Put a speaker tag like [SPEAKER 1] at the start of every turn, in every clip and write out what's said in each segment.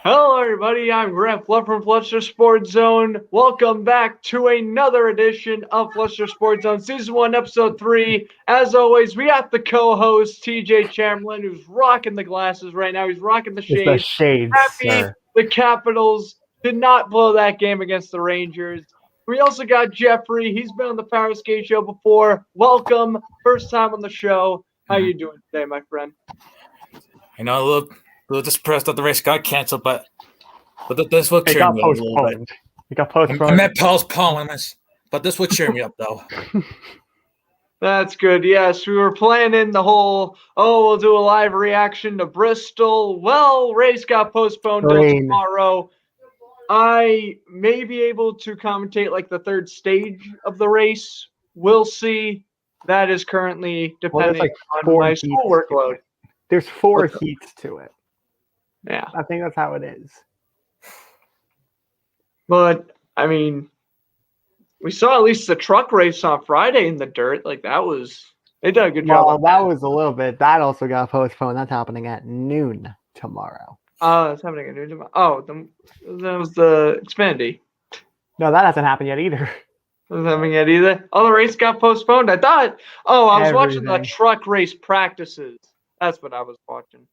[SPEAKER 1] Hello, everybody. I'm Grant Flood from Floodsters Sports Zone. Welcome back to another edition of Floodsters Sports Zone, Season 1, Episode 3. As always, we got the co-host, TJ Chamberlain, who's rocking the glasses right now. He's rocking the
[SPEAKER 2] It's
[SPEAKER 1] shades.
[SPEAKER 2] the shades,
[SPEAKER 1] Happy
[SPEAKER 2] sir.
[SPEAKER 1] the Capitals did not blow that game against the Rangers. We also got Jeffrey. He's been on the Power Skate Show before. Welcome. First time on the show. How you doing today, my friend?
[SPEAKER 3] I know a little depressed that the race got canceled, but this will
[SPEAKER 2] It
[SPEAKER 3] cheer
[SPEAKER 2] got
[SPEAKER 3] me up a little bit.
[SPEAKER 2] postponed. It got postponed.
[SPEAKER 3] I met Paul's Parliaments, but this will cheer me up, though.
[SPEAKER 1] That's good. Yes, we were planning the whole, we'll do a live reaction to Bristol. Well, race got postponed till
[SPEAKER 2] Rain.
[SPEAKER 1] tomorrow. I may be able to commentate like the third stage of the race. We'll see. That is currently depending
[SPEAKER 2] like
[SPEAKER 1] on
[SPEAKER 2] 4
[SPEAKER 1] my
[SPEAKER 2] heats
[SPEAKER 1] school
[SPEAKER 2] to
[SPEAKER 1] workload.
[SPEAKER 2] There's 4
[SPEAKER 1] What's up?
[SPEAKER 2] heats to it.
[SPEAKER 1] Yeah.
[SPEAKER 2] I think that's how it is.
[SPEAKER 1] But, I mean, we saw at least the truck race on Friday in the dirt. Like, they did a good job.
[SPEAKER 2] Well, that was a little bit. That also got postponed. That's happening at noon tomorrow.
[SPEAKER 1] It's happening in New. Oh, that was the Xpandy.
[SPEAKER 2] No, that hasn't happened yet either.
[SPEAKER 1] Wasn't having it either. Oh, the race got postponed. I thought. Oh, I was watching the
[SPEAKER 2] Everything.
[SPEAKER 1] truck race practices. That's what I was watching.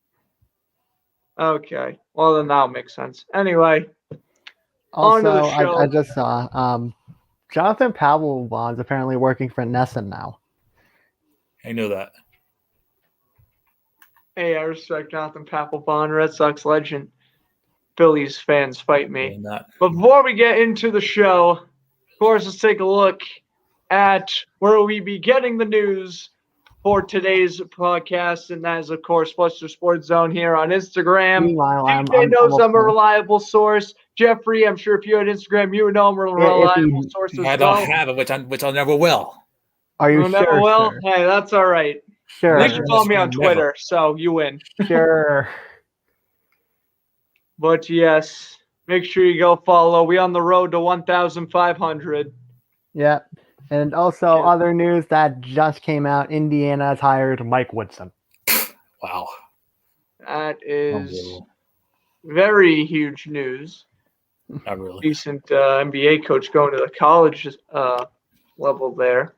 [SPEAKER 1] Okay. Well, then that'll make sense. Anyway, On to
[SPEAKER 2] Also,
[SPEAKER 1] the show.
[SPEAKER 2] I just saw Jonathan Pavlov's apparently working for Nessun now.
[SPEAKER 3] I knew that.
[SPEAKER 1] hey, I respect Jonathan Papelbon, Red Sox legend. Phillies fans fight me.
[SPEAKER 3] And that.
[SPEAKER 1] But before we get into the show, of course, let's take a look at where we be getting the news for today's podcast, and that is, of course, Fluster Sports Zone here on Instagram.
[SPEAKER 2] Meanwhile,
[SPEAKER 1] TJ knows I'm a reliable source. Jeffrey, I'm sure if you had Instagram, you would know I'm a reliable source as
[SPEAKER 3] I don't
[SPEAKER 1] well.
[SPEAKER 3] have it, which I never will.
[SPEAKER 2] Are you
[SPEAKER 1] You'll never
[SPEAKER 2] sure?
[SPEAKER 1] will?
[SPEAKER 2] Sir?
[SPEAKER 1] Hey, that's all right.
[SPEAKER 2] Sure.
[SPEAKER 1] At least you follow me on
[SPEAKER 3] Never.
[SPEAKER 1] Twitter, so you win.
[SPEAKER 2] Sure.
[SPEAKER 1] But yes, make sure you go follow. We on the road to 1,500.
[SPEAKER 2] Yep. And also,
[SPEAKER 1] Yeah.
[SPEAKER 2] other news that just came out: Indiana has hired Mike Woodson.
[SPEAKER 3] Wow.
[SPEAKER 1] That is
[SPEAKER 3] Unbelievable.
[SPEAKER 1] very huge news.
[SPEAKER 3] Not really.
[SPEAKER 1] Decent NBA coach going to the college level there.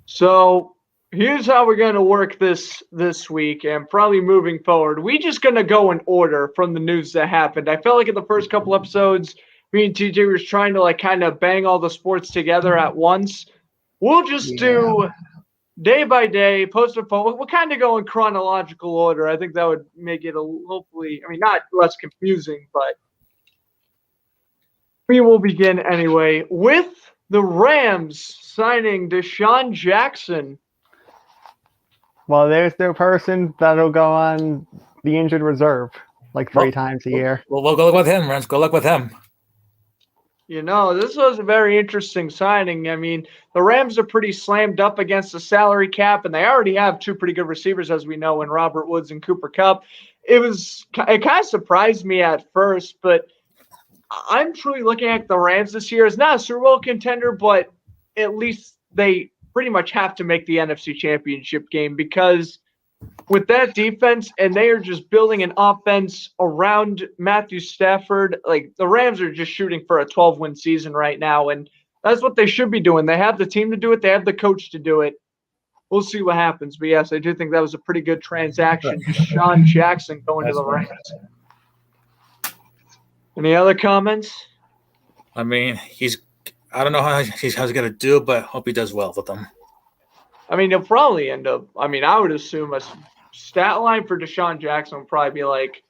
[SPEAKER 1] So here's how we're going to work this week and probably moving forward. We just going to go in order from the news that happened. I felt like in the first couple episodes, me and TJ was trying to like kind of bang all the sports together at once. We'll just do day by day, post and phone. We'll kind of go in chronological order. I think that would make it hopefully, I mean, not less confusing, but we will begin anyway with the Rams signing Deshaun Jackson.
[SPEAKER 2] Well, there's their person that'll go on the injured reserve like 3 times a year.
[SPEAKER 3] Well, we'll go look with him, Rams. Go look with him.
[SPEAKER 1] You know, this was a very interesting signing. I mean, the Rams are pretty slammed up against the salary cap, and they already have 2 pretty good receivers, as we know, in Robert Woods and Cooper Kupp. It kind of surprised me at first, but I'm truly looking at the Rams this year as not a Super Bowl contender, but at least they pretty much have to make the NFC Championship game because with that defense, and they are just building an offense around Matthew Stafford. Like the Rams are just shooting for a 12-win season right now, and that's what they should be doing. They have the team to do it. They have the coach to do it. We'll see what happens. But yes, I do think that was a pretty good transaction. Deshaun Jackson going to the Rams. Any other comments?
[SPEAKER 3] I mean, I don't know how he's going to do, but I hope he does well with them.
[SPEAKER 1] I mean, he'll probably end up. I mean, I would assume a stat line for Deshaun Jackson would probably be like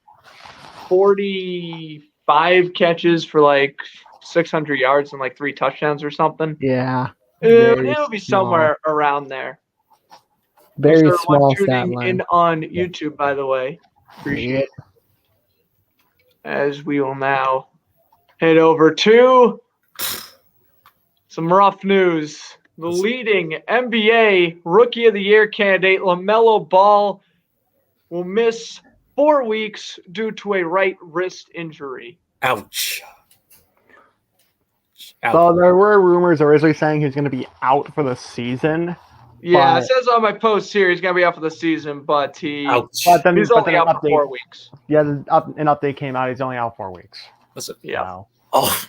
[SPEAKER 1] 45 catches for like 600 yards and like 3 touchdowns or something.
[SPEAKER 2] Yeah.
[SPEAKER 1] It'll be somewhere around there.
[SPEAKER 2] Very
[SPEAKER 1] Thanks for everyone
[SPEAKER 2] small stat
[SPEAKER 1] tuning
[SPEAKER 2] line.
[SPEAKER 1] in on YouTube, by the way. Appreciate it. As we will now head over to some rough news. The leading NBA Rookie of the Year candidate, LaMelo Ball, will miss 4 weeks due to a right wrist injury.
[SPEAKER 3] Ouch.
[SPEAKER 2] So there were rumors originally saying he was going to be out for the season,
[SPEAKER 1] Yeah, it
[SPEAKER 2] But-
[SPEAKER 1] says on my post here he's gonna be out for the season, but
[SPEAKER 3] Ouch.
[SPEAKER 2] But then,
[SPEAKER 1] he's
[SPEAKER 2] but
[SPEAKER 1] only
[SPEAKER 2] then an
[SPEAKER 1] out for
[SPEAKER 2] update.
[SPEAKER 1] 4 weeks.
[SPEAKER 2] Yeah, an update came out. He's only out 4 weeks.
[SPEAKER 3] Listen.
[SPEAKER 1] Yeah.
[SPEAKER 2] So,
[SPEAKER 3] Oh,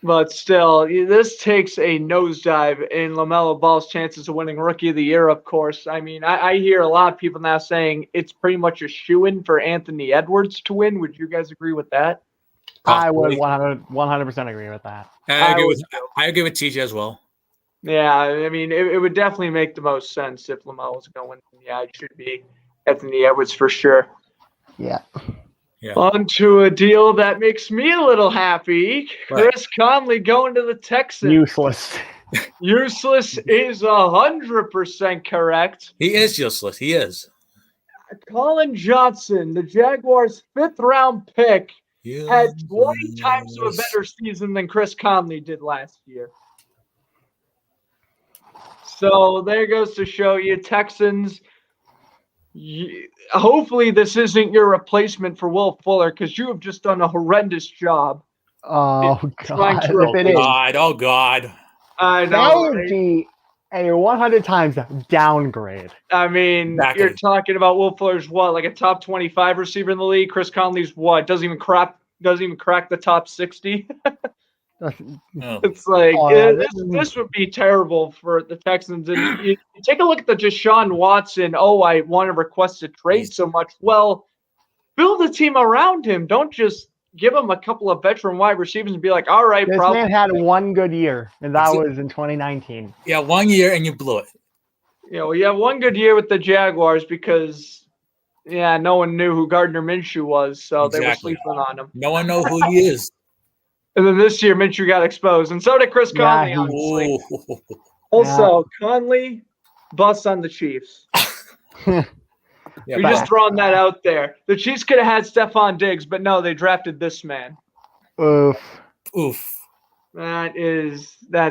[SPEAKER 1] But still, this takes a nosedive in LaMelo Ball's chances of winning Rookie of the Year, of course. I mean, I hear a lot of people now saying it's pretty much a shoo-in for Anthony Edwards to win. Would you guys agree with that?
[SPEAKER 2] I would
[SPEAKER 3] possibly.
[SPEAKER 2] 100% agree with that.
[SPEAKER 3] I agree
[SPEAKER 1] would
[SPEAKER 3] with I agree with TJ as well.
[SPEAKER 1] Yeah, I mean, it would definitely make the most sense if LaMelo was going. Yeah, it should be Anthony Edwards for sure.
[SPEAKER 2] Yeah.
[SPEAKER 3] Yeah.
[SPEAKER 1] On to a deal that makes me a little happy.
[SPEAKER 3] What?
[SPEAKER 1] Chris Conley going to the Texans.
[SPEAKER 2] Useless.
[SPEAKER 1] Useless is 100% correct.
[SPEAKER 3] He is useless. He is.
[SPEAKER 1] Colin Johnson, the Jaguars' 5th-round pick, had 20 times of a
[SPEAKER 3] Useless.
[SPEAKER 1] better season than Chris Conley did last year. So there goes to show you, Texans. Hopefully, this isn't your replacement for Will Fuller because you have just done a horrendous job.
[SPEAKER 2] Oh,
[SPEAKER 1] trying
[SPEAKER 2] God.
[SPEAKER 1] to
[SPEAKER 2] If it is,
[SPEAKER 3] God. Oh God.
[SPEAKER 1] I
[SPEAKER 2] that
[SPEAKER 1] know.
[SPEAKER 2] would
[SPEAKER 1] Right?
[SPEAKER 2] be a 100 times downgrade.
[SPEAKER 1] I mean,
[SPEAKER 3] Exactly.
[SPEAKER 1] you're talking about Will Fuller's what, like a top 25 receiver in the league. Chris Conley's what? Doesn't even crack the top 60.
[SPEAKER 3] Oh.
[SPEAKER 1] It's like
[SPEAKER 2] Oh, yeah,
[SPEAKER 1] this would be terrible for the Texans. And you take a look at the Deshaun Watson. Oh, I want to request a trade so much. Well, build a team around him. Don't just give him a couple of veteran wide receivers and be like, all right,
[SPEAKER 2] This
[SPEAKER 1] probably.
[SPEAKER 2] man had one good year, and that was in 2019.
[SPEAKER 3] Yeah, 1 year and you blew it.
[SPEAKER 1] You know, you have one good year with the Jaguars because, yeah, no one knew who Gardner Minshew was, so they were
[SPEAKER 3] Exactly.
[SPEAKER 1] sleeping on him.
[SPEAKER 3] No one knows who he is.
[SPEAKER 1] And then this year, Minshew got exposed, and so did Chris Conley,
[SPEAKER 2] he-
[SPEAKER 1] honestly.
[SPEAKER 3] Ooh.
[SPEAKER 1] Also, Conley busts on the Chiefs.
[SPEAKER 3] Yeah,
[SPEAKER 1] We're
[SPEAKER 3] but-
[SPEAKER 1] just throwing that out there. The Chiefs could have had Stephon Diggs, but no, they drafted this man.
[SPEAKER 2] Oof.
[SPEAKER 3] Oof.
[SPEAKER 1] That's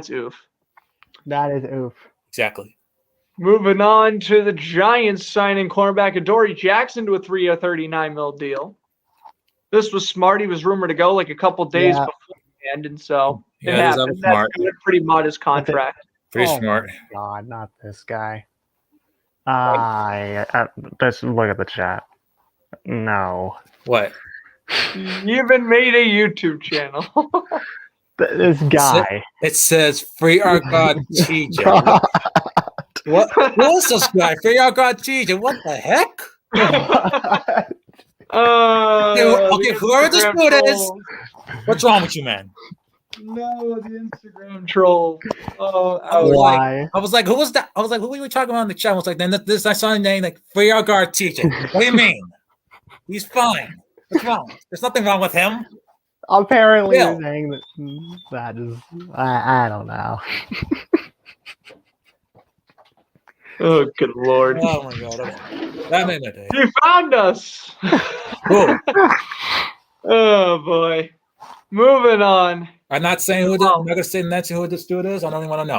[SPEAKER 1] oof.
[SPEAKER 2] That is oof.
[SPEAKER 3] Exactly.
[SPEAKER 1] Moving on to the Giants signing cornerback Adoree Jackson to a 3-year, $39 million deal. This was smart. He was rumored to go like a couple days
[SPEAKER 2] Yeah.
[SPEAKER 1] beforehand, and so
[SPEAKER 3] Yeah,
[SPEAKER 1] it
[SPEAKER 3] that was
[SPEAKER 1] happened.
[SPEAKER 3] smart.
[SPEAKER 1] That's good. Pretty modest contract.
[SPEAKER 3] Pretty
[SPEAKER 2] Oh.
[SPEAKER 3] smart.
[SPEAKER 2] God, not this guy. Let's look at the chat. No.
[SPEAKER 3] What?
[SPEAKER 1] You even made a YouTube channel.
[SPEAKER 2] This guy.
[SPEAKER 3] It says free our God TJ. What? Who is this guy? Free our God TJ. What the heck? Okay, whoever this
[SPEAKER 1] Instagram
[SPEAKER 3] dude is.
[SPEAKER 1] troll.
[SPEAKER 3] What's wrong with you, man?
[SPEAKER 1] No, the Instagram troll. Oh,
[SPEAKER 3] I was like-
[SPEAKER 2] Why?
[SPEAKER 3] I was like, who was that? I was like, who were we talking about on the chat? I was like, then this I saw his name like free our guard TJ. What do you mean? He's fine. What's wrong? There's nothing wrong with him.
[SPEAKER 2] Apparently,
[SPEAKER 3] Bill.
[SPEAKER 2] you're saying that is. I don't know.
[SPEAKER 1] oh, good lord.
[SPEAKER 3] Oh my god. Okay. That made my day.
[SPEAKER 1] You found us.
[SPEAKER 3] Cool.
[SPEAKER 1] Oh boy. Moving on.
[SPEAKER 3] I'm not saying who. I'm not gonna say Nancy who this dude is. I don't even want to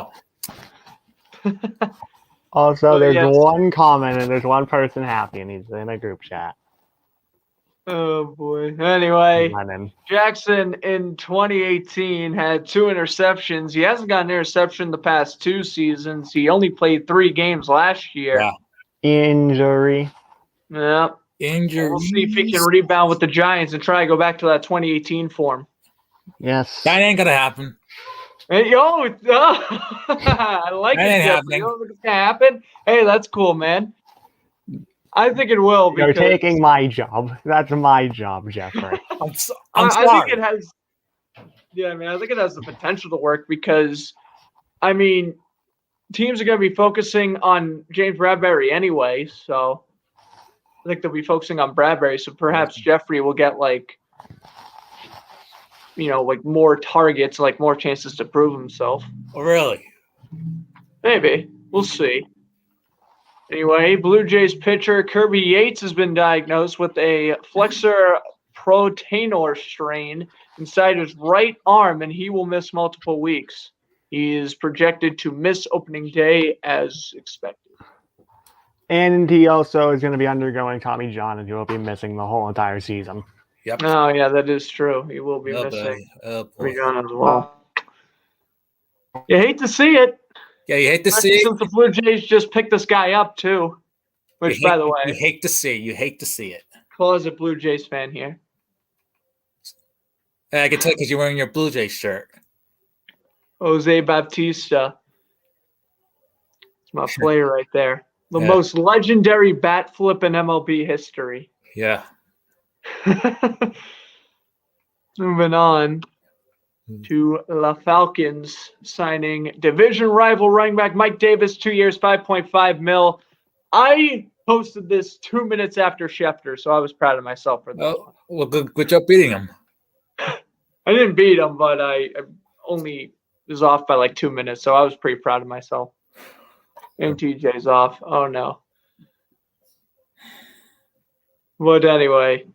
[SPEAKER 3] know.
[SPEAKER 2] Also,
[SPEAKER 1] Oh,
[SPEAKER 2] there's
[SPEAKER 1] yes.
[SPEAKER 2] one comment and there's one person happy, and he's in a group chat.
[SPEAKER 1] Oh boy. Anyway,
[SPEAKER 2] Lennon.
[SPEAKER 1] Jackson in 2018 had 2 interceptions. He hasn't got an interception the past 2 seasons. He only played 3 games last year.
[SPEAKER 3] Yeah.
[SPEAKER 2] Injury.
[SPEAKER 1] Yeah.
[SPEAKER 3] Injuries.
[SPEAKER 1] We'll see if he can rebound with the Giants and try to go back to that 2018 form.
[SPEAKER 2] Yes.
[SPEAKER 3] That ain't gonna happen.
[SPEAKER 1] Hey, I like
[SPEAKER 3] That
[SPEAKER 1] it.
[SPEAKER 3] ain't
[SPEAKER 1] Jeff.
[SPEAKER 3] happening.
[SPEAKER 1] You don't think it's gonna happen? Hey, that's cool, man. I think it will.
[SPEAKER 2] You're
[SPEAKER 1] Because
[SPEAKER 2] taking my job. That's my job, Jeffrey.
[SPEAKER 3] I'm
[SPEAKER 1] I
[SPEAKER 3] sorry.
[SPEAKER 1] think it has. Yeah, I mean, I think it has the potential to work because, I mean, teams are going to be focusing on James Bradbury anyway, so I think they'll be focusing on Bradbury. So perhaps Jeffrey will get like more targets, like more chances to prove himself.
[SPEAKER 3] Oh, really?
[SPEAKER 1] Maybe. We'll see. Anyway, Blue Jays pitcher Kirby Yates has been diagnosed with a flexor proteinor strain inside his right arm, and he will miss multiple weeks. He is projected to miss opening day as expected.
[SPEAKER 2] And he also is going to be undergoing Tommy John, and he will be missing the whole entire season.
[SPEAKER 3] Yep.
[SPEAKER 1] Oh, yeah, that is true. He will be
[SPEAKER 3] Oh,
[SPEAKER 1] missing
[SPEAKER 3] boy. Oh, boy.
[SPEAKER 1] Tommy John as well. You hate to see it.
[SPEAKER 3] Yeah, you hate to
[SPEAKER 1] Especially
[SPEAKER 3] see.
[SPEAKER 1] since the Blue Jays just picked this guy up too. Which, by the
[SPEAKER 3] you
[SPEAKER 1] way,
[SPEAKER 3] hate to see. You hate to see it.
[SPEAKER 1] closet Blue Jays fan here.
[SPEAKER 3] And I can tell because you're wearing your Blue Jays shirt.
[SPEAKER 1] Jose Bautista. It's my player right there. The
[SPEAKER 3] Yeah.
[SPEAKER 1] most legendary bat flip in MLB history.
[SPEAKER 3] Yeah.
[SPEAKER 1] Moving on to the Falcons signing division rival running back Mike Davis, 2 years, 5.5 mil. I posted this 2 minutes after Schefter, so I was proud of myself for this one.
[SPEAKER 3] Well, good job beating him.
[SPEAKER 1] I didn't beat him, but I only was off by like 2 minutes, so I was pretty proud of myself. And TJ's off. Oh no. But anyway,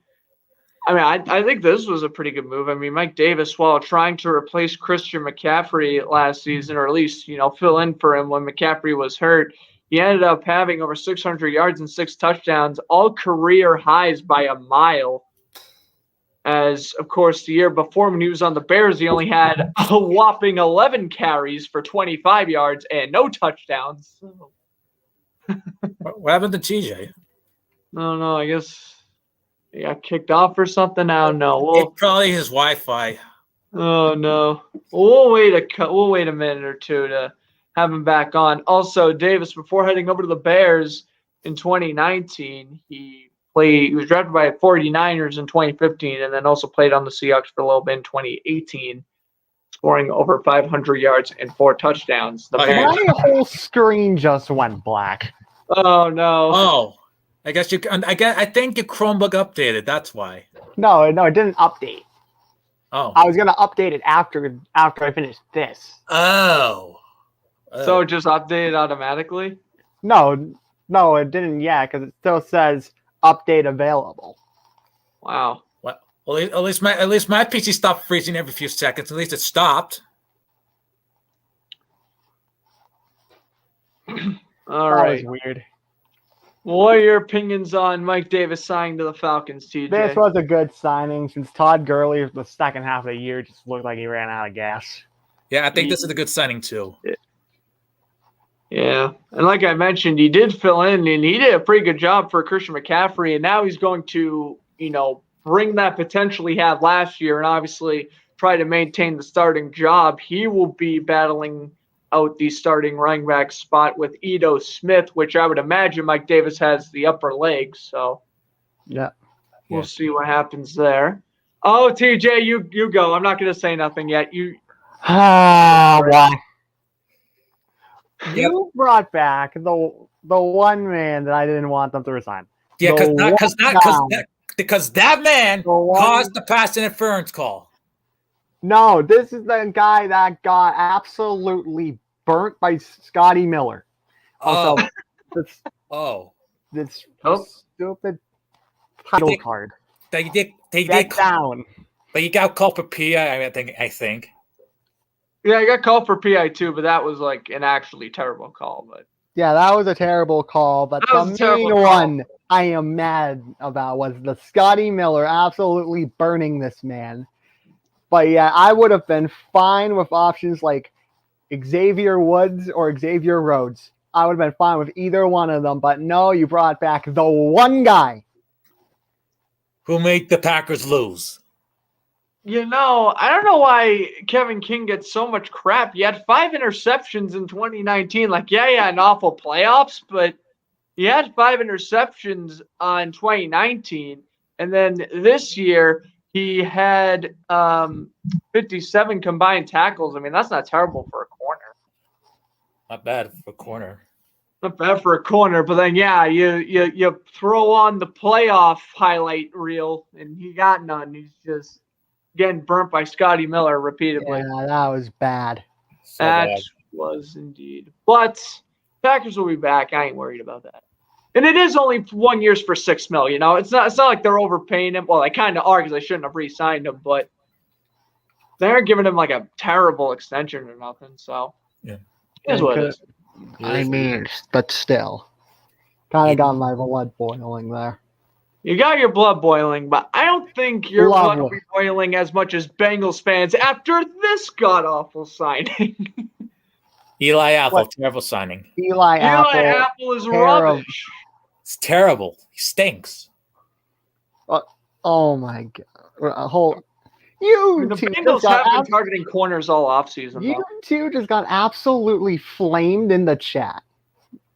[SPEAKER 1] I mean, I think this was a pretty good move. I mean, Mike Davis, while trying to replace Christian McCaffrey last season, or at least, fill in for him when McCaffrey was hurt, he ended up having over 600 yards and 6 touchdowns, all career highs by a mile. As, of course, the year before when he was on the Bears, he only had a whopping 11 carries for 25 yards and no touchdowns.
[SPEAKER 3] What happened to TJ?
[SPEAKER 1] No, I guess he got kicked off or something. I don't know. Well,
[SPEAKER 3] It's probably his Wi-Fi.
[SPEAKER 1] oh no. We'll wait a minute or two to have him back on. Also, Davis, before heading over to the Bears in 2019, he was drafted by 49ers in 2015 and then also played on the Seahawks for a little bit in 2018, scoring over 500 yards and 4 touchdowns.
[SPEAKER 2] My whole screen just went black.
[SPEAKER 1] Oh no.
[SPEAKER 3] Oh, I think your Chromebook updated. That's why.
[SPEAKER 2] No, it didn't update.
[SPEAKER 3] Oh.
[SPEAKER 2] I was gonna update it after I finished this.
[SPEAKER 3] Oh.
[SPEAKER 1] So it just updated automatically?
[SPEAKER 2] No, it didn't yet because it still says update available.
[SPEAKER 1] Wow.
[SPEAKER 3] Well, at least my PC stopped freezing every few seconds. At least it stopped.
[SPEAKER 1] All right.
[SPEAKER 2] That was weird.
[SPEAKER 1] What are your opinions on Mike Davis signing to the Falcons, TJ?
[SPEAKER 2] This was a good signing since Todd Gurley, the second half of the year, just looked like he ran out of gas.
[SPEAKER 3] Yeah, I think this is a good signing too.
[SPEAKER 1] Yeah, and like I mentioned, he did fill in, and he did a pretty good job for Christian McCaffrey, and now he's going to, bring that potential he had last year and obviously try to maintain the starting job. He will be battling out the starting running back spot with Ito Smith, which I would imagine Mike Davis has the upper legs, so
[SPEAKER 2] yeah,
[SPEAKER 1] we'll see what happens there. Oh, TJ, you go. I'm not going to say nothing yet.
[SPEAKER 2] Well. You brought back the one man that I didn't want them to resign.
[SPEAKER 3] Yeah, because that man caused the pass interference call.
[SPEAKER 2] No, this is the guy that got absolutely burnt by Scotty Miller. Also, this stupid title card.
[SPEAKER 3] They did
[SPEAKER 2] down.
[SPEAKER 3] But you got called for PI, I think.
[SPEAKER 1] Yeah, I got called for PI too, but that was like an actually terrible call. But
[SPEAKER 2] yeah, that was a terrible call. But the main one I am mad about was the Scotty Miller absolutely burning this man. But yeah, I would have been fine with options like Xavier Woods or Xavier Rhodes. I would have been fine with either one of them. But no, you brought back the one guy
[SPEAKER 3] who made the Packers lose.
[SPEAKER 1] I don't know why Kevin King gets so much crap. He had 5 interceptions in 2019. Like, an awful playoffs, but he had 5 interceptions in 2019. And then this year, he had 57 combined tackles. I mean, that's not terrible for a corner.
[SPEAKER 3] Not bad for a corner.
[SPEAKER 1] Not bad for a corner, but then, you throw on the playoff highlight reel, and he got none. He's just getting burnt by Scotty Miller repeatedly.
[SPEAKER 2] Yeah, that was bad.
[SPEAKER 1] That was indeed. But Packers will be back. I ain't worried about that. And it is only 1 year for $6 million. It's not like they're overpaying him. Well, they kind of are because they shouldn't have re-signed him, but they're giving him like a terrible extension or nothing. So here's what it is.
[SPEAKER 2] I mean, but still, kind of got my blood boiling there.
[SPEAKER 1] You got your blood boiling, but I don't think your blood will be boiling as much as Bengals fans after this god-awful signing.
[SPEAKER 3] Eli Apple,
[SPEAKER 2] What?
[SPEAKER 3] terrible signing.
[SPEAKER 2] Eli
[SPEAKER 1] Apple is rubbish.
[SPEAKER 3] It's terrible. He stinks.
[SPEAKER 2] Oh my god!
[SPEAKER 1] The Bengals have been targeting corners all offseason.
[SPEAKER 2] You two just got absolutely flamed in the chat.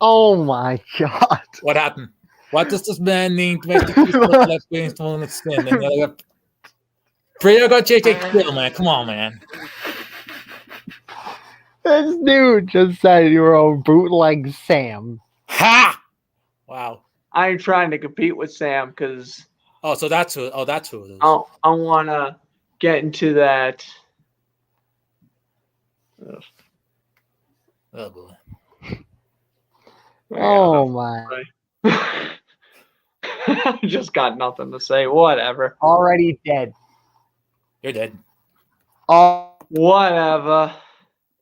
[SPEAKER 2] Oh my god!
[SPEAKER 3] What happened? What does this man need to make the Chiefs look like being on the skin? And the other Brio got JJ Kill, man. Come on, man.
[SPEAKER 2] This dude just said you were a bootleg Sam.
[SPEAKER 3] Ha! Wow.
[SPEAKER 1] I ain't trying to compete with Sam because.
[SPEAKER 3] Oh, so that's who. Oh, that's who it is.
[SPEAKER 1] I want to get into that.
[SPEAKER 3] Ugh. Oh boy.
[SPEAKER 2] Oh my!
[SPEAKER 1] I just got nothing to say. Whatever.
[SPEAKER 2] Already dead.
[SPEAKER 3] You're dead.
[SPEAKER 2] Oh,
[SPEAKER 1] whatever.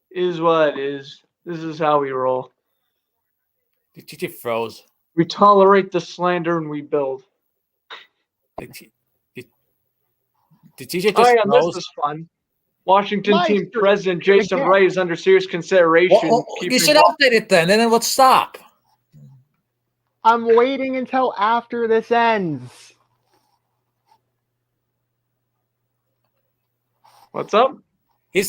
[SPEAKER 1] Is what it is. This is how we roll.
[SPEAKER 3] The TJ froze.
[SPEAKER 1] We tolerate the slander and we build.
[SPEAKER 3] The TJ just froze.
[SPEAKER 1] This is fun. Washington team president Jason Wright is under serious consideration.
[SPEAKER 3] You should update it then, and then we'll stop.
[SPEAKER 2] I'm waiting until after this ends.
[SPEAKER 1] What's up?
[SPEAKER 2] My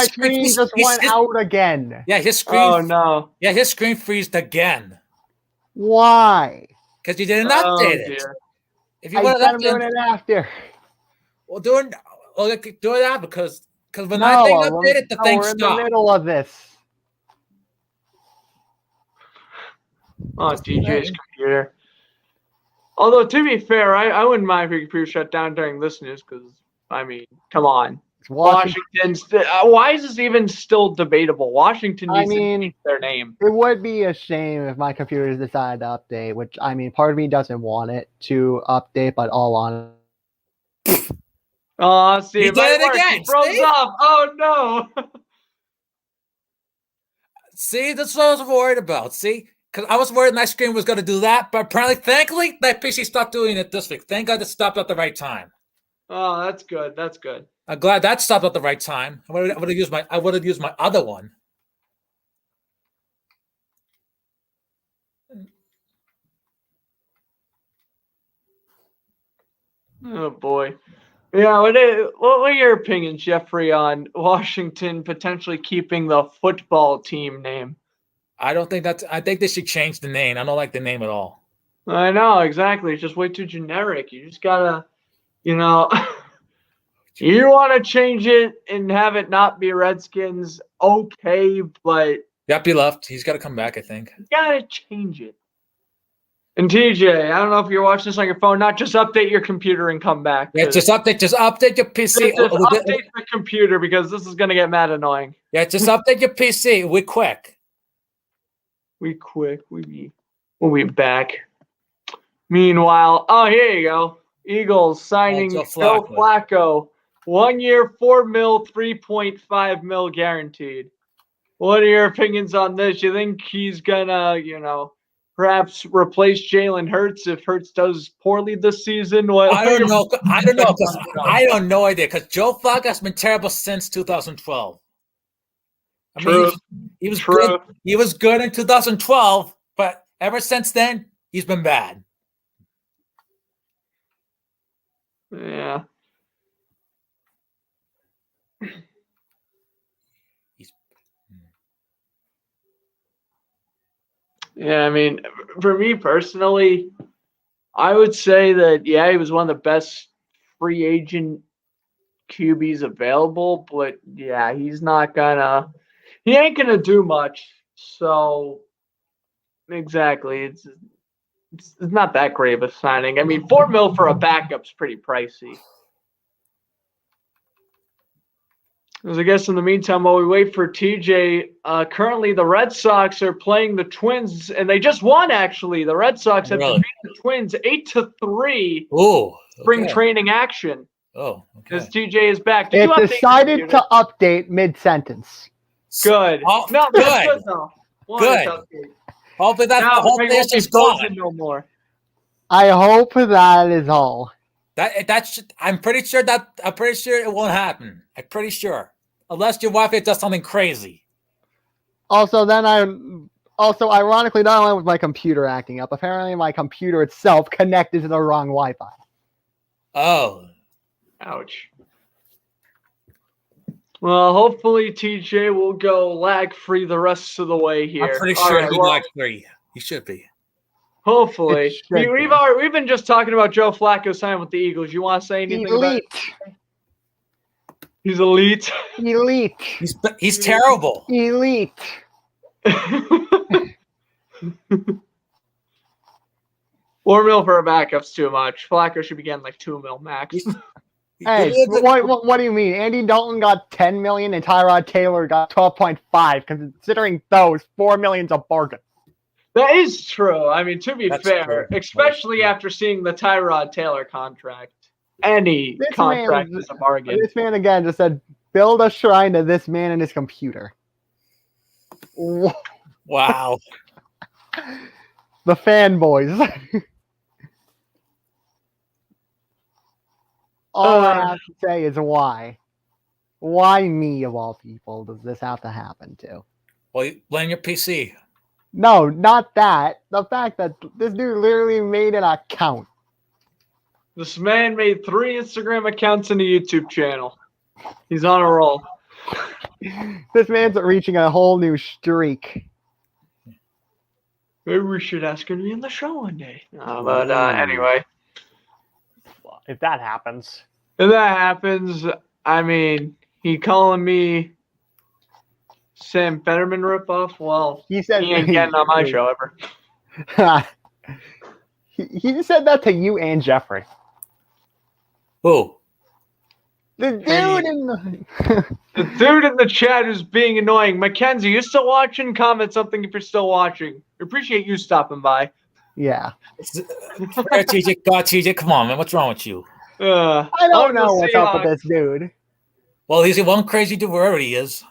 [SPEAKER 2] screen just went out again.
[SPEAKER 3] Yeah, his screen.
[SPEAKER 1] Oh no!
[SPEAKER 3] Yeah, his screen freezed again.
[SPEAKER 2] Why?
[SPEAKER 3] Because you didn't update it. If you would have
[SPEAKER 2] done it after.
[SPEAKER 3] Well, do it out because when I think updated, the thing stopped.
[SPEAKER 2] We're in the middle of this.
[SPEAKER 1] Oh, DJ's computer. Although, to be fair, I wouldn't mind if your computer shut down during this news because, I mean, come on. Washington's. Why is this even still debatable? Washington needs to change their name.
[SPEAKER 2] It would be a shame if my computer decided to update, which, I mean, part of me doesn't want it to update, but all on.
[SPEAKER 1] Oh, see,
[SPEAKER 3] he did it again.
[SPEAKER 1] He froze off. Oh, no.
[SPEAKER 3] See, that's what I was worried about. See? Because I was worried my screen was going to do that, but apparently, thankfully, that PC stopped doing it this week. Thank God it stopped at the right time.
[SPEAKER 1] Oh, that's good. That's good.
[SPEAKER 3] I'm glad that stopped at the right time. I would have used my other one.
[SPEAKER 1] Oh boy. Yeah, what are your opinions, Jeffrey, on Washington potentially keeping the football team name?
[SPEAKER 3] I think they should change the name. I don't like the name at all.
[SPEAKER 1] I know, exactly. It's just way too generic. You just gotta, you want to change it and have it not be Redskins, okay, but...
[SPEAKER 3] Yep, he left. He's got to come back, I think.
[SPEAKER 1] You gotta change it. And TJ, I don't know if you're watching this on your phone, not just update your computer and come back.
[SPEAKER 3] Yeah, just update your PC.
[SPEAKER 1] Just update the computer because this is going to get mad annoying.
[SPEAKER 3] Yeah, just update your PC. We're quick.
[SPEAKER 1] We'll be back. Meanwhile, here you go. Eagles signing Joe Flacco. 1 year, $4 million, $3.5 million guaranteed. What are your opinions on this? You think he's gonna, perhaps replace Jalen Hurts if Hurts does poorly this season?
[SPEAKER 3] I don't know. I have no idea because Joe Flacco has been terrible since 2012.
[SPEAKER 1] True.
[SPEAKER 3] He was good. He was good in 2012, but ever since then, he's been bad.
[SPEAKER 1] Yeah. Yeah, I mean, for me personally, I would say that, he was one of the best free agent QBs available, but he ain't gonna do much. So, exactly, it's not that great of a signing. I mean, $4 million for a backup's pretty pricey. As I guess in the meantime, while we wait for TJ, currently the Red Sox are playing the Twins, and they just won, actually. The Red Sox have defeated the Twins 8-3.
[SPEAKER 3] Oh,
[SPEAKER 1] spring training action.
[SPEAKER 3] Oh, okay.
[SPEAKER 1] Because TJ is back.
[SPEAKER 2] It decided to update mid-sentence.
[SPEAKER 1] Good.
[SPEAKER 3] Oh,
[SPEAKER 1] no,
[SPEAKER 3] good.
[SPEAKER 1] That's good, though.
[SPEAKER 3] Good. Hopefully that's just gone.
[SPEAKER 1] No more.
[SPEAKER 2] I hope that is all.
[SPEAKER 3] I'm pretty sure it won't happen. I'm pretty sure. Unless your wife does something crazy.
[SPEAKER 2] Also, ironically, not only was my computer acting up, apparently my computer itself connected to the wrong Wi-Fi.
[SPEAKER 3] Oh.
[SPEAKER 1] Ouch. Well, hopefully TJ will go lag-free the rest of the way here.
[SPEAKER 3] I'm pretty sure he'll be lag-free. He should be.
[SPEAKER 1] Hopefully. We've been just talking about Joe Flacco signing with the Eagles. You want to say anything about it? He's elite.
[SPEAKER 2] Elite.
[SPEAKER 3] He's terrible.
[SPEAKER 2] Elite.
[SPEAKER 1] $4 million for a backup's too much. Flacco should be getting like $2 million max.
[SPEAKER 2] Hey, what do you mean? Andy Dalton got $10 million and Tyrod Taylor got 12.5. Considering those, $4 million's a bargain.
[SPEAKER 1] That is true. I mean, to be fair,
[SPEAKER 3] true.
[SPEAKER 1] especially after seeing the Tyrod Taylor contract, any contract is a bargain.
[SPEAKER 2] This man again just said, "Build a shrine to this man and his computer."
[SPEAKER 3] Wow.
[SPEAKER 2] The fanboys. All I have to say is why? Why me of all people does this have to happen to?
[SPEAKER 3] Well, you blame your PC.
[SPEAKER 2] No, not that. The fact that this dude literally made an account.
[SPEAKER 1] This man made 3 Instagram accounts and a YouTube channel. He's on a roll.
[SPEAKER 2] This man's reaching a whole new streak.
[SPEAKER 1] Maybe we should ask him to be on the show one day. But anyway.
[SPEAKER 2] If that happens.
[SPEAKER 1] If that happens, I mean, he calling me Sam Fetterman ripoff. Well, he ain't getting on my show ever.
[SPEAKER 2] He said that to you and Jeffrey.
[SPEAKER 3] Who?
[SPEAKER 2] The dude
[SPEAKER 1] in the chat is being annoying. Mackenzie, you still watching? Comment something if you're still watching. We appreciate you stopping by.
[SPEAKER 2] Yeah.
[SPEAKER 3] TJ, God, TJ, come on, man. What's wrong with you?
[SPEAKER 2] I don't know what's up with this dude.
[SPEAKER 3] Well, he's one crazy dude wherever he is.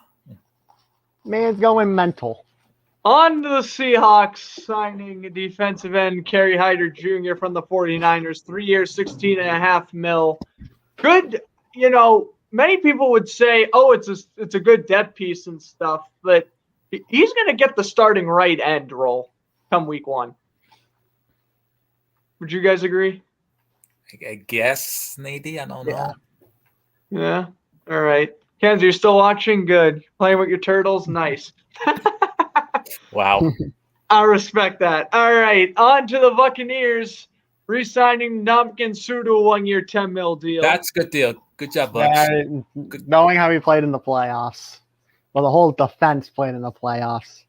[SPEAKER 2] Man's going mental.
[SPEAKER 1] On to the Seahawks signing defensive end Kerry Hyder Jr. from the 49ers. 3 years, $16.5 million. Good, many people would say, oh, it's a good depth piece and stuff, but he's going to get the starting right end role come week 1. Would you guys agree?
[SPEAKER 3] I guess, Nady. I don't know.
[SPEAKER 1] Yeah. All right. Kenzie, you're still watching? Good. Playing with your turtles? Nice.
[SPEAKER 3] Wow.
[SPEAKER 1] I respect that. All right. On to the Buccaneers. Re-signing Ndamukong Suh to a 1-year, $10 million deal.
[SPEAKER 3] That's a good deal. Good job, Bucks.
[SPEAKER 2] Knowing how he played in the playoffs. Well, the whole defense played in the playoffs.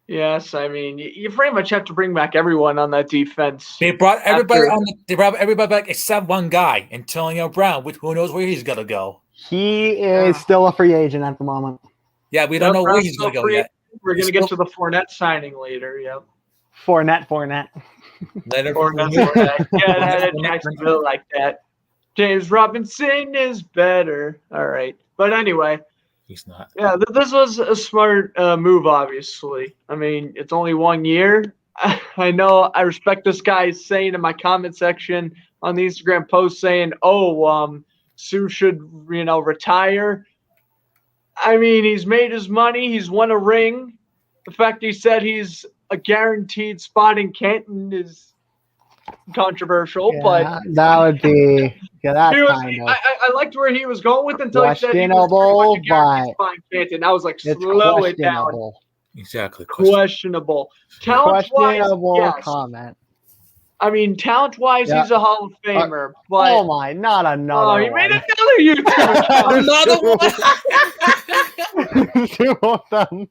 [SPEAKER 1] Yes, I mean, you pretty much have to bring back everyone on that defense.
[SPEAKER 3] They brought everybody back except one guy, Antonio Brown, which who knows where he's going to go.
[SPEAKER 2] He is still a free agent at the moment.
[SPEAKER 3] Yeah, we don't know where he's going to go yet.
[SPEAKER 1] We're going to get to the Fournette signing later, yep.
[SPEAKER 2] Fournette.
[SPEAKER 1] Later, Fournette. Yeah, that Jacksonville like that. James Robinson is better. All right. But anyway.
[SPEAKER 3] He's not.
[SPEAKER 1] Yeah, this was a smart move, obviously. I mean, it's only 1 year. I know I respect this guy saying in my comment section on the Instagram post saying, Suh should, retire. I mean, he's made his money. He's won a ring. The fact he said he's a guaranteed spot in Canton is controversial, but
[SPEAKER 2] that would be that's kind of.
[SPEAKER 1] I liked where he was going with until he said he was pretty much a spot in Canton. I was like, slow it down.
[SPEAKER 3] Exactly.
[SPEAKER 1] Questionable. Talent-wise, yes.
[SPEAKER 2] Comment.
[SPEAKER 1] I mean, talent-wise, he's a Hall of Famer. But
[SPEAKER 2] oh my, not another.
[SPEAKER 1] Oh, he made another YouTube account.
[SPEAKER 3] Another one.
[SPEAKER 2] 2 of them.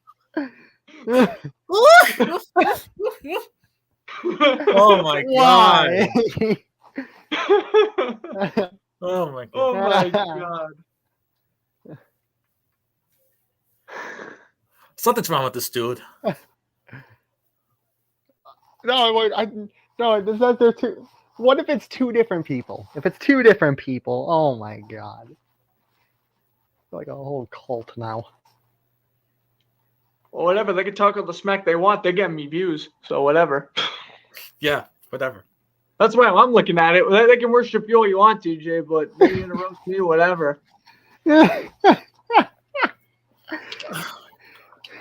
[SPEAKER 3] Oh my god. Oh my god.
[SPEAKER 1] Oh my god.
[SPEAKER 3] Something's wrong with this dude.
[SPEAKER 2] No, it says they're two. What if it's 2 different people? If it's 2 different people, oh my god. It's like a whole cult now.
[SPEAKER 1] Well, whatever. They can talk all the smack they want. They're getting me views. So whatever.
[SPEAKER 3] Yeah, whatever.
[SPEAKER 1] That's why I'm looking at it. They can worship you all you want, TJ, but they can roast me, whatever.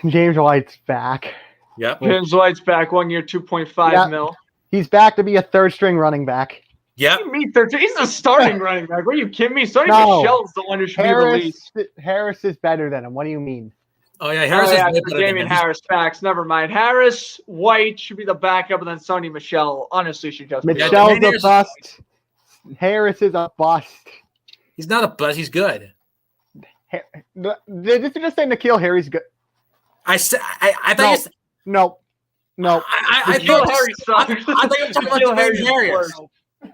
[SPEAKER 2] James White's back.
[SPEAKER 3] Yep.
[SPEAKER 1] James White's back 1 year, 2.5
[SPEAKER 2] Yep.
[SPEAKER 1] mil.
[SPEAKER 2] He's back to be a third string running back.
[SPEAKER 3] Yep.
[SPEAKER 1] He's a starting running back. What are you kidding me? Sonny
[SPEAKER 2] No.
[SPEAKER 1] Michel's the one who should be released.
[SPEAKER 2] Harris is better than him. What do you mean?
[SPEAKER 3] Oh yeah, Harris is way better than
[SPEAKER 1] Damian
[SPEAKER 3] him.
[SPEAKER 1] Harris facts. Never mind. Harris, White should be the backup, and then Sonny Michel honestly should just be
[SPEAKER 2] Michel's
[SPEAKER 3] Damian
[SPEAKER 2] a bust. Harris is a bust.
[SPEAKER 3] He's not a bust. He's good.
[SPEAKER 2] Did you just say N'Keal Harry's good?
[SPEAKER 3] I said. I thought you said.
[SPEAKER 2] No.
[SPEAKER 3] I
[SPEAKER 1] N'Keal
[SPEAKER 3] thought
[SPEAKER 1] Harry sucks.
[SPEAKER 3] I thought you were talking about
[SPEAKER 1] N'Keal
[SPEAKER 3] Jermaine
[SPEAKER 1] Harry's
[SPEAKER 3] Harris.
[SPEAKER 1] worse.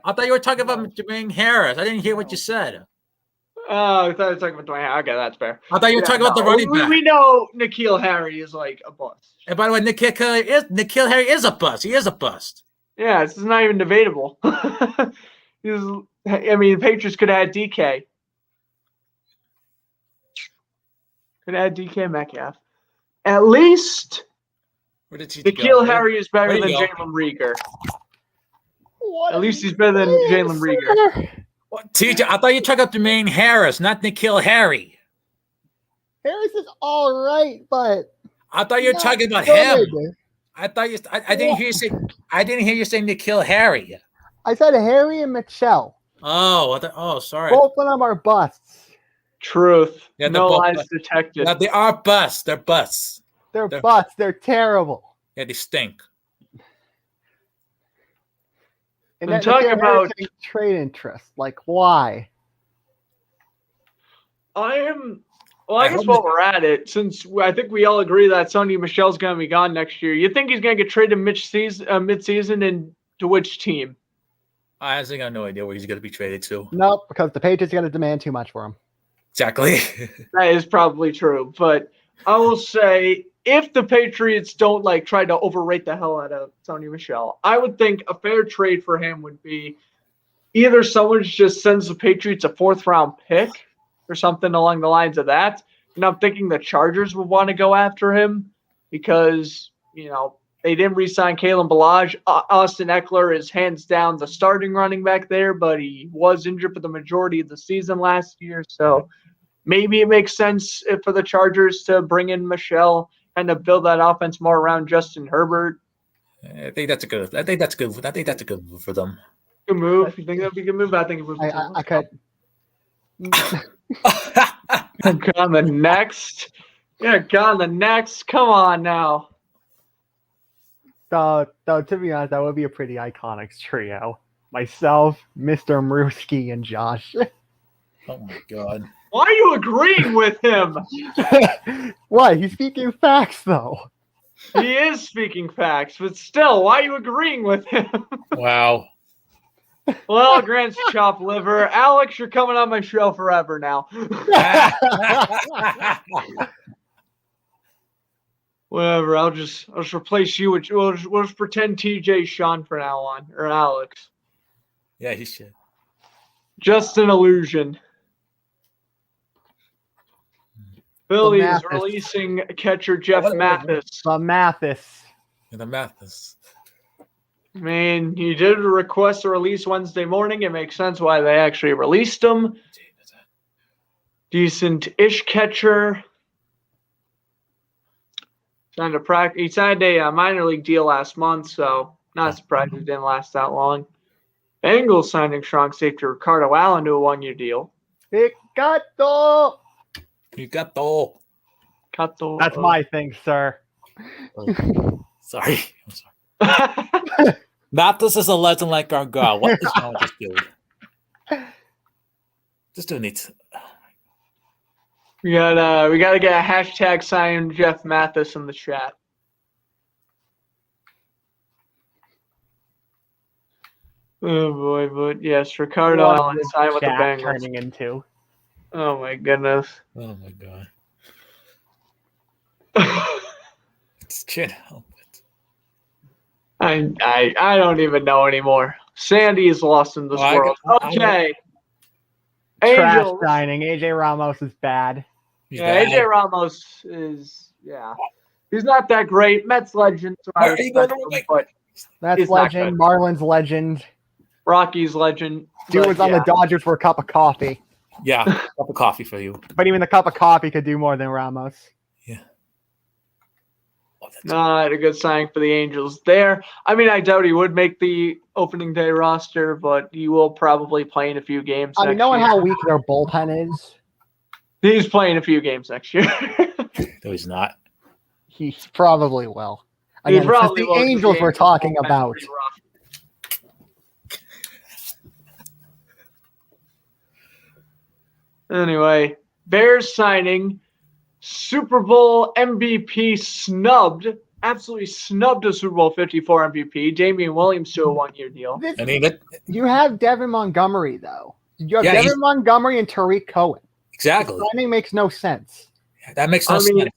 [SPEAKER 3] I thought you were talking about Jermaine Harris. I didn't hear what you said.
[SPEAKER 1] Oh, I thought you were talking about Dwayne. Okay, that's fair.
[SPEAKER 3] I thought you were talking about the running back.
[SPEAKER 1] We know N'Keal Harry is like a bust.
[SPEAKER 3] And by the way, N'Keal Harry is a bust. He is a bust.
[SPEAKER 1] Yeah, it's not even debatable. The Patriots could have had DK. Could have had DK Metcalf. At least
[SPEAKER 3] Where did he
[SPEAKER 1] N'Keal
[SPEAKER 3] go?
[SPEAKER 1] Harry is better
[SPEAKER 3] Where'd
[SPEAKER 1] than
[SPEAKER 3] he go?
[SPEAKER 1] Jalen Rieger.
[SPEAKER 2] What
[SPEAKER 1] At least he's better than Jalen Rieger.
[SPEAKER 3] What, TJ, I thought you were talking about Jermaine Harris, not N'Keal Harry.
[SPEAKER 2] Harris is all right, but
[SPEAKER 3] I thought you were
[SPEAKER 2] not
[SPEAKER 3] talking about
[SPEAKER 2] good.
[SPEAKER 3] him. I thought you. I didn't hear you say. I didn't hear you say N'Keal Harry.
[SPEAKER 2] I said Harry and Michelle.
[SPEAKER 3] Oh, sorry.
[SPEAKER 2] Both of them are busts.
[SPEAKER 1] Truth.
[SPEAKER 3] Yeah,
[SPEAKER 1] no
[SPEAKER 3] they're both
[SPEAKER 1] lies
[SPEAKER 3] busts.
[SPEAKER 1] detected.
[SPEAKER 3] No, they are busts. They're busts.
[SPEAKER 2] They're busts. They're terrible.
[SPEAKER 3] Yeah, they stink.
[SPEAKER 2] And
[SPEAKER 1] I'm
[SPEAKER 2] then
[SPEAKER 1] talking
[SPEAKER 2] N'Keal
[SPEAKER 1] about-
[SPEAKER 2] Harris getting trade interest. Like, why?
[SPEAKER 1] I
[SPEAKER 3] I
[SPEAKER 1] guess
[SPEAKER 3] hope
[SPEAKER 1] while we're at it, since I think we all agree that Sonny Michel's going to be gone next year, you think he's going to get traded mid-season and to which team?
[SPEAKER 3] I honestly got no idea where he's going to be traded to.
[SPEAKER 2] Nope, because the Patriots are going to demand too much for him.
[SPEAKER 3] Exactly.
[SPEAKER 1] That is probably true. But I will say, if the Patriots don't try to overrate the hell out of Sonny Michel, I would think a fair trade for him would be either someone just sends the Patriots a 4th-round pick or something along the lines of that. And I'm thinking the Chargers would want to go after him because, they didn't re-sign Kalen Ballage. Austin Eckler is hands down the starting running back there, but he was injured for the majority of the season last year. So maybe it makes sense for the Chargers to bring in Michel and to build that offense more around Justin Herbert.
[SPEAKER 3] I think that's a good. I think that's good move for them.
[SPEAKER 1] Good move. You think that'd be a good move? I think it would be.
[SPEAKER 2] I could.
[SPEAKER 1] On the next. Yeah, on the next. Come on now.
[SPEAKER 2] So, to be honest, that would be a pretty iconic trio. Myself, Mr. Mruski, and Josh.
[SPEAKER 3] Oh my god.
[SPEAKER 1] Why are you agreeing with him?
[SPEAKER 2] What? He's speaking facts, though.
[SPEAKER 1] He is speaking facts, but still, why are you agreeing with him?
[SPEAKER 3] Wow.
[SPEAKER 1] Well, Grant's chopped liver. Alex, you're coming on my show forever now. Whatever. I'll just replace you with. We'll just pretend TJ Sean from now on, or Alex.
[SPEAKER 3] Yeah, he should.
[SPEAKER 1] Just an illusion. Philly is
[SPEAKER 2] Mathis.
[SPEAKER 1] releasing catcher Jeff Mathis.
[SPEAKER 2] The Mathis.
[SPEAKER 3] Yeah, the Mathis.
[SPEAKER 1] I mean, he did request a release Wednesday morning. It makes sense why they actually released him. Decent-ish catcher. He signed a minor league deal last month, so not surprised it didn't last that long. Bengals signing strong safety Ricardo Allen to a 1-year deal.
[SPEAKER 2] Picato!
[SPEAKER 3] You got the whole.
[SPEAKER 2] That's my thing, sir.
[SPEAKER 3] Sorry. I'm sorry. Mathis is a legend like our God. What is wrong with this dude? This dude needs.
[SPEAKER 1] We gotta get a hashtag sign Jeff Mathis in the chat. Oh boy, but yes, Ricardo
[SPEAKER 2] What
[SPEAKER 1] Allen
[SPEAKER 2] is
[SPEAKER 1] signed with the
[SPEAKER 2] chat
[SPEAKER 1] Bengals.
[SPEAKER 2] turning into?
[SPEAKER 1] Oh my goodness.
[SPEAKER 3] Oh my God. It's can't help it.
[SPEAKER 1] I don't even know anymore. Sandy is lost in this world. Okay.
[SPEAKER 2] Trash
[SPEAKER 1] Angels.
[SPEAKER 2] signing. AJ Ramos is bad.
[SPEAKER 1] Yeah, AJ Ramos is he's not that great. Mets legend, so I
[SPEAKER 3] Where are you
[SPEAKER 1] respect
[SPEAKER 3] going
[SPEAKER 1] him,
[SPEAKER 3] to-
[SPEAKER 1] but
[SPEAKER 2] That's
[SPEAKER 1] He's not
[SPEAKER 2] legend.
[SPEAKER 1] good.
[SPEAKER 2] Marlins legend.
[SPEAKER 1] Rockies legend.
[SPEAKER 2] Dude
[SPEAKER 1] but
[SPEAKER 2] was on the Dodgers for a cup of coffee.
[SPEAKER 3] Yeah, cup of coffee for you.
[SPEAKER 2] But even the cup of coffee could do more than Ramos.
[SPEAKER 3] Yeah.
[SPEAKER 1] Not a good sign for the Angels there. I mean, I doubt he would make the opening day roster, but he will probably play in a few games.
[SPEAKER 2] I mean, knowing how weak their bullpen is,
[SPEAKER 1] he's playing a few games next year.
[SPEAKER 3] No, he's not.
[SPEAKER 2] he probably will.
[SPEAKER 1] He
[SPEAKER 2] Again,
[SPEAKER 1] probably
[SPEAKER 2] it's
[SPEAKER 1] will,
[SPEAKER 2] the
[SPEAKER 1] 'cause the
[SPEAKER 2] Angels we're
[SPEAKER 1] Angels
[SPEAKER 2] talking
[SPEAKER 1] bullpen's
[SPEAKER 2] about.
[SPEAKER 1] pretty rough. Anyway, Bears signing Super Bowl MVP snubbed, absolutely snubbed a Super Bowl 54 MVP, Damian Williams to a one-year deal.
[SPEAKER 3] I mean,
[SPEAKER 2] You have Devin Montgomery, though. You have
[SPEAKER 3] Yeah,
[SPEAKER 2] Devin Montgomery and Tariq Cohen.
[SPEAKER 3] exactly.
[SPEAKER 2] The signing makes no sense.
[SPEAKER 3] That makes no sense.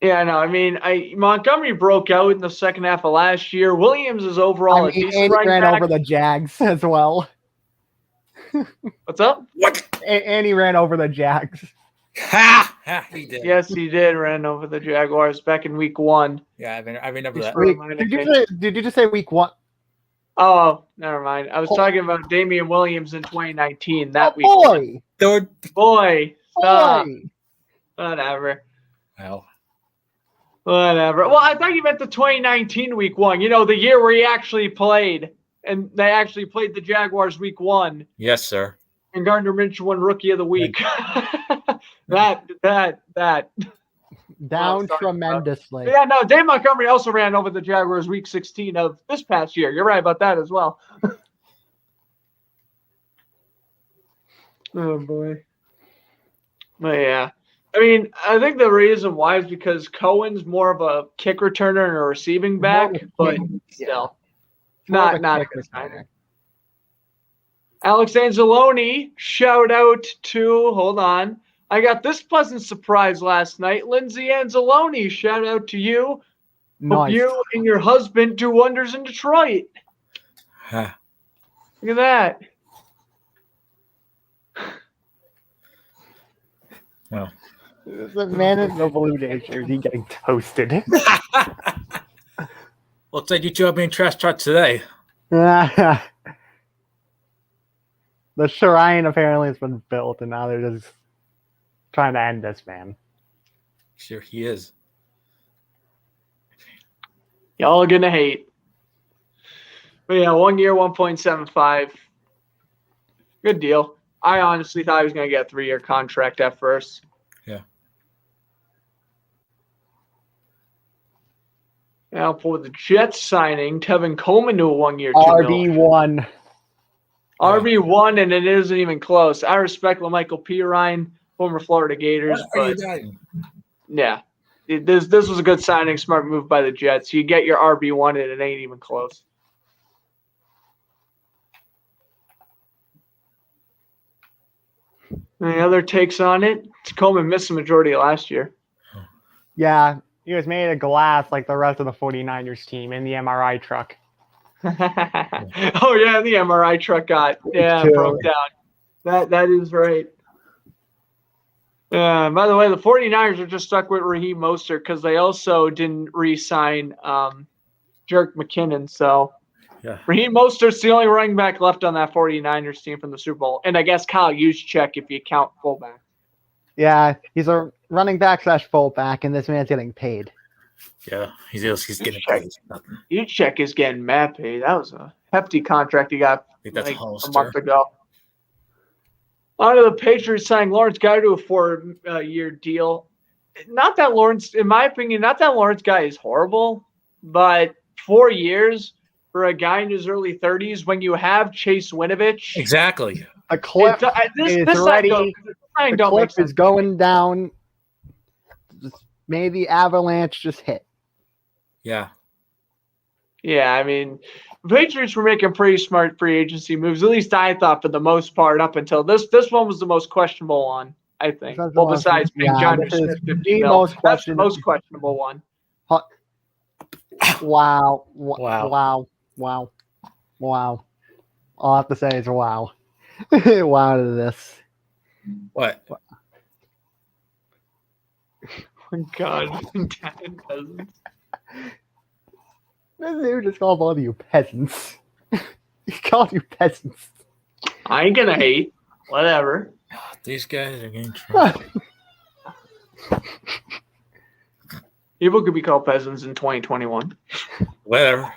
[SPEAKER 1] Yeah, no, I mean, Montgomery broke out in the second half of last year. Williams is overall a decent
[SPEAKER 2] and he
[SPEAKER 1] running
[SPEAKER 2] ran
[SPEAKER 1] back.
[SPEAKER 2] over the Jags as well.
[SPEAKER 1] What's up?
[SPEAKER 3] What?
[SPEAKER 2] And he ran over the Jags.
[SPEAKER 3] Ha! He did.
[SPEAKER 1] Yes, he did ran over the Jaguars back in week 1.
[SPEAKER 3] Yeah, I remember that.
[SPEAKER 2] Did you just say week 1?
[SPEAKER 1] Oh, never mind. I was talking about Damian Williams in 2019. That week.
[SPEAKER 2] Boy!
[SPEAKER 1] Boy, stop.
[SPEAKER 2] Boy!
[SPEAKER 1] Whatever.
[SPEAKER 3] Well,
[SPEAKER 1] Whatever. Well, I thought you meant the 2019 week 1. You know, the year where he actually played, and they actually played the Jaguars week 1.
[SPEAKER 3] yes, sir.
[SPEAKER 1] And Gardner Minshew won Rookie of the Week. that.
[SPEAKER 2] Down tremendously.
[SPEAKER 1] Yeah, no, Dave Montgomery also ran over the Jaguars week 16 of this past year. You're right about that as well. Oh, boy. But, yeah. I mean, I think the reason why is because Cohen's more of a kick returner and a receiving back, but still, not a good signing. Alex Anzalone, shout out to, hold on. I got this pleasant surprise last night. Lindsay Anzalone, shout out to you.
[SPEAKER 2] Nice.
[SPEAKER 1] Hope you and your husband do wonders in Detroit.
[SPEAKER 3] Huh.
[SPEAKER 1] Look at that.
[SPEAKER 3] Well,
[SPEAKER 2] The man in the Blue Jays jersey getting toasted.
[SPEAKER 3] looks like you two are being trash talked today.
[SPEAKER 2] The shrine apparently has been built, and now they're just trying to end this man.
[SPEAKER 3] Sure, he is.
[SPEAKER 1] Y'all are going to hate. But yeah, 1 year, 1.75. Good deal. I honestly thought he was going to get a 3-year contract at first.
[SPEAKER 3] Yeah.
[SPEAKER 1] Now for the Jets signing, Tevin Coleman to a 1-year,
[SPEAKER 2] RB1.
[SPEAKER 1] RB1, and it isn't even close. I respect LaMichael Pirine, former Florida Gators, but yeah, this was a good signing, smart move by the Jets. You get your RB1, and it ain't even close. Any other takes on it? Coleman missed the majority of last year.
[SPEAKER 2] Yeah, he was made of glass like the rest of the 49ers team in the MRI truck.
[SPEAKER 1] Oh yeah, the MRI truck broke down. That is right. By the way, the 49ers are just stuck with Raheem Mostert because they also didn't re-sign Jerick McKinnon. So
[SPEAKER 3] yeah,
[SPEAKER 1] Raheem Mostert's the only running back left on that 49ers team from the Super Bowl. And I guess Kyle Juszczyk if you count fullback.
[SPEAKER 2] Yeah, he's a running back / fullback, and this man's getting paid.
[SPEAKER 3] Yeah, he's getting paid.
[SPEAKER 1] Juszczyk is getting mad paid. That was a hefty contract he got
[SPEAKER 3] I think that's
[SPEAKER 1] a month ago. On to the Patriots signing Lawrence Guy to a 4-year deal. Not that Lawrence, in my opinion, Guy is horrible, but 4 years for a guy in his early 30s when you have Chase Winovich.
[SPEAKER 3] Exactly.
[SPEAKER 2] A cliff is ready. The cliff is going down. Maybe Avalanche just hit.
[SPEAKER 3] Yeah.
[SPEAKER 1] Yeah, I mean, the Patriots were making pretty smart free agency moves. At least I thought, for the most part, up until this one was the most questionable one, I think. Well, besides being John Smith, 50 mil. That's the most questionable one.
[SPEAKER 2] Wow. All I have to say is wow. Wow to this.
[SPEAKER 3] What?
[SPEAKER 1] Oh, God.
[SPEAKER 2] This dude just called all of you peasants. He called you peasants.
[SPEAKER 1] I ain't gonna hate. Whatever.
[SPEAKER 3] These guys are getting trouble.
[SPEAKER 1] Evil could be called peasants in 2021.
[SPEAKER 3] Whatever.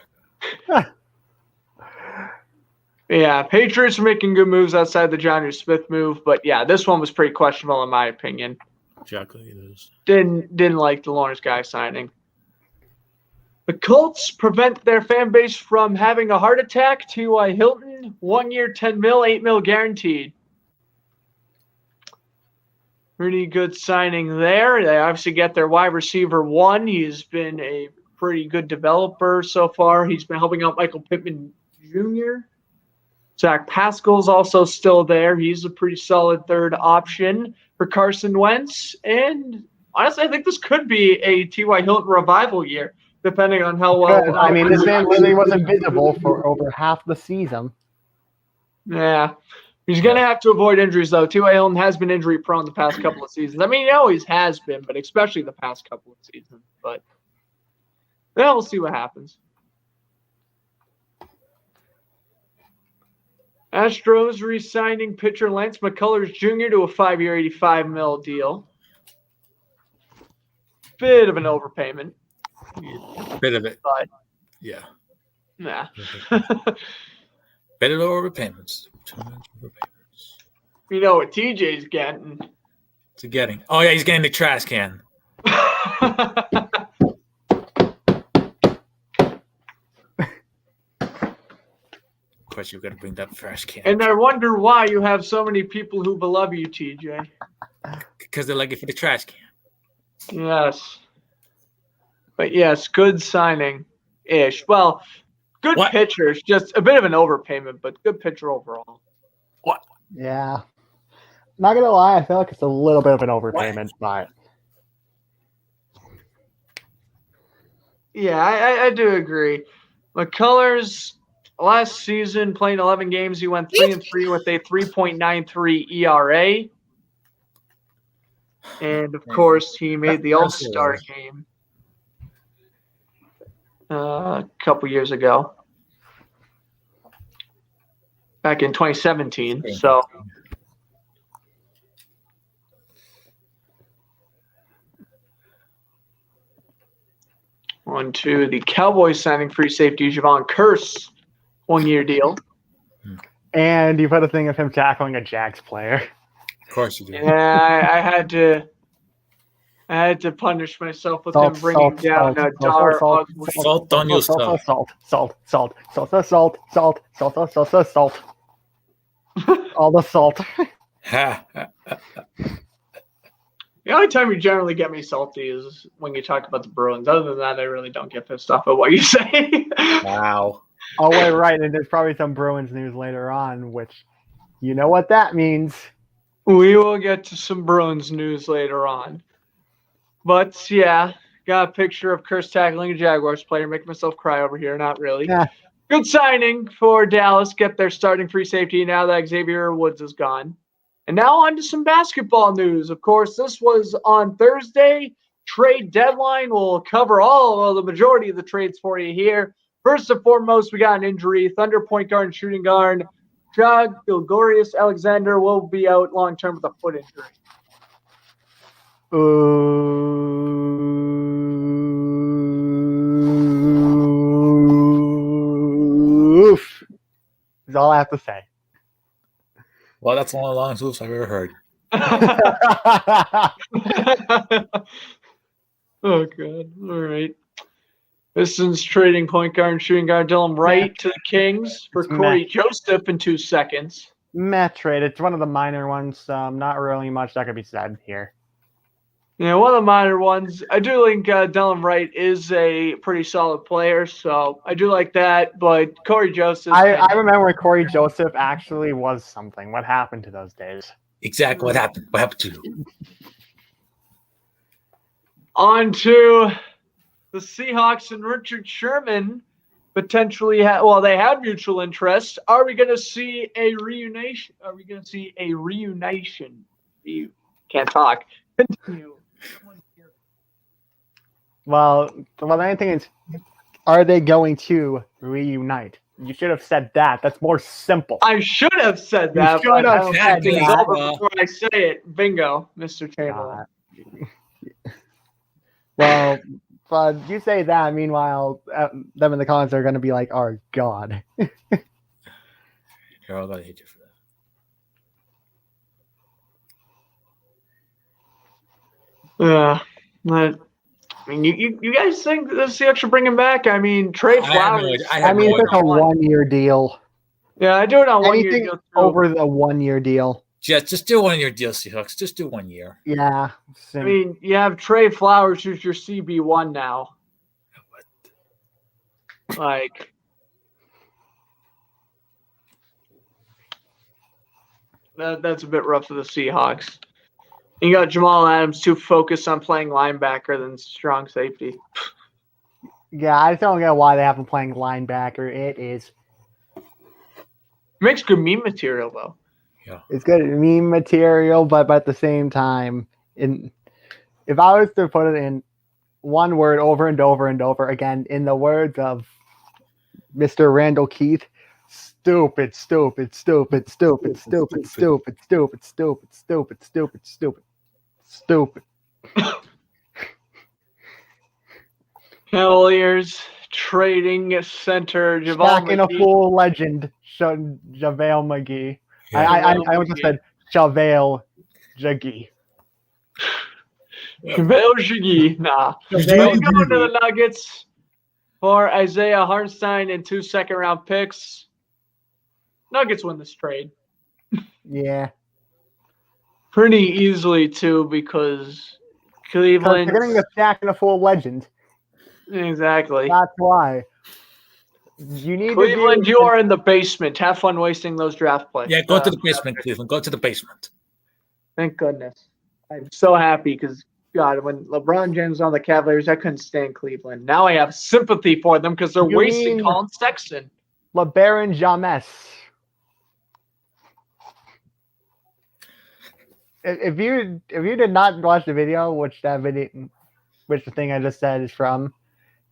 [SPEAKER 1] Yeah, Patriots are making good moves outside the Johnny Smith move, but yeah, this one was pretty questionable in my opinion.
[SPEAKER 3] Exactly, it is.
[SPEAKER 1] Didn't like the Lawrence guy signing. The Colts prevent their fan base from having a heart attack. T.Y. Hilton, 1 year, 10 mil, 8 mil guaranteed. Pretty good signing there. They obviously get their wide receiver 1. He's been a pretty good developer so far. He's been helping out Michael Pittman Jr. Zach Pascal's also still there. He's a pretty solid third option for Carson Wentz. And honestly, I think this could be a T.Y. Hilton revival year, depending on how well.
[SPEAKER 2] I mean, this man literally was invisible for over half the season.
[SPEAKER 1] Yeah. He's going to have to avoid injuries, though. T.Y. Hilton has been injury prone the past couple of seasons. I mean, he always has been, but especially the past couple of seasons. But yeah, we'll see what happens. Astros re-signing pitcher Lance McCullers Jr. to a 5-year, $85 million deal. Bit of an overpayment.
[SPEAKER 3] Bit of it.
[SPEAKER 1] But,
[SPEAKER 3] yeah.
[SPEAKER 1] Nah.
[SPEAKER 3] Bit of overpayments. Too much overpayments.
[SPEAKER 1] You know what TJ's getting.
[SPEAKER 3] What's he getting? Oh, yeah, he's getting the trash can. Of course, you're going to bring that trash can.
[SPEAKER 1] And I wonder why you have so many people who love you, TJ.
[SPEAKER 3] Because they're looking for the trash can.
[SPEAKER 1] Yes. But yes, good signing-ish. Well, good pitcher. Just a bit of an overpayment, but good pitcher overall.
[SPEAKER 3] What?
[SPEAKER 2] Yeah. Not going to lie, I feel like it's a little bit of an overpayment, but...
[SPEAKER 1] Yeah, I do agree. McCullers, last season, playing 11 games, he went 3-3 with a 3.93 ERA. And, of course, he made the All-Star game a couple years ago. Back in 2017. So, on to the Cowboys signing free safety Javon Curse, 1-year deal.
[SPEAKER 2] And you put a thing of him tackling a Jags player.
[SPEAKER 3] Of course you do.
[SPEAKER 1] Yeah, I had to punish myself with him bringing down Dar.
[SPEAKER 3] Salt on your stuff.
[SPEAKER 2] Salt. All the salt.
[SPEAKER 1] The only time you generally get me salty is when you talk about the Bruins. Other than that, I really don't get pissed off at what you say.
[SPEAKER 3] Wow.
[SPEAKER 2] Oh, wait, right. And there's probably some Bruins news later on, which you know what that means.
[SPEAKER 1] We will get to some Bruins news later on. But, yeah, got a picture of Curse tackling a Jaguars player. Making myself cry over here. Not really.
[SPEAKER 2] Yeah.
[SPEAKER 1] Good signing for Dallas. Get their starting free safety now that Xavier Woods is gone. And now on to some basketball news. Of course, this was on Thursday. Trade deadline. We'll cover the majority of the trades for you here. First and foremost, we got an injury. Thunder point guard and shooting guard Jag Gilgeous Alexander will be out long-term with a foot injury.
[SPEAKER 2] Oof. That's all I have to say.
[SPEAKER 3] Well, that's one of the longest moves I've ever heard.
[SPEAKER 1] Oh, God. All right. Pistons trading point guard and shooting guard Dylan Wright to the Kings for Corey Joseph in 2 seconds.
[SPEAKER 2] Matt trade. It's one of the minor ones. Not really much that could be said here.
[SPEAKER 1] Yeah, one of the minor ones. I do think Dylan Wright is a pretty solid player, so I do like that. But Corey Joseph.
[SPEAKER 2] I remember when Corey Joseph actually was something. What happened to those days?
[SPEAKER 3] Exactly. What happened? What happened to you?
[SPEAKER 1] On to the Seahawks and Richard Sherman potentially they have mutual interest. Are we going to see a reunition? You can't talk. Continue.
[SPEAKER 2] Well, the main thing is, are they going to reunite? You should have said that. That's more simple.
[SPEAKER 1] I should have said that.
[SPEAKER 2] You should have said that.
[SPEAKER 1] Before I say it. Bingo, Mr. Chamberlain.
[SPEAKER 2] Well, But you say that, meanwhile, them in the comments are going to be like, "Oh God."
[SPEAKER 3] You're all gonna hate you for that.
[SPEAKER 1] Yeah. I mean, you guys think this Seahawks should bring him back? I mean, Trey Flowers.
[SPEAKER 3] I have no
[SPEAKER 2] it's like a
[SPEAKER 3] idea.
[SPEAKER 2] 1 year deal.
[SPEAKER 1] Yeah, I do it on 1 year
[SPEAKER 2] Anything
[SPEAKER 1] deal too.
[SPEAKER 2] over the 1 year deal.
[SPEAKER 3] Just do 1 year deal, Seahawks. Just do 1 year.
[SPEAKER 2] Yeah.
[SPEAKER 1] I mean, you have Trey Flowers, who's your CB1 now. Like, that's a bit rough for the Seahawks. You got Jamal Adams too focused on playing linebacker than strong safety.
[SPEAKER 2] Yeah, I just don't get why they have him playing linebacker. It is.
[SPEAKER 1] Makes good meme material though.
[SPEAKER 3] Yeah.
[SPEAKER 2] It's good meme material, but at the same time, if I was to put it in one word over and over and over again, in the words of Mr. Randall Keith, stupid, stupid, stupid, stupid, stupid, stupid, stupid, stupid, stupid, stupid, stupid, stupid.
[SPEAKER 1] Cavaliers trading center JaVale
[SPEAKER 2] Back in a
[SPEAKER 1] McGee.
[SPEAKER 2] full legend, JaVale McGee.
[SPEAKER 3] Yeah.
[SPEAKER 2] I almost said JaVale Jaggy.
[SPEAKER 1] JaVale McGee. Nah.
[SPEAKER 2] JaVale
[SPEAKER 1] Going to
[SPEAKER 2] Jaggy.
[SPEAKER 1] the Nuggets for Isaiah Hartenstein and 2 second-round picks. Nuggets win this trade.
[SPEAKER 2] Yeah.
[SPEAKER 1] Pretty easily, too, because
[SPEAKER 2] Because
[SPEAKER 1] Cleveland.
[SPEAKER 2] they're getting a stack and a full legend.
[SPEAKER 1] Exactly.
[SPEAKER 2] That's why. You need
[SPEAKER 1] Cleveland,
[SPEAKER 2] to
[SPEAKER 1] you are in the basement. Have fun wasting those draft picks.
[SPEAKER 3] Yeah, go to the basement, Cleveland. Go to the basement.
[SPEAKER 1] Thank goodness. I'm so happy because, God, when LeBron James was on the Cavaliers, I couldn't stand Cleveland. Now I have sympathy for them because they're
[SPEAKER 2] You
[SPEAKER 1] wasting
[SPEAKER 2] mean-
[SPEAKER 1] Colin Sexton.
[SPEAKER 2] LeBaron James. If you did not watch the video, which the thing I just said is from,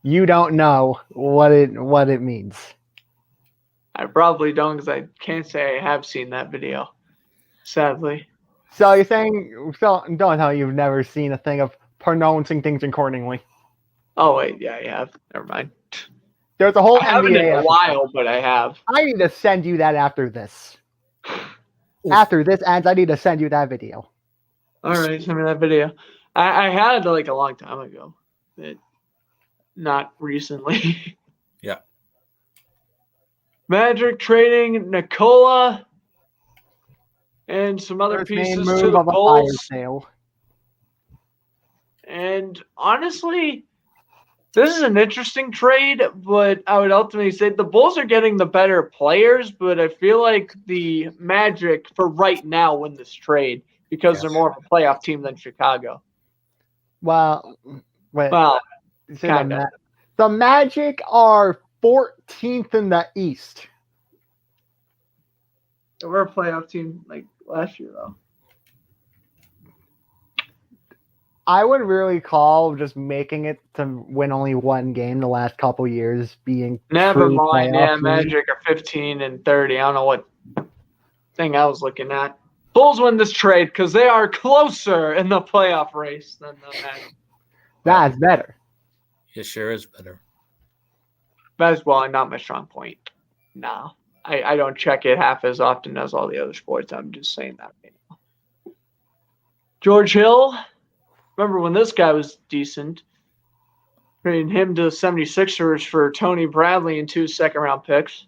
[SPEAKER 2] you don't know what it means.
[SPEAKER 1] I probably don't because I can't say I have seen that video, sadly.
[SPEAKER 2] So you're saying, don't tell me you've never seen a thing of pronouncing things accordingly.
[SPEAKER 1] Oh, wait. Yeah, I have. Never mind.
[SPEAKER 2] There's a whole
[SPEAKER 1] I haven't
[SPEAKER 2] NBA
[SPEAKER 1] in a
[SPEAKER 2] episode.
[SPEAKER 1] while, but I have.
[SPEAKER 2] I need to send you that after this.
[SPEAKER 3] Oof.
[SPEAKER 2] After this ends, I need to send you that video.
[SPEAKER 1] All right, send me that video. I had like a long time ago, but not recently.
[SPEAKER 3] Yeah.
[SPEAKER 1] Magic trading Nikola and some other
[SPEAKER 2] First main
[SPEAKER 1] pieces
[SPEAKER 2] move
[SPEAKER 1] to the
[SPEAKER 2] of a fire
[SPEAKER 1] Bulls.
[SPEAKER 2] sale.
[SPEAKER 1] And honestly, this is an interesting trade, but I would ultimately say the Bulls are getting the better players, but I feel like the Magic, for right now, win this trade because
[SPEAKER 3] Yes.
[SPEAKER 1] they're more of a playoff team than Chicago.
[SPEAKER 2] Well, wait.
[SPEAKER 1] Well,
[SPEAKER 2] say
[SPEAKER 1] kinda.
[SPEAKER 2] the Magic are 14th in the East.
[SPEAKER 1] we're a playoff team like last year, though.
[SPEAKER 2] I would really call just making it to win only one game the last couple years being
[SPEAKER 1] Never
[SPEAKER 2] true
[SPEAKER 1] mind.
[SPEAKER 2] playoff
[SPEAKER 1] Yeah,
[SPEAKER 2] team.
[SPEAKER 1] Magic are 15 and 30. I don't know what thing I was looking at. Bulls win this trade because they are closer in the playoff race than the Magic.
[SPEAKER 2] That's better.
[SPEAKER 3] It sure is better.
[SPEAKER 1] Basketball, not my strong point. No, I don't check it half as often as all the other sports. I'm just saying that right now. George Hill, remember when this guy was decent? Trading him to the 76ers for Tony Bradley and 2 second-round picks.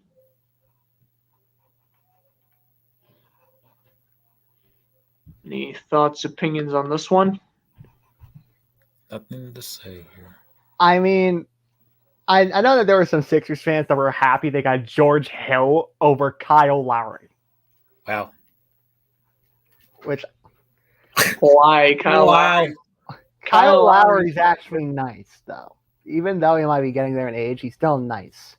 [SPEAKER 1] Any thoughts, opinions on this one?
[SPEAKER 3] Nothing to say here.
[SPEAKER 2] I mean, I know that there were some Sixers fans that were happy they got George Hill over Kyle Lowry,
[SPEAKER 3] Wow.
[SPEAKER 2] which
[SPEAKER 1] Why, Kyle
[SPEAKER 3] Wow.
[SPEAKER 1] Lowry?
[SPEAKER 2] Kyle Lowry's
[SPEAKER 1] Lowry's
[SPEAKER 2] actually nice, though. Even though he might be getting there in age, he's still nice.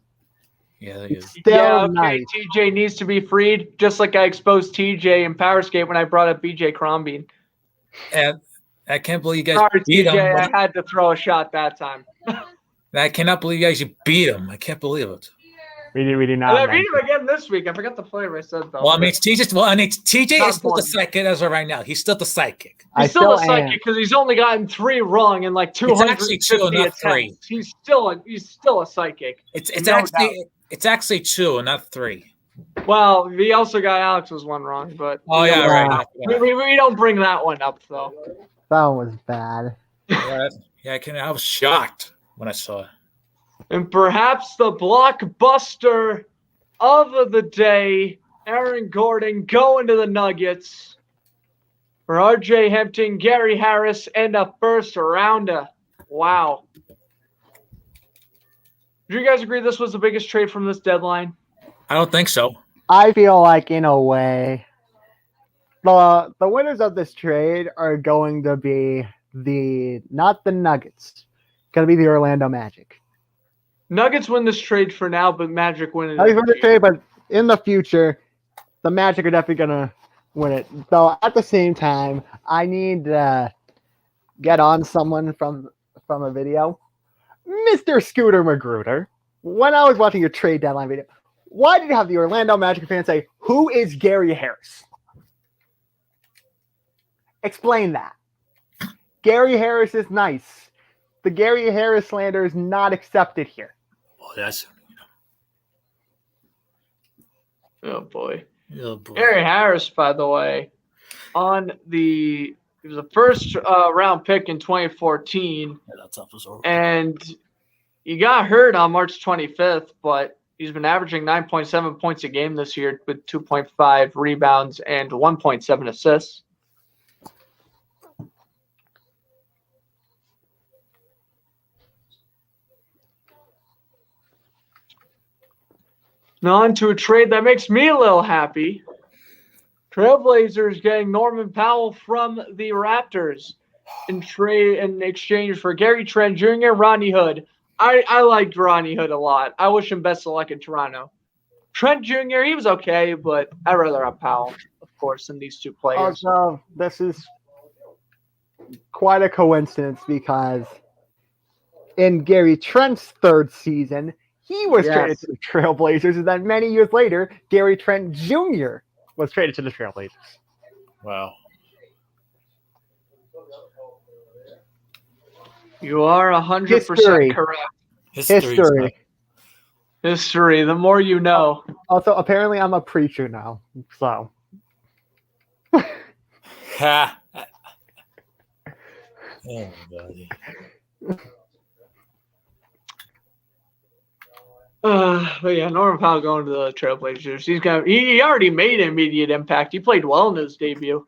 [SPEAKER 3] Yeah, he is.
[SPEAKER 2] Still
[SPEAKER 1] Yeah, okay,
[SPEAKER 2] nice.
[SPEAKER 1] TJ needs to be freed, just like I exposed TJ in Power Skate when I brought up BJ Crombie.
[SPEAKER 3] And I can't believe you guys
[SPEAKER 1] Sorry,
[SPEAKER 3] beat him.
[SPEAKER 1] TJ, I had to throw a shot that time.
[SPEAKER 3] I cannot believe you guys beat him. I can't believe it.
[SPEAKER 2] We did
[SPEAKER 1] And
[SPEAKER 2] not.
[SPEAKER 1] I beat him again this week. I forgot the player I said though.
[SPEAKER 3] Well, I mean, TJ
[SPEAKER 1] Not
[SPEAKER 3] is still the
[SPEAKER 1] important.
[SPEAKER 3] psychic as of right now. He's still the psychic.
[SPEAKER 1] He's still a psychic because he's only gotten 3 wrong in like 250
[SPEAKER 3] It's actually 2, not 3.
[SPEAKER 1] attempts. He's still a psychic.
[SPEAKER 3] It's actually 2, not 3.
[SPEAKER 1] Well, we also got Alex's one wrong, but
[SPEAKER 3] right.
[SPEAKER 1] We don't bring that one up though.
[SPEAKER 2] That one was bad.
[SPEAKER 3] Yeah, I was shocked when I saw it.
[SPEAKER 1] And perhaps the blockbuster of the day, Aaron Gordon going to the Nuggets for R.J. Hampton, Gary Harris, and a first rounder. Wow. Do you guys agree this was the biggest trade from this deadline?
[SPEAKER 3] I don't think so.
[SPEAKER 2] I feel like, in a way, the winners of this trade are going to be not the Nuggets. It's going to be the Orlando Magic.
[SPEAKER 1] Nuggets win this trade for now, but Magic win it.
[SPEAKER 2] Nuggets win the trade, but in the future, the Magic are definitely going to win it. Though at the same time, I need to get on someone from a video. Mr. Scooter Magruder, when I was watching your trade deadline video, why did you have the Orlando Magic fans say, "Who is Gary Harris?" Explain that. Gary Harris is nice. The Gary Harris slander is not accepted here.
[SPEAKER 3] Well, that's...
[SPEAKER 1] Oh boy.
[SPEAKER 3] Oh, boy.
[SPEAKER 1] Gary Harris, by the way, he was a first round pick in 2014, and he got hurt on March 25th, but he's been averaging 9.7 points a game this year with 2.5 rebounds and 1.7 assists. Now on to a trade that makes me a little happy. Trailblazers getting Norman Powell from the Raptors in exchange for Gary Trent Jr., Ronnie Hood. I liked Ronnie Hood a lot. I wish him best of luck in Toronto. Trent Jr., he was okay, but I'd rather have Powell, of course, than these two players.
[SPEAKER 2] Also, this is quite a coincidence because in Gary Trent's third season, he was traded to the Trailblazers, and then many years later, Gary Trent Jr. was traded to the Trailblazers.
[SPEAKER 3] Wow.
[SPEAKER 1] You are 100% correct. History. The more you know.
[SPEAKER 2] Also, apparently, I'm a preacher now, so.
[SPEAKER 3] Ha. Oh, buddy.
[SPEAKER 1] But yeah, Norman Powell going to the Trailblazers. He already made an immediate impact. He played well in his debut.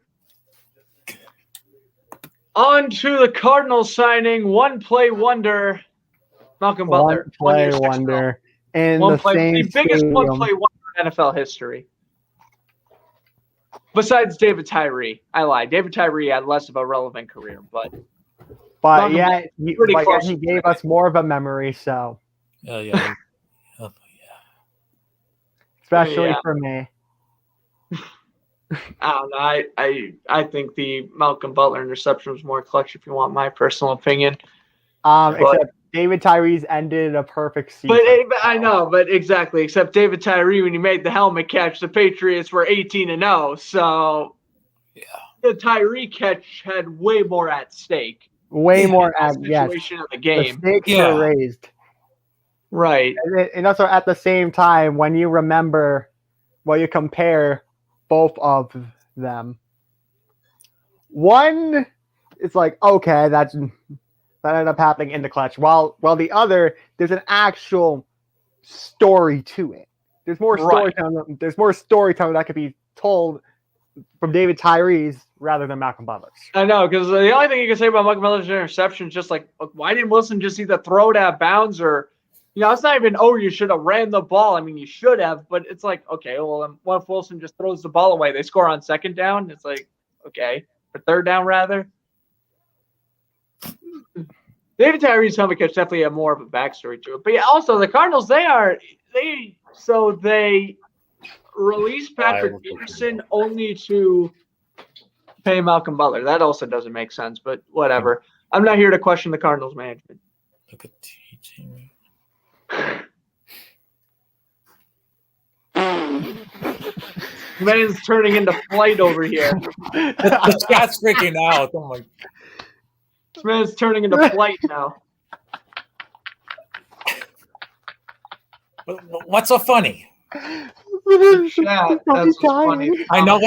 [SPEAKER 1] On to the Cardinals signing, one-play wonder, Malcolm Butler.
[SPEAKER 2] One-play wonder. And the
[SPEAKER 1] biggest one-play wonder in NFL history. Besides David Tyree. I lied. David Tyree had less of a relevant career, but
[SPEAKER 2] yeah, he gave us more of a memory, so.
[SPEAKER 3] Oh, yeah.
[SPEAKER 2] Especially for me.
[SPEAKER 1] I don't know. I think the Malcolm Butler interception was more clutch, if you want my personal opinion.
[SPEAKER 2] Except David Tyree's ended a perfect season.
[SPEAKER 1] But I know, but exactly. Except David Tyree, when he made the helmet catch, the Patriots were 18-0. So the Tyree catch had way more at stake.
[SPEAKER 2] Way more at
[SPEAKER 1] situation of the game.
[SPEAKER 2] The stakes were raised.
[SPEAKER 1] Right.
[SPEAKER 2] And also at the same time, when you compare both of them, one is like, okay, that ended up happening in the clutch. While the other, there's an actual story to it. There's more storytelling. Right. There's more storytelling that could be told from David Tyree's rather than Malcolm Butler's.
[SPEAKER 1] I know, because the only thing you can say about Malcolm Butler's interception is just like, why didn't Wilson just either throw it out of bounds or, it's not even, you should have ran the ball. I mean, you should have, but it's like, okay, well, what if Wilson just throws the ball away? They score on second down. It's like, okay, for third down rather. David Tyree's helmet catch definitely have more of a backstory to it. But yeah, also the Cardinals, they released Patrick Peterson only to pay Malcolm Butler. That also doesn't make sense, but whatever. I'm not here to question the Cardinals management.
[SPEAKER 3] Look at teaching.
[SPEAKER 1] Man's turning into flight over here.
[SPEAKER 3] The chat's freaking out. Oh my.
[SPEAKER 1] This man's turning into flight now.
[SPEAKER 3] What's so funny?
[SPEAKER 1] The chat. That's what's funny.
[SPEAKER 3] I know.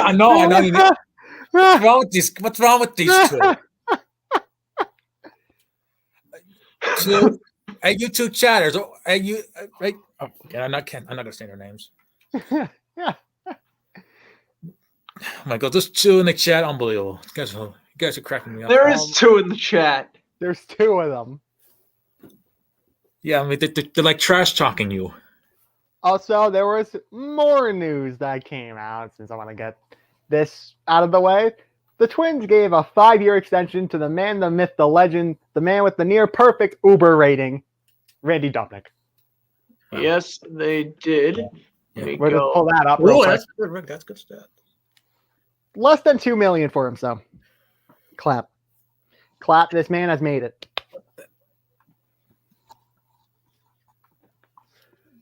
[SPEAKER 3] What's wrong with these? What's wrong with these two? Hey, you two chatters. Hey, you. Right? Oh, okay, I'm not gonna say their names.
[SPEAKER 2] Yeah.
[SPEAKER 3] Oh my God, there's two in the chat. Unbelievable. You guys are cracking me up.
[SPEAKER 1] There is two in the chat.
[SPEAKER 2] There's two of them.
[SPEAKER 3] Yeah, I mean they're like trash talking you.
[SPEAKER 2] Also, there was more news that came out since I want to get this out of the way. The Twins gave a 5-year extension to the man, the myth, the legend, the man with the near perfect Uber rating, Randy Dubnyk.
[SPEAKER 1] Wow. Yes, they did.
[SPEAKER 2] We'll just pull that up real quick.
[SPEAKER 3] That's good stat.
[SPEAKER 2] Less than $2 million for him, so clap. This man has made it.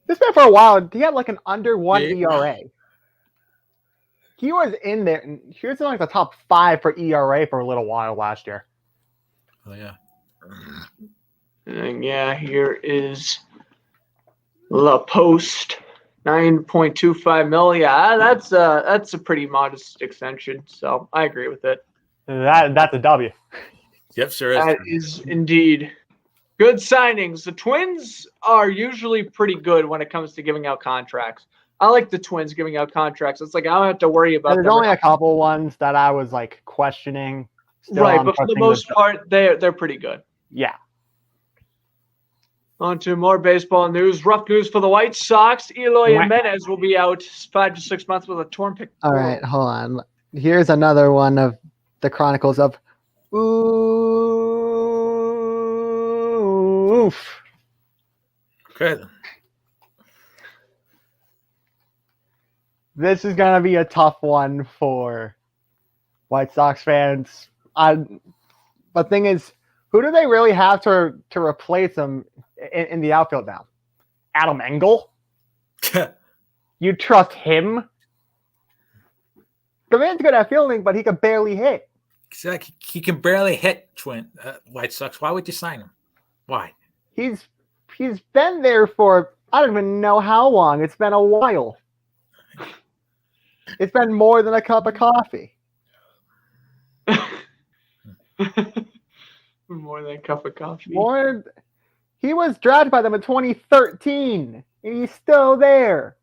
[SPEAKER 2] This man for a while, he had like an under 1 ERA. He was in there. He was in like the top 5 for ERA for a little while last year.
[SPEAKER 3] Oh yeah.
[SPEAKER 1] And yeah, here is La Post, 9.25 million. Yeah, that's a pretty modest extension. So I agree with it.
[SPEAKER 2] That's a W.
[SPEAKER 3] Yep, sure is.
[SPEAKER 1] That is indeed good signings. The Twins are usually pretty good when it comes to giving out contracts. I like the Twins giving out contracts. It's like I don't have to worry about.
[SPEAKER 2] There's only a couple ones that I was like questioning.
[SPEAKER 1] Right, but for the most part, they're pretty good.
[SPEAKER 2] Yeah.
[SPEAKER 1] On to more baseball news. Rough news for the White Sox. Eloy Jimenez will be out 5 to 6 months with a torn pectoral.
[SPEAKER 2] All right, hold on. Here's another one of the Chronicles of Oof.
[SPEAKER 3] Okay.
[SPEAKER 2] This is going to be a tough one for White Sox fans. The thing is, who do they really have to replace him in the outfield now? Adam Engel? You trust him? The man's good at fielding, but he can barely hit.
[SPEAKER 3] Exactly. He can barely hit White Sox. Why would you sign him? Why?
[SPEAKER 2] He's been there for, I don't even know how long. It's been a while. It's been more than a cup of coffee.
[SPEAKER 1] More than a cup of coffee.
[SPEAKER 2] He was drafted by them in 2013, and he's still there.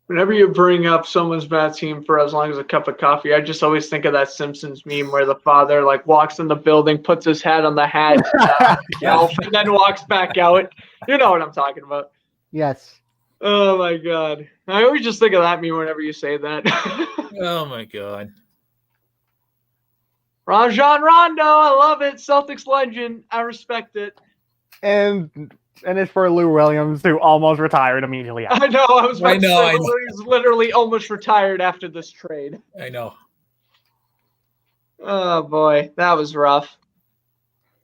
[SPEAKER 1] Whenever you bring up someone's bad team for as long as a cup of coffee, I just always think of that Simpsons meme where the father like walks in the building, puts his hat on the hat, and then walks back out. You know what I'm talking about.
[SPEAKER 2] Yes.
[SPEAKER 1] Oh my God. I always just think of that meme whenever you say that.
[SPEAKER 3] Oh my God.
[SPEAKER 1] Rajon Rondo, I love it. Celtics legend. I respect it.
[SPEAKER 2] And it's for Lou Williams, who almost retired immediately after.
[SPEAKER 1] I know. I was about to say, he's literally almost retired after this trade.
[SPEAKER 3] I know.
[SPEAKER 1] Oh, boy. That was rough.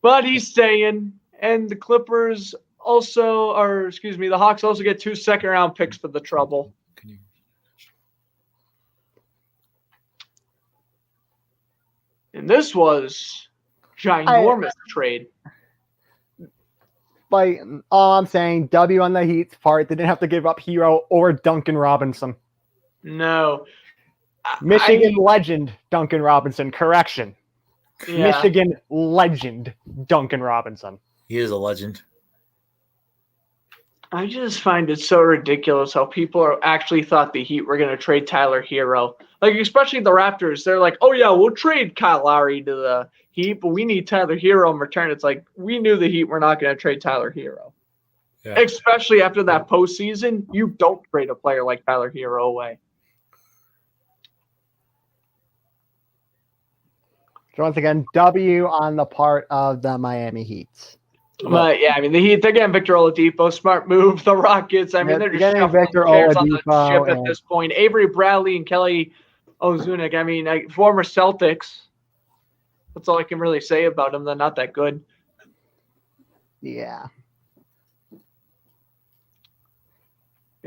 [SPEAKER 1] But he's staying. And the Clippers also, the Hawks also get 2 second-round picks for the trouble. And this was ginormous trade.
[SPEAKER 2] Like, all I'm saying, W on the Heat's part. They didn't have to give up Hero or Duncan Robinson.
[SPEAKER 1] No.
[SPEAKER 2] Michigan legend Duncan Robinson. Correction. Yeah. Michigan legend Duncan Robinson.
[SPEAKER 3] He is a legend.
[SPEAKER 1] I just find it so ridiculous how people actually thought the Heat were going to trade Tyler Hero. Like, especially the Raptors. They're like, oh, yeah, we'll trade Kyle Lowry to the Heat, but we need Tyler Hero in return. It's like, we knew the Heat were not going to trade Tyler Hero. Yeah. Especially after that postseason, you don't trade a player like Tyler Hero away.
[SPEAKER 2] So once again, W on the part of the Miami Heat.
[SPEAKER 1] But yeah, I mean the Heat, they're getting Victor Oladipo, smart move. The Rockets, I mean they're just shuffling
[SPEAKER 2] Victor
[SPEAKER 1] players on the ship at this point. Avery Bradley and Kelly Olynyk, I mean former Celtics. That's all I can really say about them. They're not that good.
[SPEAKER 2] Yeah.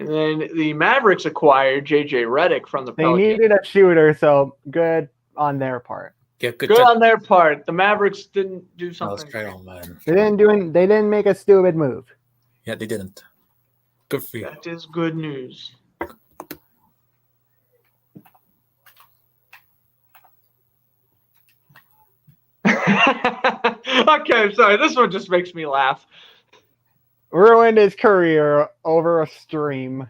[SPEAKER 1] And then the Mavericks acquired J.J. Redick from the
[SPEAKER 2] They
[SPEAKER 1] Pelicans.
[SPEAKER 2] needed a shooter, so good on their part.
[SPEAKER 3] Yeah,
[SPEAKER 1] Good on their part. The Mavericks didn't do something.
[SPEAKER 3] Oh, man.
[SPEAKER 2] They didn't make a stupid move.
[SPEAKER 3] Yeah, they didn't. Good for you.
[SPEAKER 1] That is good news. Okay, sorry. This one just makes me laugh.
[SPEAKER 2] Ruined his career over a stream.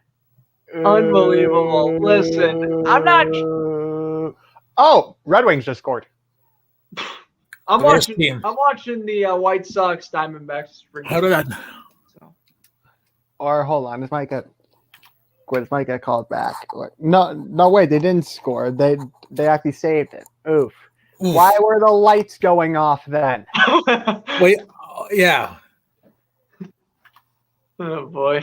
[SPEAKER 1] Unbelievable. Listen, I'm not.
[SPEAKER 2] Oh, Red Wings just scored.
[SPEAKER 1] I'm
[SPEAKER 3] Worst
[SPEAKER 1] watching.
[SPEAKER 3] team.
[SPEAKER 1] I'm watching the White Sox Diamondbacks.
[SPEAKER 3] How did that?
[SPEAKER 2] Or hold on, this might get called back. No, wait, they didn't score. They actually saved it. Oof. Why were the lights going off then?
[SPEAKER 3] Wait, yeah.
[SPEAKER 1] Oh boy.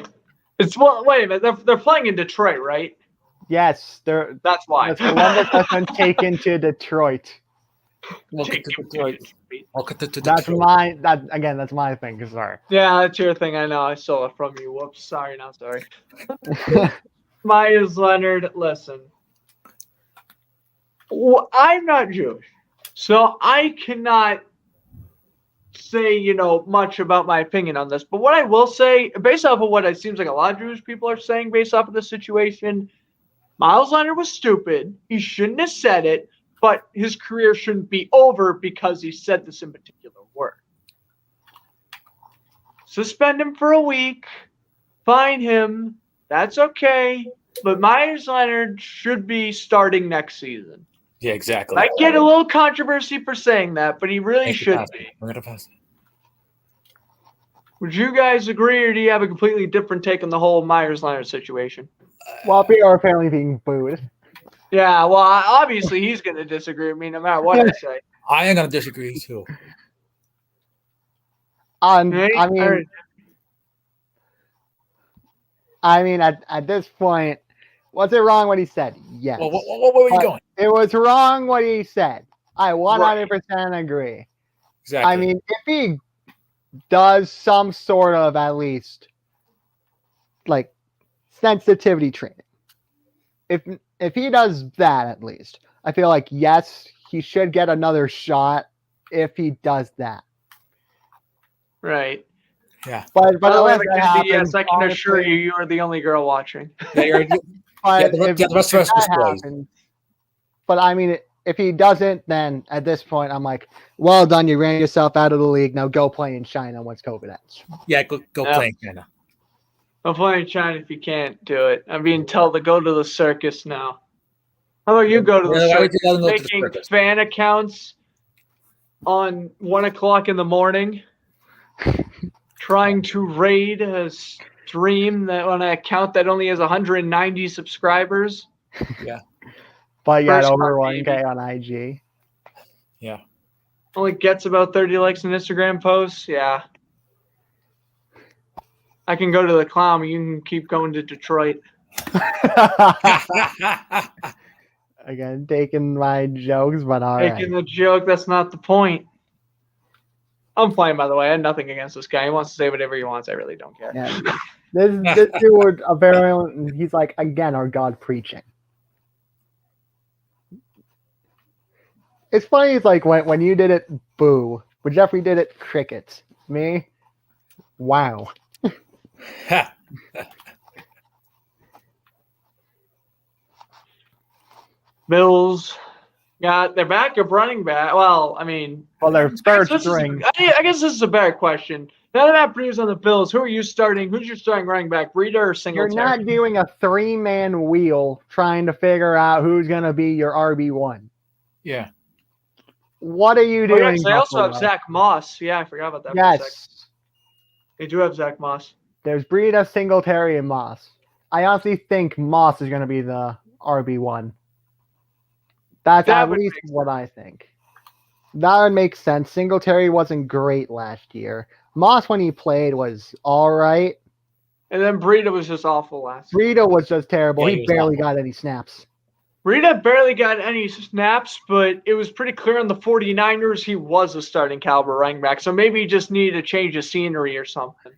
[SPEAKER 1] Wait a minute. They're playing in Detroit, right?
[SPEAKER 2] Yes,
[SPEAKER 1] That's why.
[SPEAKER 2] Columbus has been taken to Detroit.
[SPEAKER 3] Welcome to Detroit. Welcome to Detroit.
[SPEAKER 2] That's my thing. Sorry.
[SPEAKER 1] Yeah, that's your thing. I know. I stole it from you. Whoops. Sorry, not sorry. Myers Leonard, listen. I'm not Jewish, so I cannot say, much about my opinion on this. But what I will say, based off of what it seems like a lot of Jewish people are saying based off of the situation, Miles Leonard was stupid. He shouldn't have said it, but his career shouldn't be over because he said this in particular word. Suspend him for a week, fine him, that's okay, but Myers Leonard should be starting next season.
[SPEAKER 3] Yeah, exactly.
[SPEAKER 1] I get a little controversy for saying that, but he really should be.
[SPEAKER 3] We're gonna pass it.
[SPEAKER 1] Would you guys agree, or do you have a completely different take on the whole Myers Leonard situation?
[SPEAKER 2] Well, people are apparently being booed.
[SPEAKER 1] Yeah, well, obviously he's going to disagree with me no matter what I say.
[SPEAKER 3] I am gonna disagree too.
[SPEAKER 2] I mean, at this point, was it wrong what he said? Yes.
[SPEAKER 3] Well, what were you going?
[SPEAKER 2] It was wrong what he said. I 100% agree.
[SPEAKER 3] Exactly.
[SPEAKER 2] I mean, if he does some sort of, at least, like, sensitivity training, if he does that, at least, I feel like, yes, he should get another shot if he does that.
[SPEAKER 1] Right.
[SPEAKER 3] Yeah.
[SPEAKER 2] But unless that happens,
[SPEAKER 1] yes, I can assure you are the only girl watching.
[SPEAKER 3] Yeah, the rest of us was boys.
[SPEAKER 2] But I mean, if he doesn't, then at this point, I'm like, well done, you ran yourself out of the league. Now go play in China once COVID ends.
[SPEAKER 3] Yeah, go play in China.
[SPEAKER 1] Go play in China if you can't do it. I'm being told to go to the circus now. How about you go to the circus? Making fan accounts on 1 o'clock in the morning, trying to raid a stream that on an account that only has 190 subscribers.
[SPEAKER 3] Yeah.
[SPEAKER 2] But you got over 1K on IG.
[SPEAKER 3] Yeah.
[SPEAKER 1] Only gets about 30 likes on Instagram posts. Yeah. I can go to the clown, but you can keep going to Detroit.
[SPEAKER 2] Again, taking my jokes, but all right.
[SPEAKER 1] Taking the joke, that's not the point. I'm fine, by the way. I had nothing against this guy. He wants to say whatever he wants. I really don't care.
[SPEAKER 2] Yeah. This dude, apparently, he's like, again, our God preaching. It's funny, it's like when you did it, boo. When Jeffrey did it, crickets. Me, wow.
[SPEAKER 1] Bills got their backup running back. Well, I mean,
[SPEAKER 2] their third string.
[SPEAKER 1] I guess this is a better question. Now that Matt Breeda's on the Bills, who are you starting? Who's your starting running back, Breida or Singletary?
[SPEAKER 2] You're not doing a 3-man wheel trying to figure out who's going to be your RB1.
[SPEAKER 3] Yeah.
[SPEAKER 2] What are you doing?
[SPEAKER 1] They also have Zach Moss. Yeah, I forgot about that.
[SPEAKER 2] Yes.
[SPEAKER 1] They do have Zach Moss.
[SPEAKER 2] There's Breida, Singletary, and Moss. I honestly think Moss is going to be the RB1. That's at least what I think. That would make sense. Singletary wasn't great last year. Moss, when he played, was all right.
[SPEAKER 1] And then Breida was just awful last year.
[SPEAKER 2] Breida was just terrible.
[SPEAKER 3] Yeah,
[SPEAKER 2] he barely got any snaps.
[SPEAKER 1] Breida barely got any snaps, but it was pretty clear on the 49ers he was a starting caliber running back. So maybe he just needed to change the scenery or something.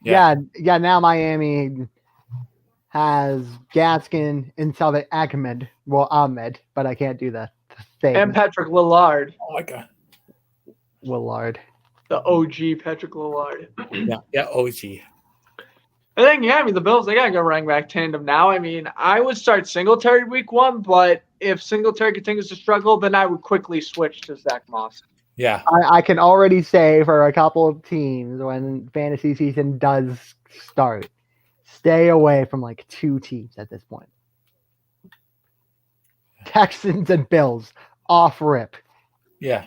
[SPEAKER 2] Yeah, now Miami, has Gaskin and Salvador Ahmed. Well, Ahmed, but I can't do the thing.
[SPEAKER 1] And Patrick Lillard.
[SPEAKER 3] Oh my god.
[SPEAKER 2] Willard.
[SPEAKER 1] The OG Patrick Lillard.
[SPEAKER 3] Yeah, OG.
[SPEAKER 1] I think, the Bills, they got to go running back tandem now. I mean, I would start Singletary week 1, but if Singletary continues to struggle, then I would quickly switch to Zach Moss.
[SPEAKER 3] Yeah.
[SPEAKER 2] I can already say for a couple of teams when fantasy season does start, stay away from like 2 teams at this point. Texans and Bills, off rip.
[SPEAKER 3] Yeah.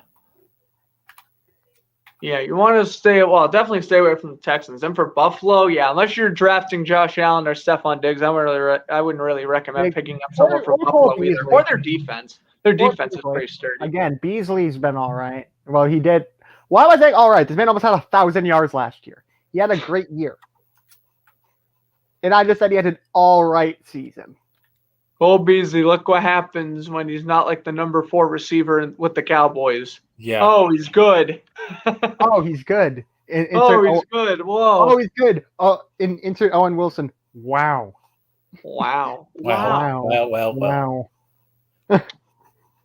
[SPEAKER 1] Yeah, you want to definitely stay away from the Texans. And for Buffalo, unless you're drafting Josh Allen or Stephon Diggs, I wouldn't really recommend picking up someone from Buffalo either. Or their defense. Their defense is pretty sturdy.
[SPEAKER 2] Again, Beasley's been all right. Well, he did. Why was I all right? This man almost had 1,000 yards last year. He had a great year. And I just said he had an all right season.
[SPEAKER 1] Cole Beasley, look what happens when he's not like the number 4 receiver with the Cowboys.
[SPEAKER 3] Yeah.
[SPEAKER 1] Oh, he's good.
[SPEAKER 2] Oh, he's good.
[SPEAKER 1] He's good. Whoa.
[SPEAKER 2] Oh, he's good. Oh, insert Owen Wilson. Wow.
[SPEAKER 1] Wow.
[SPEAKER 2] Wow.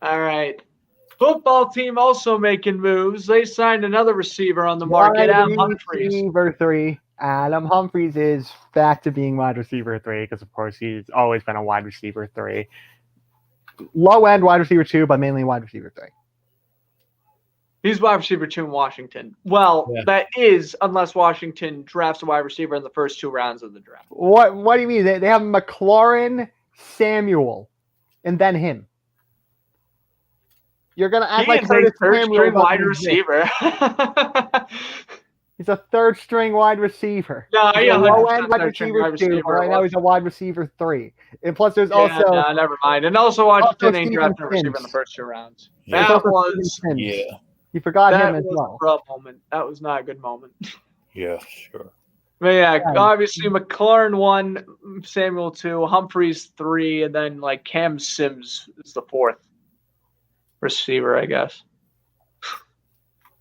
[SPEAKER 1] All right. Football team also making moves. They signed another receiver on the market, Adam Humphries.
[SPEAKER 2] Receiver 3. Adam Humphries is back to being wide receiver 3 because, of course, he's always been a wide receiver 3. Low end wide receiver 2, but mainly wide receiver 3.
[SPEAKER 1] He's wide receiver 2 in Washington. Well, that is unless Washington drafts a wide receiver in the first 2 rounds of the draft.
[SPEAKER 2] What do you mean? They have McLaurin, Samuel, and then him. You're gonna act like Curtis Samuel
[SPEAKER 1] wide receiver.
[SPEAKER 2] He's a 3rd string wide receiver.
[SPEAKER 1] No,
[SPEAKER 2] low end wide receiver 2. Right now he's a wide receiver 3. And plus, there's also
[SPEAKER 1] never mind. And also Washington ain't drafting a receiver in the first 2 rounds.
[SPEAKER 3] Yeah.
[SPEAKER 1] That was
[SPEAKER 2] You forgot him as well.
[SPEAKER 1] That was a moment. That was not a good moment.
[SPEAKER 3] Yeah, sure.
[SPEAKER 1] But obviously McLaurin 1, Samuel 2, Humphries 3, and then like Cam Sims is the 4th receiver, I guess.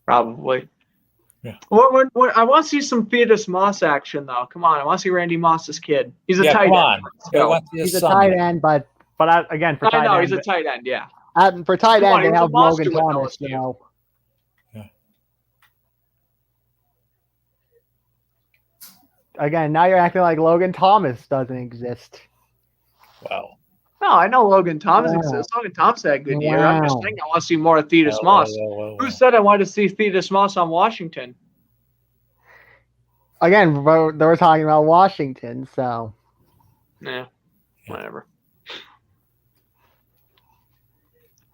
[SPEAKER 1] Probably.
[SPEAKER 3] Yeah.
[SPEAKER 1] What, I want to see some Theodis Moss action though. Come on, I want to see Randy Moss's kid. He's a tight end.
[SPEAKER 2] He's a tight end, but again for tight end.
[SPEAKER 1] He's a tight end. Yeah.
[SPEAKER 2] For tight end, they have Logan Thomas. Again, now you're acting like Logan Thomas doesn't exist.
[SPEAKER 3] Wow.
[SPEAKER 1] No, I know Logan Thomas exists. Logan Thomas had a good year. I'm just saying I want to see more of Theodis Moss. Who said I wanted to see Theodis Moss on Washington?
[SPEAKER 2] Again, they were talking about Washington, so.
[SPEAKER 1] Yeah, whatever.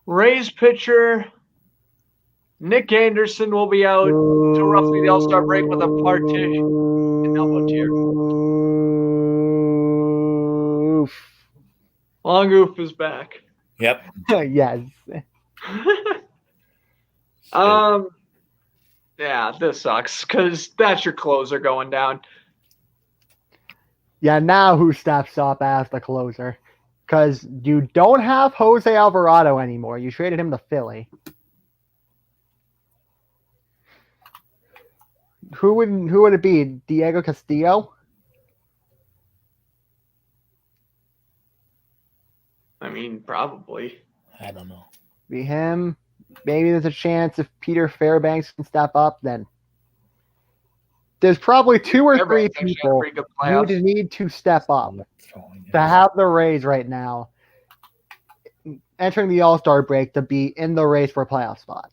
[SPEAKER 1] Rays pitcher Nick Anderson will be out to roughly the All-Star break with a partition and elbow tear. Long Oof is back.
[SPEAKER 3] Yep.
[SPEAKER 2] Yes.
[SPEAKER 1] Yeah, this sucks because that's your closer going down.
[SPEAKER 2] Yeah, now who steps up as the closer? Because you don't have Jose Alvarado anymore. You traded him to Philly. Who would it be? Diego Castillo?
[SPEAKER 1] I mean, probably.
[SPEAKER 3] I don't know.
[SPEAKER 2] Be him. Maybe there's a chance if Peter Fairbanks can step up, then there's probably 2 or 3 people who need to step up to have the Rays right now entering the All-Star break to be in the race for a playoff spot.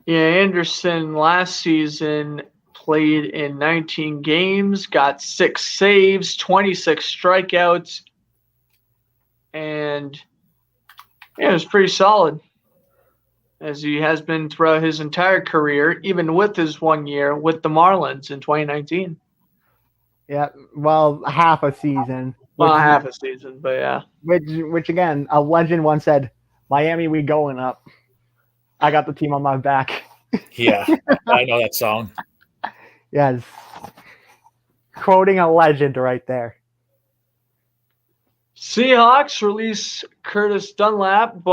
[SPEAKER 1] Yeah, Anderson last season played in 19 games, got 6 saves, 26 strikeouts, and it was pretty solid, as he has been throughout his entire career, even with his 1 year with the Marlins in 2019.
[SPEAKER 2] Yeah, well, half a season.
[SPEAKER 1] Well, half a season, but yeah.
[SPEAKER 2] Which again, a legend once said, "Miami, we going up. I got the team on my back."
[SPEAKER 3] Yeah, I know that song.
[SPEAKER 2] Yes. Quoting a legend right there.
[SPEAKER 1] Seahawks release Curtis Dunlap,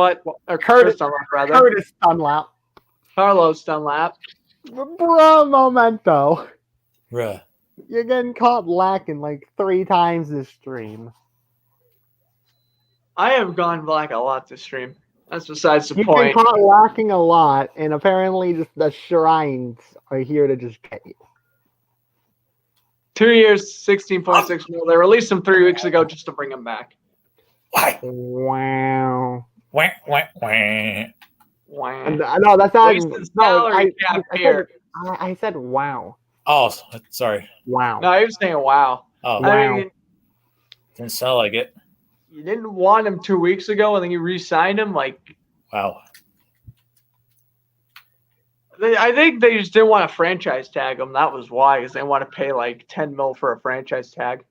[SPEAKER 1] Curtis Dunlap, rather.
[SPEAKER 2] Curtis Dunlap.
[SPEAKER 1] Carlos Dunlap.
[SPEAKER 2] Bro, momento.
[SPEAKER 3] Bruh.
[SPEAKER 2] You're getting caught lacking like 3 times this stream.
[SPEAKER 1] I have gone black a lot this stream. That's besides the
[SPEAKER 2] You've been
[SPEAKER 1] point.
[SPEAKER 2] caught lacking a lot, and apparently just the shrines are here to just get you.
[SPEAKER 1] 2 years, 16.6 mil. They released him 3 weeks ago just to bring him back.
[SPEAKER 3] Why?
[SPEAKER 2] Wow.
[SPEAKER 3] Wah, wah, wah.
[SPEAKER 1] Wow.
[SPEAKER 2] No, that's not.
[SPEAKER 1] Wasted
[SPEAKER 2] No,
[SPEAKER 1] salary cap here.
[SPEAKER 2] I said wow.
[SPEAKER 3] Oh, sorry.
[SPEAKER 2] Wow.
[SPEAKER 1] No, he was saying wow.
[SPEAKER 3] Oh,
[SPEAKER 2] Wow.
[SPEAKER 1] I mean,
[SPEAKER 3] didn't sound like it.
[SPEAKER 1] you didn't want him 2 weeks ago, and then you re-signed him. Like,
[SPEAKER 3] Wow.
[SPEAKER 1] I think they just didn't want to franchise tag him. That was why, because they want to pay like 10 mil for a franchise tag.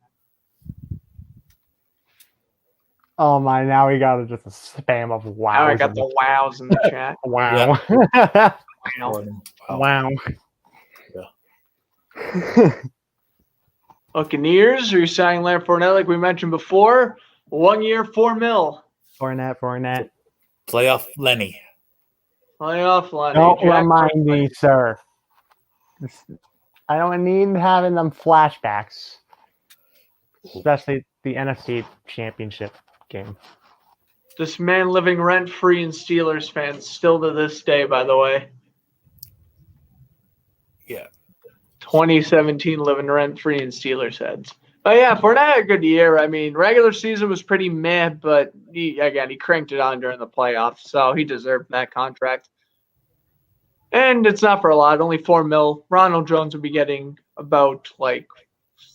[SPEAKER 2] Oh my! Now we got just a spam of wow.
[SPEAKER 1] Now I got the wows in the chat.
[SPEAKER 2] wow.
[SPEAKER 1] Wow.
[SPEAKER 2] Wow.
[SPEAKER 1] Buccaneers re-signing Leonard Fournette, like we mentioned before. 1 year, 4 mil.
[SPEAKER 2] Fournette.
[SPEAKER 3] Playoff Lenny.
[SPEAKER 1] Playoff Lenny.
[SPEAKER 2] Don't remind me, sir. I don't need having them flashbacks, especially the NFC Championship game.
[SPEAKER 1] This man living rent-free in Steelers fans still to this day, by the way.
[SPEAKER 3] Yeah.
[SPEAKER 1] 2017 living rent-free in Steelers heads. But yeah, Fournette had a good year. I mean, regular season was pretty meh, but he cranked it on during the playoffs, so he deserved that contract. And it's not for a lot, only 4 mil. Ronald Jones would be getting about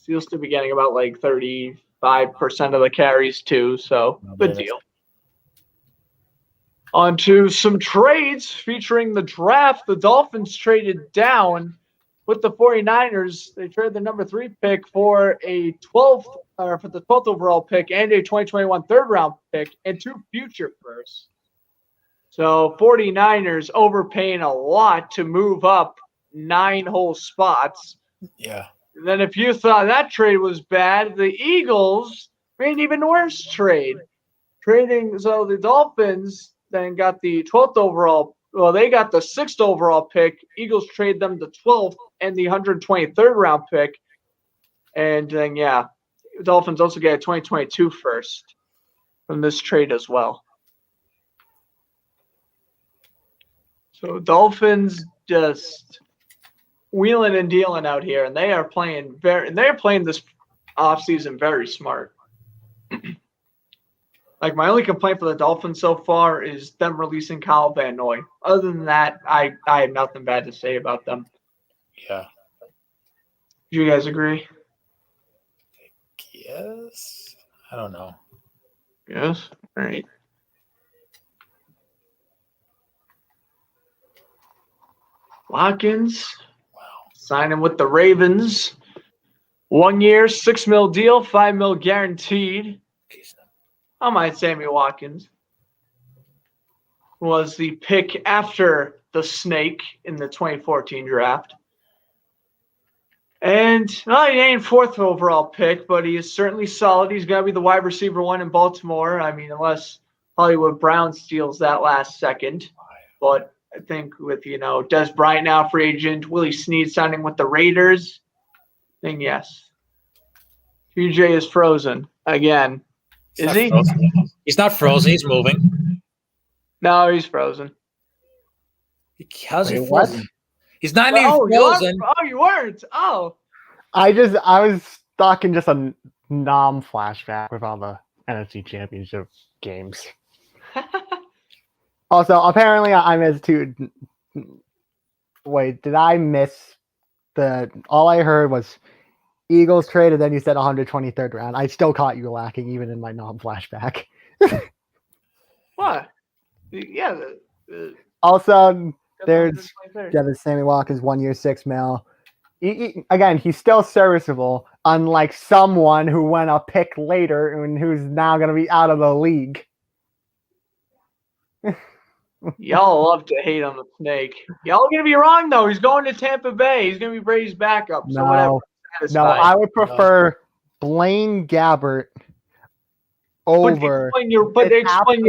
[SPEAKER 1] he'll still be getting about 35% of the carries too, so good deal. On to some trades featuring the draft. The Dolphins traded down with the 49ers. They traded the number 3 pick for the 12th overall pick and a 2021 third round pick and 2 future firsts. So 49ers overpaying a lot to move up 9 whole spots.
[SPEAKER 3] Yeah.
[SPEAKER 1] And then if you thought that trade was bad, the Eagles made an even worse trade. So the Dolphins then got the 12th overall. Well, they got the 6th overall pick. Eagles trade them the 12th and the 123rd round pick. And then, Dolphins also get a 2022 first from this trade as well. So Dolphins just wheeling and dealing out here, and they're playing this offseason very smart. My only complaint for the Dolphins so far is them releasing Kyle Van Noy. Other than that, I have nothing bad to say about them.
[SPEAKER 3] Yeah.
[SPEAKER 1] Do you guys agree?
[SPEAKER 3] Yes. I don't know.
[SPEAKER 1] Yes. All right. Watkins.
[SPEAKER 3] Wow.
[SPEAKER 1] Signing with the Ravens. 1 year, 6 mil deal, 5 mil guaranteed. Sammy Watkins was the pick after the snake in the 2014 draft. And he ain't 4th overall pick, but he is certainly solid. He's going to be the wide receiver 1 in Baltimore. I mean, unless Hollywood Brown steals that last second. But I think with, Des Bryant now free agent, Willie Snead signing with the Raiders, then yes. PJ is frozen again. Is he?
[SPEAKER 3] Frozen. He's not frozen. He's moving.
[SPEAKER 1] No, he's frozen.
[SPEAKER 3] How's he
[SPEAKER 2] Wait,
[SPEAKER 3] frozen?
[SPEAKER 2] what?
[SPEAKER 3] He's not even frozen.
[SPEAKER 1] You weren't. Oh.
[SPEAKER 2] I was stuck in just a nom flashback with all the NFC Championship games. Also, apparently I missed 2. Wait, did I miss all I heard was Eagles trade, and then you said 123rd round. I still caught you lacking even in my non-flashback.
[SPEAKER 1] What? Yeah.
[SPEAKER 2] Also, there's Sammy Watkins 1 year, 6 mil. Again, he's still serviceable, unlike someone who went a pick later and who's now going to be out of the league.
[SPEAKER 1] Y'all love to hate on the snake. Y'all are going to be wrong, though. He's going to Tampa Bay. He's going to be Brady's backup. So whatever.
[SPEAKER 2] No, I would prefer Blaine Gabbert over.
[SPEAKER 1] Explain your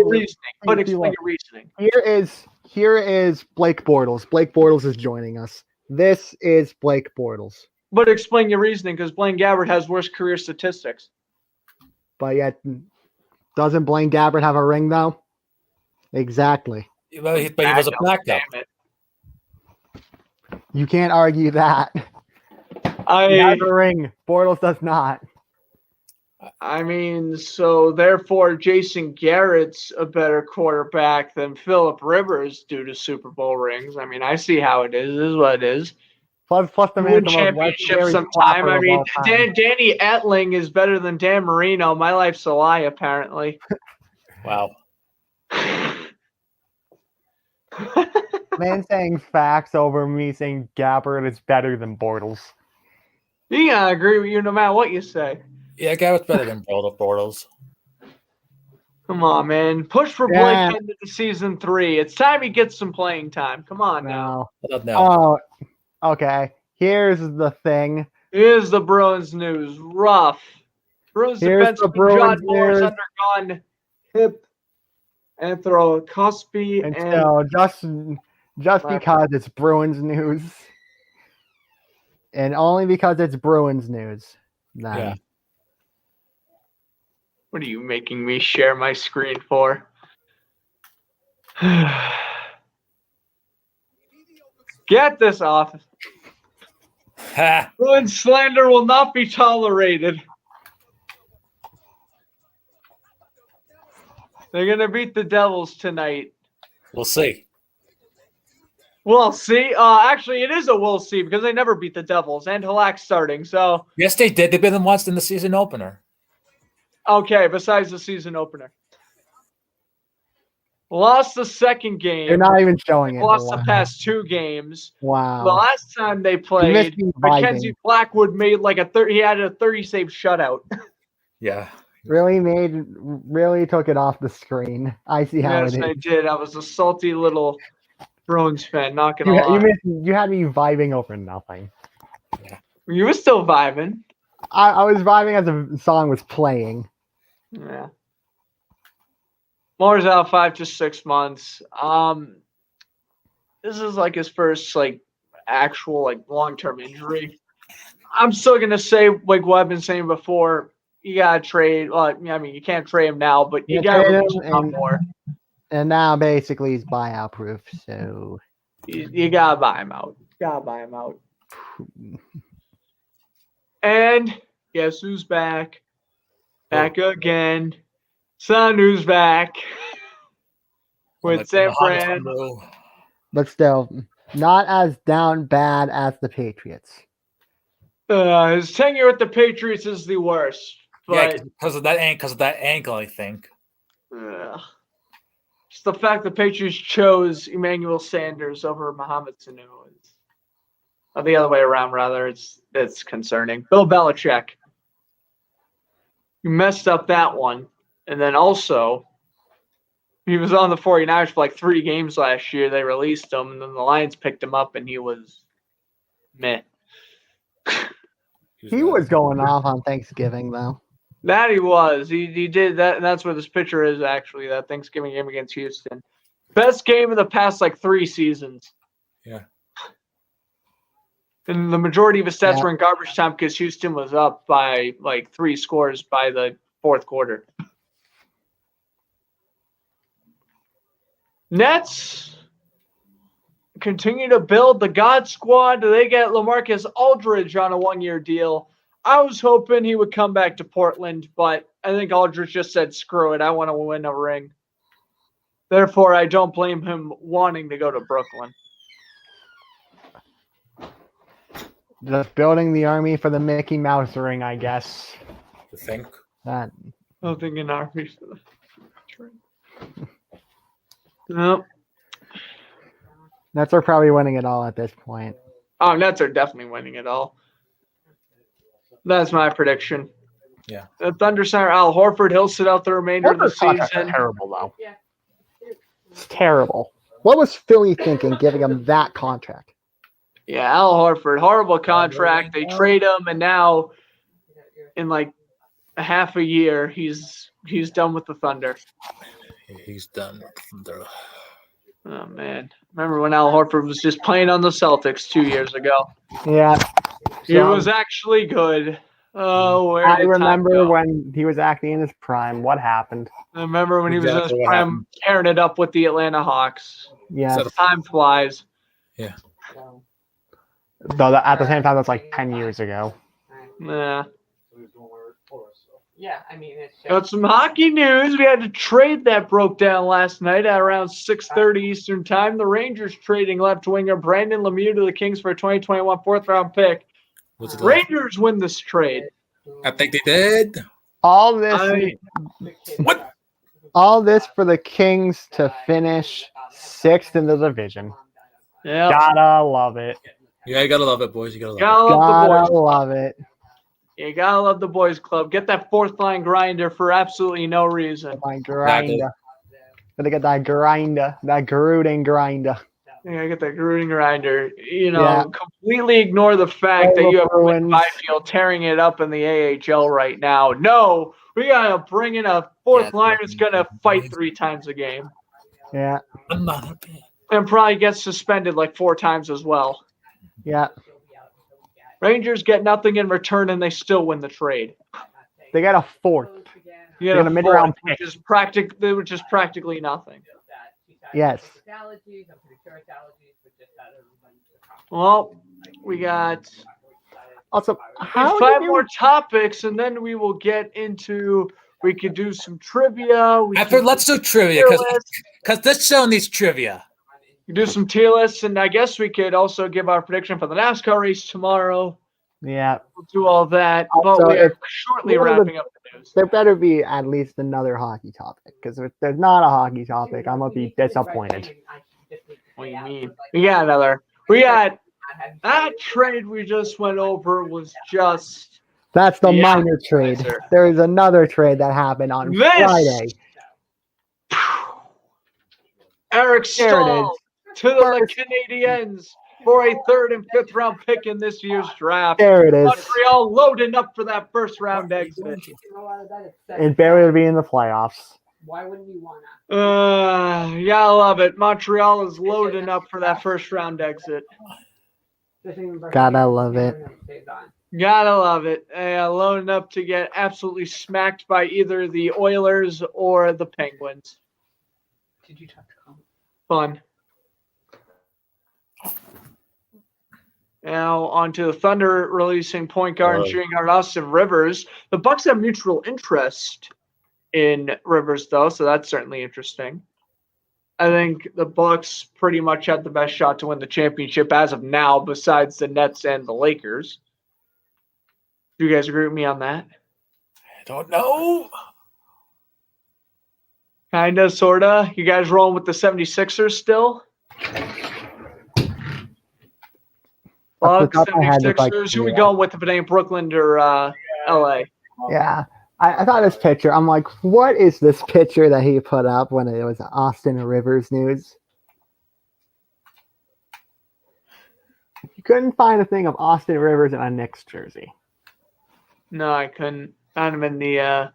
[SPEAKER 1] reasoning.
[SPEAKER 2] Here is Blake Bortles. Blake Bortles is joining us. This is Blake Bortles.
[SPEAKER 1] But explain your reasoning, because Blaine Gabbert has worse career statistics.
[SPEAKER 2] But yet, doesn't Blaine Gabbert have a ring though? Exactly.
[SPEAKER 3] But he was a backup.
[SPEAKER 1] Damn it.
[SPEAKER 2] You can't argue that. He
[SPEAKER 1] I
[SPEAKER 2] has a ring. Bortles does not.
[SPEAKER 1] mean, so therefore, Jason Garrett's a better quarterback than Phillip Rivers due to Super Bowl rings. I mean, I see how it is. This is what it is.
[SPEAKER 2] Plus the
[SPEAKER 1] Win
[SPEAKER 2] man's the most
[SPEAKER 1] championship
[SPEAKER 2] legendary
[SPEAKER 1] sometime.
[SPEAKER 2] clapper
[SPEAKER 1] I
[SPEAKER 2] of
[SPEAKER 1] mean,
[SPEAKER 2] all time.
[SPEAKER 1] Danny Etling is better than Dan Marino. My life's a lie, apparently.
[SPEAKER 3] Wow.
[SPEAKER 2] Man saying facts over me saying Gabbert is better than Bortles.
[SPEAKER 1] You gotta agree with you no matter what you say.
[SPEAKER 3] Yeah, Garrett's better than Bortles.
[SPEAKER 1] Come on, man. Push for Blake
[SPEAKER 2] Yeah.
[SPEAKER 1] into season 3. It's time he gets some playing time. Come on now.
[SPEAKER 2] No.
[SPEAKER 3] No.
[SPEAKER 2] Oh, okay. Here's the thing.
[SPEAKER 1] Here's the Bruins news. Rough. Bruins
[SPEAKER 2] Here's the
[SPEAKER 1] defenseman
[SPEAKER 2] Bruins
[SPEAKER 1] John Moore's
[SPEAKER 2] news.
[SPEAKER 1] undergone hip arthroscopy
[SPEAKER 2] And
[SPEAKER 1] and
[SPEAKER 2] so just because it's Bruins news. And only because it's Bruins news. Then.
[SPEAKER 3] Yeah.
[SPEAKER 1] what are you making me share my screen for? Get this off.
[SPEAKER 3] Ha!
[SPEAKER 1] Bruins slander will not be tolerated. They're going to beat the Devils tonight.
[SPEAKER 3] We'll see.
[SPEAKER 1] We'll see. Actually, it is a we'll see because they never beat the Devils and Halak's starting. So,
[SPEAKER 3] Yes, they did. They beat them once in the season opener.
[SPEAKER 1] okay, besides the season opener. Lost the second game.
[SPEAKER 2] They're not even showing it.
[SPEAKER 1] Lost
[SPEAKER 2] Wow.
[SPEAKER 1] the past 2 games.
[SPEAKER 2] Wow.
[SPEAKER 1] The last time they played,
[SPEAKER 2] me
[SPEAKER 1] Mackenzie
[SPEAKER 2] vibing.
[SPEAKER 1] Blackwood made like he had a 30-save shutout.
[SPEAKER 3] Yeah.
[SPEAKER 2] Really took it off the screen. I see how
[SPEAKER 1] Yes,
[SPEAKER 2] it
[SPEAKER 1] I
[SPEAKER 2] is.
[SPEAKER 1] did. I was a salty little Bruins fan, not going to lie.
[SPEAKER 2] You had me vibing over nothing.
[SPEAKER 1] You were still vibing.
[SPEAKER 2] I was vibing as the song was playing.
[SPEAKER 1] Yeah. Moore's out 5 to 6 months. This is like his first actual long-term injury. I'm still gonna say like what I've been saying before. You gotta trade. Well, I mean, you can't trade him now, but you gotta
[SPEAKER 2] trade
[SPEAKER 1] release
[SPEAKER 2] him
[SPEAKER 1] him more.
[SPEAKER 2] And now basically he's buyout proof. So
[SPEAKER 1] You gotta buy him out. And guess who's back? Back again. Sanu's back with San Fran.
[SPEAKER 2] but still, not as down bad as the Patriots.
[SPEAKER 1] His tenure with the Patriots is the worst.
[SPEAKER 3] Yeah,
[SPEAKER 1] But
[SPEAKER 3] because of that ankle, I think.
[SPEAKER 1] just the fact the Patriots chose Emmanuel Sanders over Mohamed Sanu is, or the other way around, rather. It's concerning. Bill Belichick, you messed up that one, and then also he was on the 49ers for like 3 games last year. They released him, and then the Lions picked him up, and he was meh.
[SPEAKER 2] He was going off on Thanksgiving though.
[SPEAKER 1] That he was. He did that, and that's where this picture is actually, that Thanksgiving game against Houston. Best game of the past 3 seasons.
[SPEAKER 3] Yeah.
[SPEAKER 1] And the majority of his stats were in garbage time because Houston was up by 3 scores by the 4th quarter. Nets continue to build the God Squad. They get LaMarcus Aldridge on a 1-year deal. I was hoping he would come back to Portland, but I think Aldridge just said, screw it, I want to win a ring. Therefore, I don't blame him wanting to go to Brooklyn.
[SPEAKER 2] Just building the army for the Mickey Mouse ring, I guess.
[SPEAKER 3] You think?
[SPEAKER 2] That
[SPEAKER 1] Nothing in our reason. Nope.
[SPEAKER 2] Nets are probably winning it all at this point.
[SPEAKER 1] Oh, Nets are definitely winning it all. That's my prediction.
[SPEAKER 3] Yeah.
[SPEAKER 1] The Thunder center Al Horford, he'll sit out the remainder of the
[SPEAKER 2] Horford's contract is
[SPEAKER 1] season.
[SPEAKER 2] terrible though. It's terrible. What was Philly thinking giving him that contract?
[SPEAKER 1] Yeah, Al Horford, horrible contract. They trade him, and now in a half a year, he's done with the Thunder.
[SPEAKER 3] He's done with the Thunder.
[SPEAKER 1] Oh man, remember when Al Horford was just playing on the Celtics 2 years ago?
[SPEAKER 2] Yeah.
[SPEAKER 1] He was actually good. Oh, where
[SPEAKER 2] I
[SPEAKER 1] did time
[SPEAKER 2] remember
[SPEAKER 1] go?
[SPEAKER 2] when he was acting in his prime. What happened?
[SPEAKER 1] I remember when he was in his
[SPEAKER 3] Exactly what
[SPEAKER 1] prime,
[SPEAKER 3] happened.
[SPEAKER 1] tearing it up with the Atlanta Hawks.
[SPEAKER 2] Yeah.
[SPEAKER 3] So-
[SPEAKER 1] Time flies.
[SPEAKER 3] Yeah.
[SPEAKER 2] Though at the same time, that's like 10 years ago.
[SPEAKER 1] Yeah.
[SPEAKER 4] Yeah, I mean, it's
[SPEAKER 1] Got some hockey news. We had a trade that broke down last night at around 6:30 Eastern Time. The Rangers trading left winger Brandon Lemieux to the Kings for a 2021 fourth-round pick.
[SPEAKER 3] What's it like?
[SPEAKER 1] Rangers win this trade.
[SPEAKER 3] I think they did.
[SPEAKER 2] All this,
[SPEAKER 3] What?
[SPEAKER 2] all this for the Kings to finish 6th in the division.
[SPEAKER 1] Yeah,
[SPEAKER 2] Gotta love it.
[SPEAKER 3] Yeah, you gotta love it, boys. You gotta love
[SPEAKER 1] gotta love the boys.
[SPEAKER 2] Gotta love it.
[SPEAKER 1] You gotta love the boys club. Get that fourth line grinder for absolutely no reason.
[SPEAKER 2] My grinder. Gotta get that grinder, that Gruden grinder.
[SPEAKER 1] You gotta get that Gruden grinder.
[SPEAKER 2] Yeah.
[SPEAKER 1] Completely ignore the fact that you have Quinn
[SPEAKER 2] Bruins.
[SPEAKER 1] Byfield tearing it up in the AHL right now. No, we gotta bring in a fourth line that's gonna fight 3 times a game.
[SPEAKER 2] Yeah,
[SPEAKER 3] Another pick.
[SPEAKER 1] And probably gets suspended like 4 times as well.
[SPEAKER 2] yeah.
[SPEAKER 1] Rangers get nothing in return and they still win the trade.
[SPEAKER 2] They got a 4th.
[SPEAKER 1] You
[SPEAKER 2] Get
[SPEAKER 1] get
[SPEAKER 2] a
[SPEAKER 1] a
[SPEAKER 2] mid-round
[SPEAKER 1] fourth,
[SPEAKER 2] pick.
[SPEAKER 1] which is practically nothing.
[SPEAKER 2] Yes.
[SPEAKER 1] Well, we got
[SPEAKER 2] Also, how
[SPEAKER 1] 5
[SPEAKER 2] did
[SPEAKER 1] more
[SPEAKER 2] you,
[SPEAKER 1] topics, and then we will get into. We could do some trivia.
[SPEAKER 3] Let's do trivia because this show needs trivia.
[SPEAKER 1] Do some tier lists, and I guess we could also give our prediction for the NASCAR race tomorrow.
[SPEAKER 2] yeah,
[SPEAKER 1] We'll do all that,
[SPEAKER 2] Also,
[SPEAKER 1] but we are
[SPEAKER 2] if
[SPEAKER 1] shortly
[SPEAKER 2] one of the-
[SPEAKER 1] wrapping up the news.
[SPEAKER 2] there better be at least another hockey topic. Because if there's not a hockey topic, I'm gonna be disappointed.
[SPEAKER 1] What do you mean? We got another. We got that trade we just went over was just
[SPEAKER 2] That's the
[SPEAKER 1] Yeah,
[SPEAKER 2] minor trade.
[SPEAKER 1] sir.
[SPEAKER 2] There is another trade that happened on
[SPEAKER 1] This-
[SPEAKER 2] Friday.
[SPEAKER 1] Eric
[SPEAKER 2] There it
[SPEAKER 1] Stahl to the
[SPEAKER 2] First-
[SPEAKER 1] Canadiens for a 3rd and 5th round pick in this year's draft.
[SPEAKER 2] There it is.
[SPEAKER 1] Montreal loading up for that first round exit.
[SPEAKER 2] And barely to be in the playoffs.
[SPEAKER 4] Why wouldn't you want
[SPEAKER 1] Yeah, I love it. Montreal is loading up for that first round exit.
[SPEAKER 4] to?
[SPEAKER 2] Gotta love it.
[SPEAKER 1] Gotta love it. Loading up to get absolutely smacked by either the Oilers or the Penguins.
[SPEAKER 4] Did you talk to Colin?
[SPEAKER 1] Fun. Now on to the Thunder releasing point guard and shooting guard Austin Rivers. The Bucks have mutual interest in Rivers, though, so that's certainly interesting. I think the Bucks pretty much had the best shot to win the championship as of now, besides the Nets and the Lakers. Do you guys agree with me on that?
[SPEAKER 3] I don't know.
[SPEAKER 1] Kinda, sorta. You guys rolling with the 76ers still?
[SPEAKER 2] Off the
[SPEAKER 1] Bucks,
[SPEAKER 2] top of my head, if I
[SPEAKER 1] 76ers. Who we
[SPEAKER 2] could,
[SPEAKER 1] going with if it ain't Brooklyn or LA?
[SPEAKER 2] Yeah. I thought this picture, I'm like, what is this picture that he put up when it was Austin Rivers news? You couldn't find a thing of Austin Rivers in a Knicks jersey.
[SPEAKER 1] No, I couldn't. Found him in the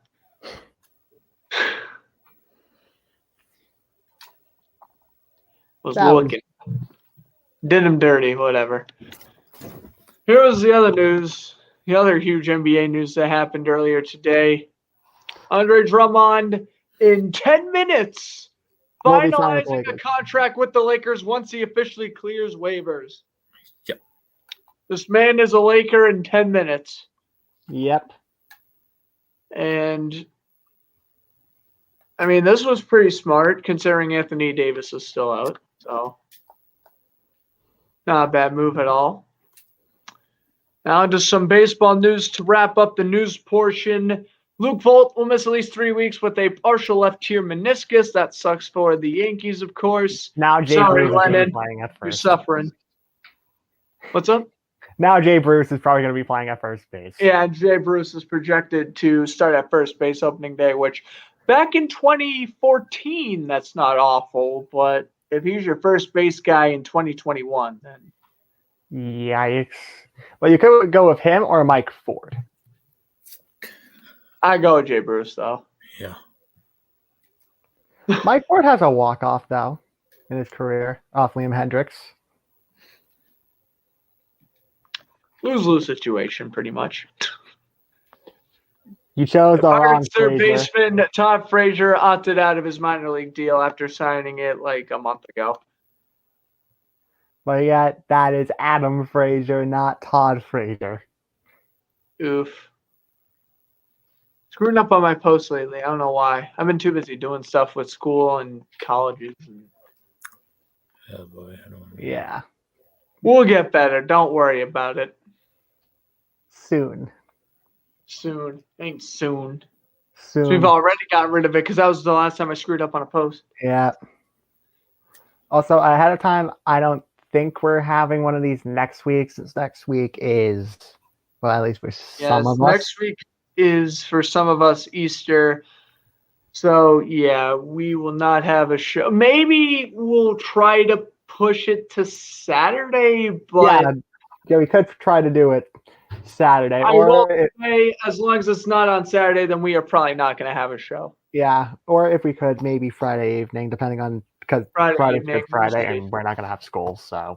[SPEAKER 1] was
[SPEAKER 2] That was-
[SPEAKER 1] looking. Did him dirty, whatever. Here was the other news. The other huge NBA news that happened earlier today. Andre Drummond in 10 minutes
[SPEAKER 2] Will be signed with the
[SPEAKER 1] finalizing a
[SPEAKER 2] Lakers.
[SPEAKER 1] contract with the Lakers once he officially clears waivers.
[SPEAKER 3] Yep.
[SPEAKER 1] This man is a Laker in 10 minutes.
[SPEAKER 2] Yep.
[SPEAKER 1] And I mean, this was pretty smart considering Anthony Davis is still out. So, not a bad move at all. Now, just some baseball news to wrap up the news portion. Luke Vogt will miss at least 3 weeks with a partial left tier meniscus. That sucks for the Yankees, of course.
[SPEAKER 2] Now Jay
[SPEAKER 1] Sorry,
[SPEAKER 2] Bruce is going to
[SPEAKER 1] Lennon.
[SPEAKER 2] be playing at
[SPEAKER 1] You're
[SPEAKER 2] first.
[SPEAKER 1] suffering. What's up?
[SPEAKER 2] Now Jay Bruce is probably going to be playing at first base.
[SPEAKER 1] Yeah, Jay Bruce is projected to start at first base opening day, which back in 2014, that's not awful. But if he's your first base guy in 2021, then
[SPEAKER 2] Yikes. Well, you could go with him or Mike Ford.
[SPEAKER 1] I go with Jay Bruce, though.
[SPEAKER 3] Yeah.
[SPEAKER 2] Mike Ford has a walk-off, though, in his career off Liam Hendricks.
[SPEAKER 1] Lose-lose situation, pretty much.
[SPEAKER 2] You chose the wrong
[SPEAKER 1] Pirates third
[SPEAKER 2] Frazier.
[SPEAKER 1] baseman Todd Frazier opted out of his minor league deal after signing it like a month ago.
[SPEAKER 2] But yet, that is Adam Frazier, not Todd Frazier.
[SPEAKER 1] Oof. Screwing up on my posts lately. I don't know why. I've been too busy doing stuff with school and colleges.
[SPEAKER 3] Oh boy, I don't.
[SPEAKER 2] Yeah.
[SPEAKER 1] We'll get better. Don't worry about it.
[SPEAKER 2] Soon.
[SPEAKER 1] Soon. Ain't soon.
[SPEAKER 2] Soon.
[SPEAKER 1] So we've already gotten rid of it because that was the last time I screwed up on a post.
[SPEAKER 2] Yeah. Also, ahead of time, I don't think we're having one of these next week, since next week is, well, at least for some of us.
[SPEAKER 1] Next week is, for some of us, Easter. So, yeah, we will not have a show. Maybe we'll try to push it to Saturday, but
[SPEAKER 2] yeah, we could try to do it Saturday.
[SPEAKER 1] I will say, as long as it's not on Saturday, then we are probably not going to have a show.
[SPEAKER 2] Yeah, or if we could, maybe Friday evening, depending on, because Friday's Good Friday, and we're not going to have school, so.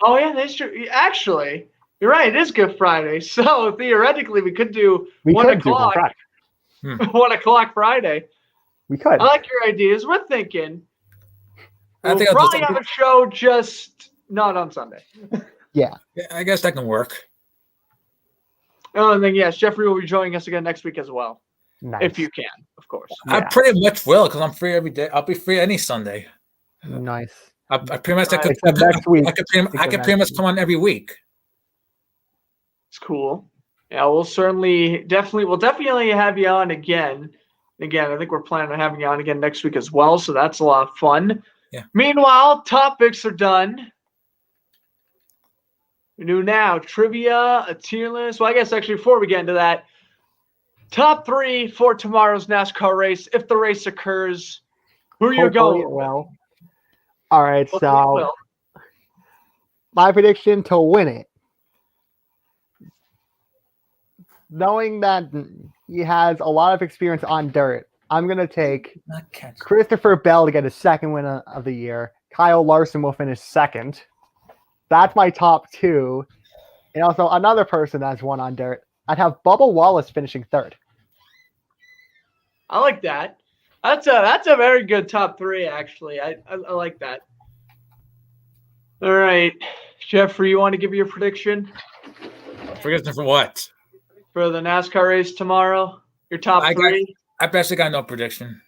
[SPEAKER 1] Oh, yeah, that's true. Actually, you're right. It is Good Friday. So, theoretically, we could do 1 o'clock. 1 o'clock Friday.
[SPEAKER 2] We could.
[SPEAKER 1] I like your ideas. We're thinking.
[SPEAKER 3] I think
[SPEAKER 1] we'll probably have a show, just not on Sunday.
[SPEAKER 2] Yeah.
[SPEAKER 3] I guess that can work.
[SPEAKER 1] Oh, and then, yes, Jeffrey will be joining us again next week as well.
[SPEAKER 2] Nice.
[SPEAKER 1] If you can, of course.
[SPEAKER 3] Yeah. I pretty much will, because I'm free every day. I'll be free any Sunday.
[SPEAKER 2] Nice.
[SPEAKER 3] I pretty much
[SPEAKER 2] next week.
[SPEAKER 3] I could pretty much come on every week.
[SPEAKER 1] It's cool. Yeah, we'll definitely have you on again. Again, I think we're planning on having you on again next week as well, so that's a lot of fun.
[SPEAKER 3] Yeah.
[SPEAKER 1] Meanwhile, topics are done. We do now trivia, a tier list. Well, I guess actually before we get into that, top 3 for tomorrow's NASCAR race. If the race occurs, who are you going?
[SPEAKER 2] Well, all right. So my prediction to win it, knowing that he has a lot of experience on dirt, I'm gonna take Christopher Bell to get his second win of the year. Kyle Larson will finish second. That's my top 2. And also another person that's won on dirt, I'd have Bubba Wallace finishing third.
[SPEAKER 1] I like that. That's a very good top 3, actually. I like that. All right. Jeffrey, you want to give your prediction?
[SPEAKER 3] Prediction for what?
[SPEAKER 1] For the NASCAR race tomorrow? Your top 3?
[SPEAKER 3] I basically got no prediction.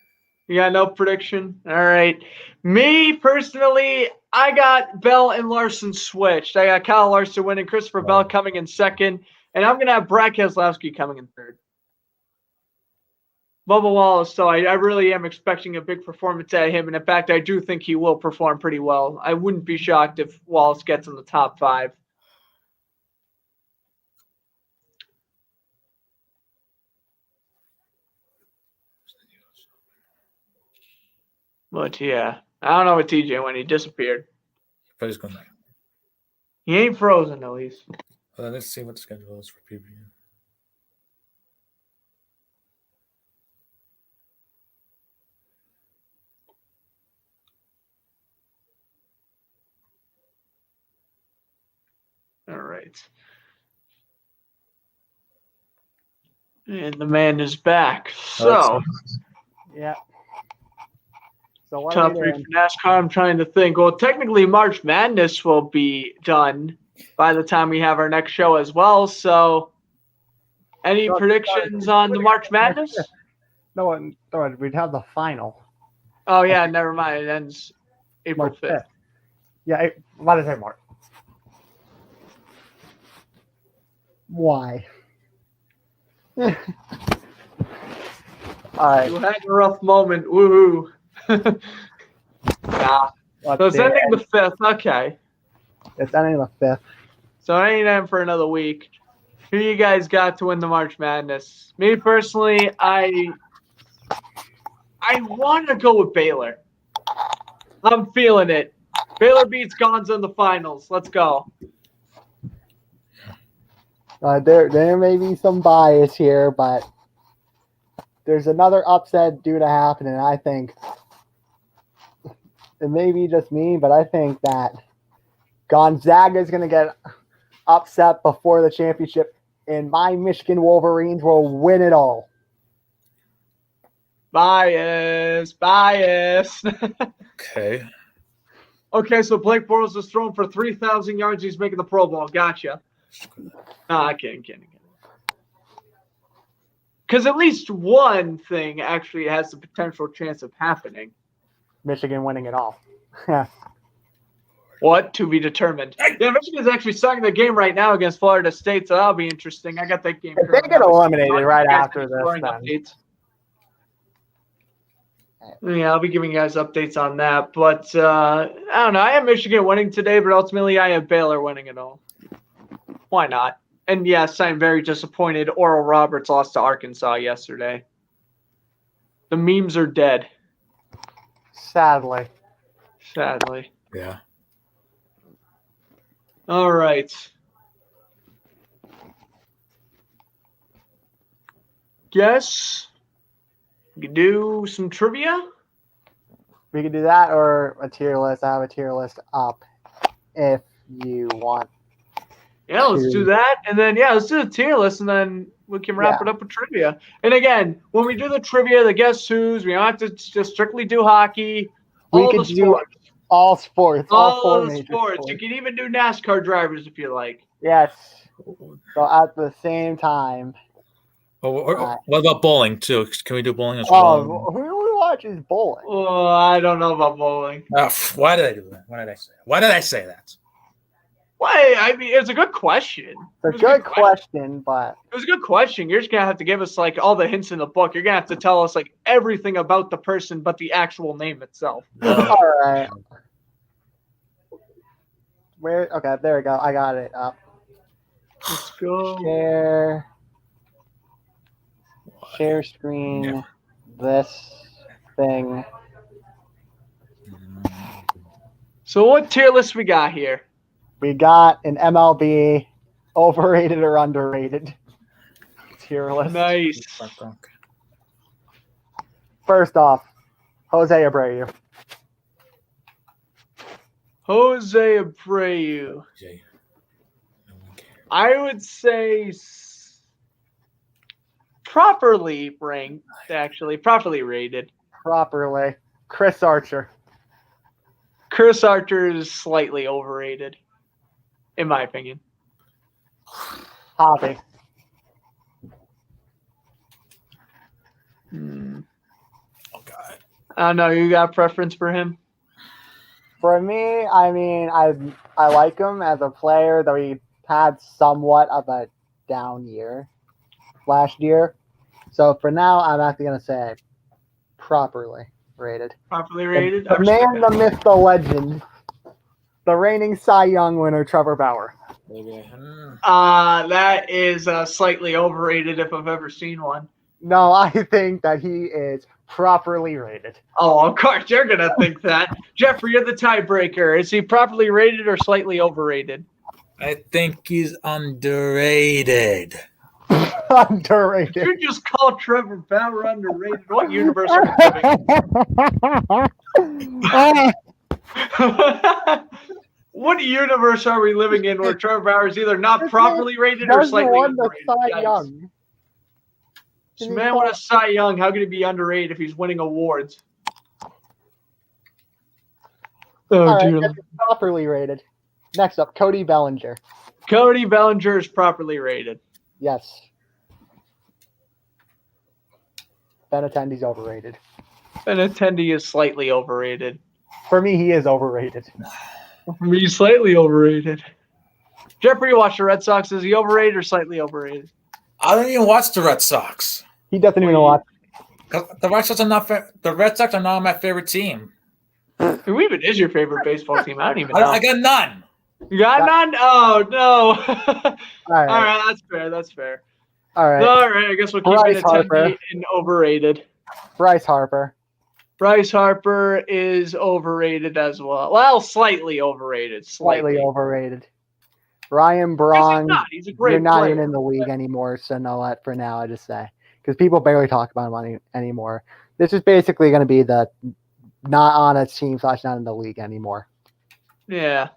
[SPEAKER 1] You got no prediction? All right. Me, personally, I got Bell and Larson switched. I got Kyle Larson winning, Christopher Bell coming in second, and I'm going to have Brad Keselowski coming in third. Bubba Wallace, so I really am expecting a big performance out of him, and in fact, I do think he will perform pretty well. I wouldn't be shocked if Wallace gets in the top 5. But yeah, I don't know with TJ when he disappeared.
[SPEAKER 3] But he's going.
[SPEAKER 1] He ain't frozen though.
[SPEAKER 3] Well, let's see what the schedule is for PBU.
[SPEAKER 1] All right. And the man is back. So,
[SPEAKER 2] yeah. So what
[SPEAKER 1] top 3 for NASCAR. I'm trying to think. Well, technically, March Madness will be done by the time we have our next show as well. So, any predictions on the March Madness?
[SPEAKER 2] No, we'd have the final.
[SPEAKER 1] Oh, yeah, never mind. It ends April 5th.
[SPEAKER 2] Yeah, what is it, March? Why? All right.
[SPEAKER 1] You had a rough moment. Woohoo. Nah. So it's ending the 5th. Okay.
[SPEAKER 2] It's ending the 5th.
[SPEAKER 1] So it ain't in for another week. Who you guys got to win the March Madness? Me personally, I want to go with Baylor. I'm feeling it. Baylor beats Gonza in the finals. Let's go.
[SPEAKER 2] There may be some bias here, but there's another upset due to happen, and I think it may be just me, but I think that Gonzaga is going to get upset before the championship, and my Michigan Wolverines will win it all.
[SPEAKER 1] Bias.
[SPEAKER 3] Okay.
[SPEAKER 1] Okay, so Blake Bortles is thrown for 3,000 yards. He's making the Pro Bowl. Gotcha. I can't. Because at least one thing actually has the potential chance of happening.
[SPEAKER 2] Michigan winning it all.
[SPEAKER 1] What? To be determined. Yeah, Michigan's actually starting the game right now against Florida State, so that'll be interesting. I got that game.
[SPEAKER 2] If they get eliminated right after this,
[SPEAKER 1] then. Updates. Yeah, I'll be giving you guys updates on that. But I don't know. I have Michigan winning today, but ultimately I have Baylor winning it all. Why not? And yes, I'm very disappointed. Oral Roberts lost to Arkansas yesterday. The memes are dead.
[SPEAKER 2] Sadly.
[SPEAKER 3] Yeah.
[SPEAKER 1] All right. Guess we could do some trivia.
[SPEAKER 2] We could do that or a tier list. I have a tier list up if you want.
[SPEAKER 1] Yeah, let's do that. And then, let's do the tier list, and then we can wrap it up with trivia. And again, when we do the trivia, the guess who's, we don't have to just strictly do hockey.
[SPEAKER 2] We could do all sports. All four major sports.
[SPEAKER 1] You can even do NASCAR drivers if you like.
[SPEAKER 2] Yes. So at the same time.
[SPEAKER 3] What about bowling, too? Can we do bowling as well?
[SPEAKER 2] Who watches bowling?
[SPEAKER 1] Oh, I don't know about bowling.
[SPEAKER 3] Why did I do that? Why did I say that?
[SPEAKER 1] Why? I mean, it's a good question.
[SPEAKER 2] It's a good question, but
[SPEAKER 1] it was a good question. You're just gonna have to give us like all the hints in the book. You're gonna have to tell us like everything about the person, but the actual name itself.
[SPEAKER 2] All right. Okay, there we go. I got it up.
[SPEAKER 1] Let's go.
[SPEAKER 2] Share screen. Yeah. This thing.
[SPEAKER 1] So what tier list we got here?
[SPEAKER 2] We got an MLB overrated or underrated tier list.
[SPEAKER 1] Nice.
[SPEAKER 2] First off, Jose Abreu.
[SPEAKER 1] I would say properly ranked, actually. Properly rated.
[SPEAKER 2] Properly. Chris Archer.
[SPEAKER 1] Chris Archer is slightly overrated, in my opinion.
[SPEAKER 2] Hobby.
[SPEAKER 3] Oh, God.
[SPEAKER 1] I don't know. You got a preference for him?
[SPEAKER 2] For me, I mean, I like him as a player, though he had somewhat of a down year last year. So for now, I'm actually going to say properly rated.
[SPEAKER 1] Properly rated?
[SPEAKER 2] The man, the myth, the legend, the reigning Cy Young winner, Trevor Bauer.
[SPEAKER 1] That is slightly overrated if I've ever seen one.
[SPEAKER 2] No, I think that he is properly rated.
[SPEAKER 1] Oh, of course, you're going to think that. Jeffrey, you're the tiebreaker. Is he properly rated or slightly overrated?
[SPEAKER 3] I think he's underrated.
[SPEAKER 2] Underrated.
[SPEAKER 1] You just call Trevor Bauer underrated. What universe are we living in? What universe are we living in where Trevor Bauer is either not properly rated or slightly overrated?
[SPEAKER 2] Cy Young.
[SPEAKER 1] This man won a Cy Young. How can he be underrated if he's winning awards?
[SPEAKER 2] Oh, dear. Properly rated. Next up, Cody Bellinger.
[SPEAKER 1] Cody Bellinger is properly rated.
[SPEAKER 2] Yes. Benintendi's overrated.
[SPEAKER 1] Benintendi is slightly overrated.
[SPEAKER 2] For me, he is overrated.
[SPEAKER 1] For me, slightly overrated. Jeffrey, you watch the Red Sox. Is he overrated or slightly overrated?
[SPEAKER 3] I don't even watch the Red Sox.
[SPEAKER 2] He doesn't even watch.
[SPEAKER 3] The Red Sox are not. The Red Sox are not my favorite team.
[SPEAKER 1] Who even is your favorite baseball team? I don't even know.
[SPEAKER 3] I got none.
[SPEAKER 1] You got none? Oh no.
[SPEAKER 2] All
[SPEAKER 1] right, that's fair. That's fair.
[SPEAKER 2] All right.
[SPEAKER 1] I guess we'll keep Benintendi and overrated.
[SPEAKER 2] Bryce Harper.
[SPEAKER 1] Bryce Harper is overrated as well. Well, slightly overrated.
[SPEAKER 2] Slightly overrated. Ryan Braun.
[SPEAKER 1] He's a great
[SPEAKER 2] You're not
[SPEAKER 1] player.
[SPEAKER 2] even in the league anymore, so no, what for now I just say. Because people barely talk about him anymore. This is basically going to be the not on a team / not in the league anymore
[SPEAKER 1] Yeah.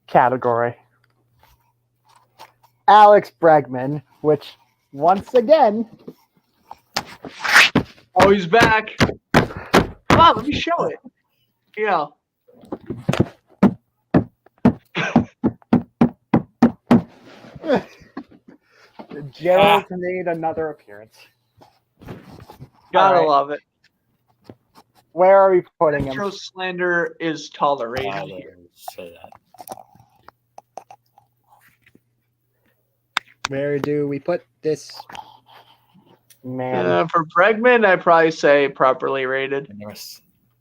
[SPEAKER 2] category. Alex Bregman, which once again,
[SPEAKER 1] Oh, he's back. Come on, let me show it. Yeah.
[SPEAKER 2] Gerald made another appearance.
[SPEAKER 1] Gotta
[SPEAKER 2] All right.
[SPEAKER 1] love it.
[SPEAKER 2] Where are we putting him?
[SPEAKER 1] Metro slander is tolerated here.
[SPEAKER 3] Say that.
[SPEAKER 2] Where do we put this man?
[SPEAKER 1] For Bregman, I'd probably say properly rated.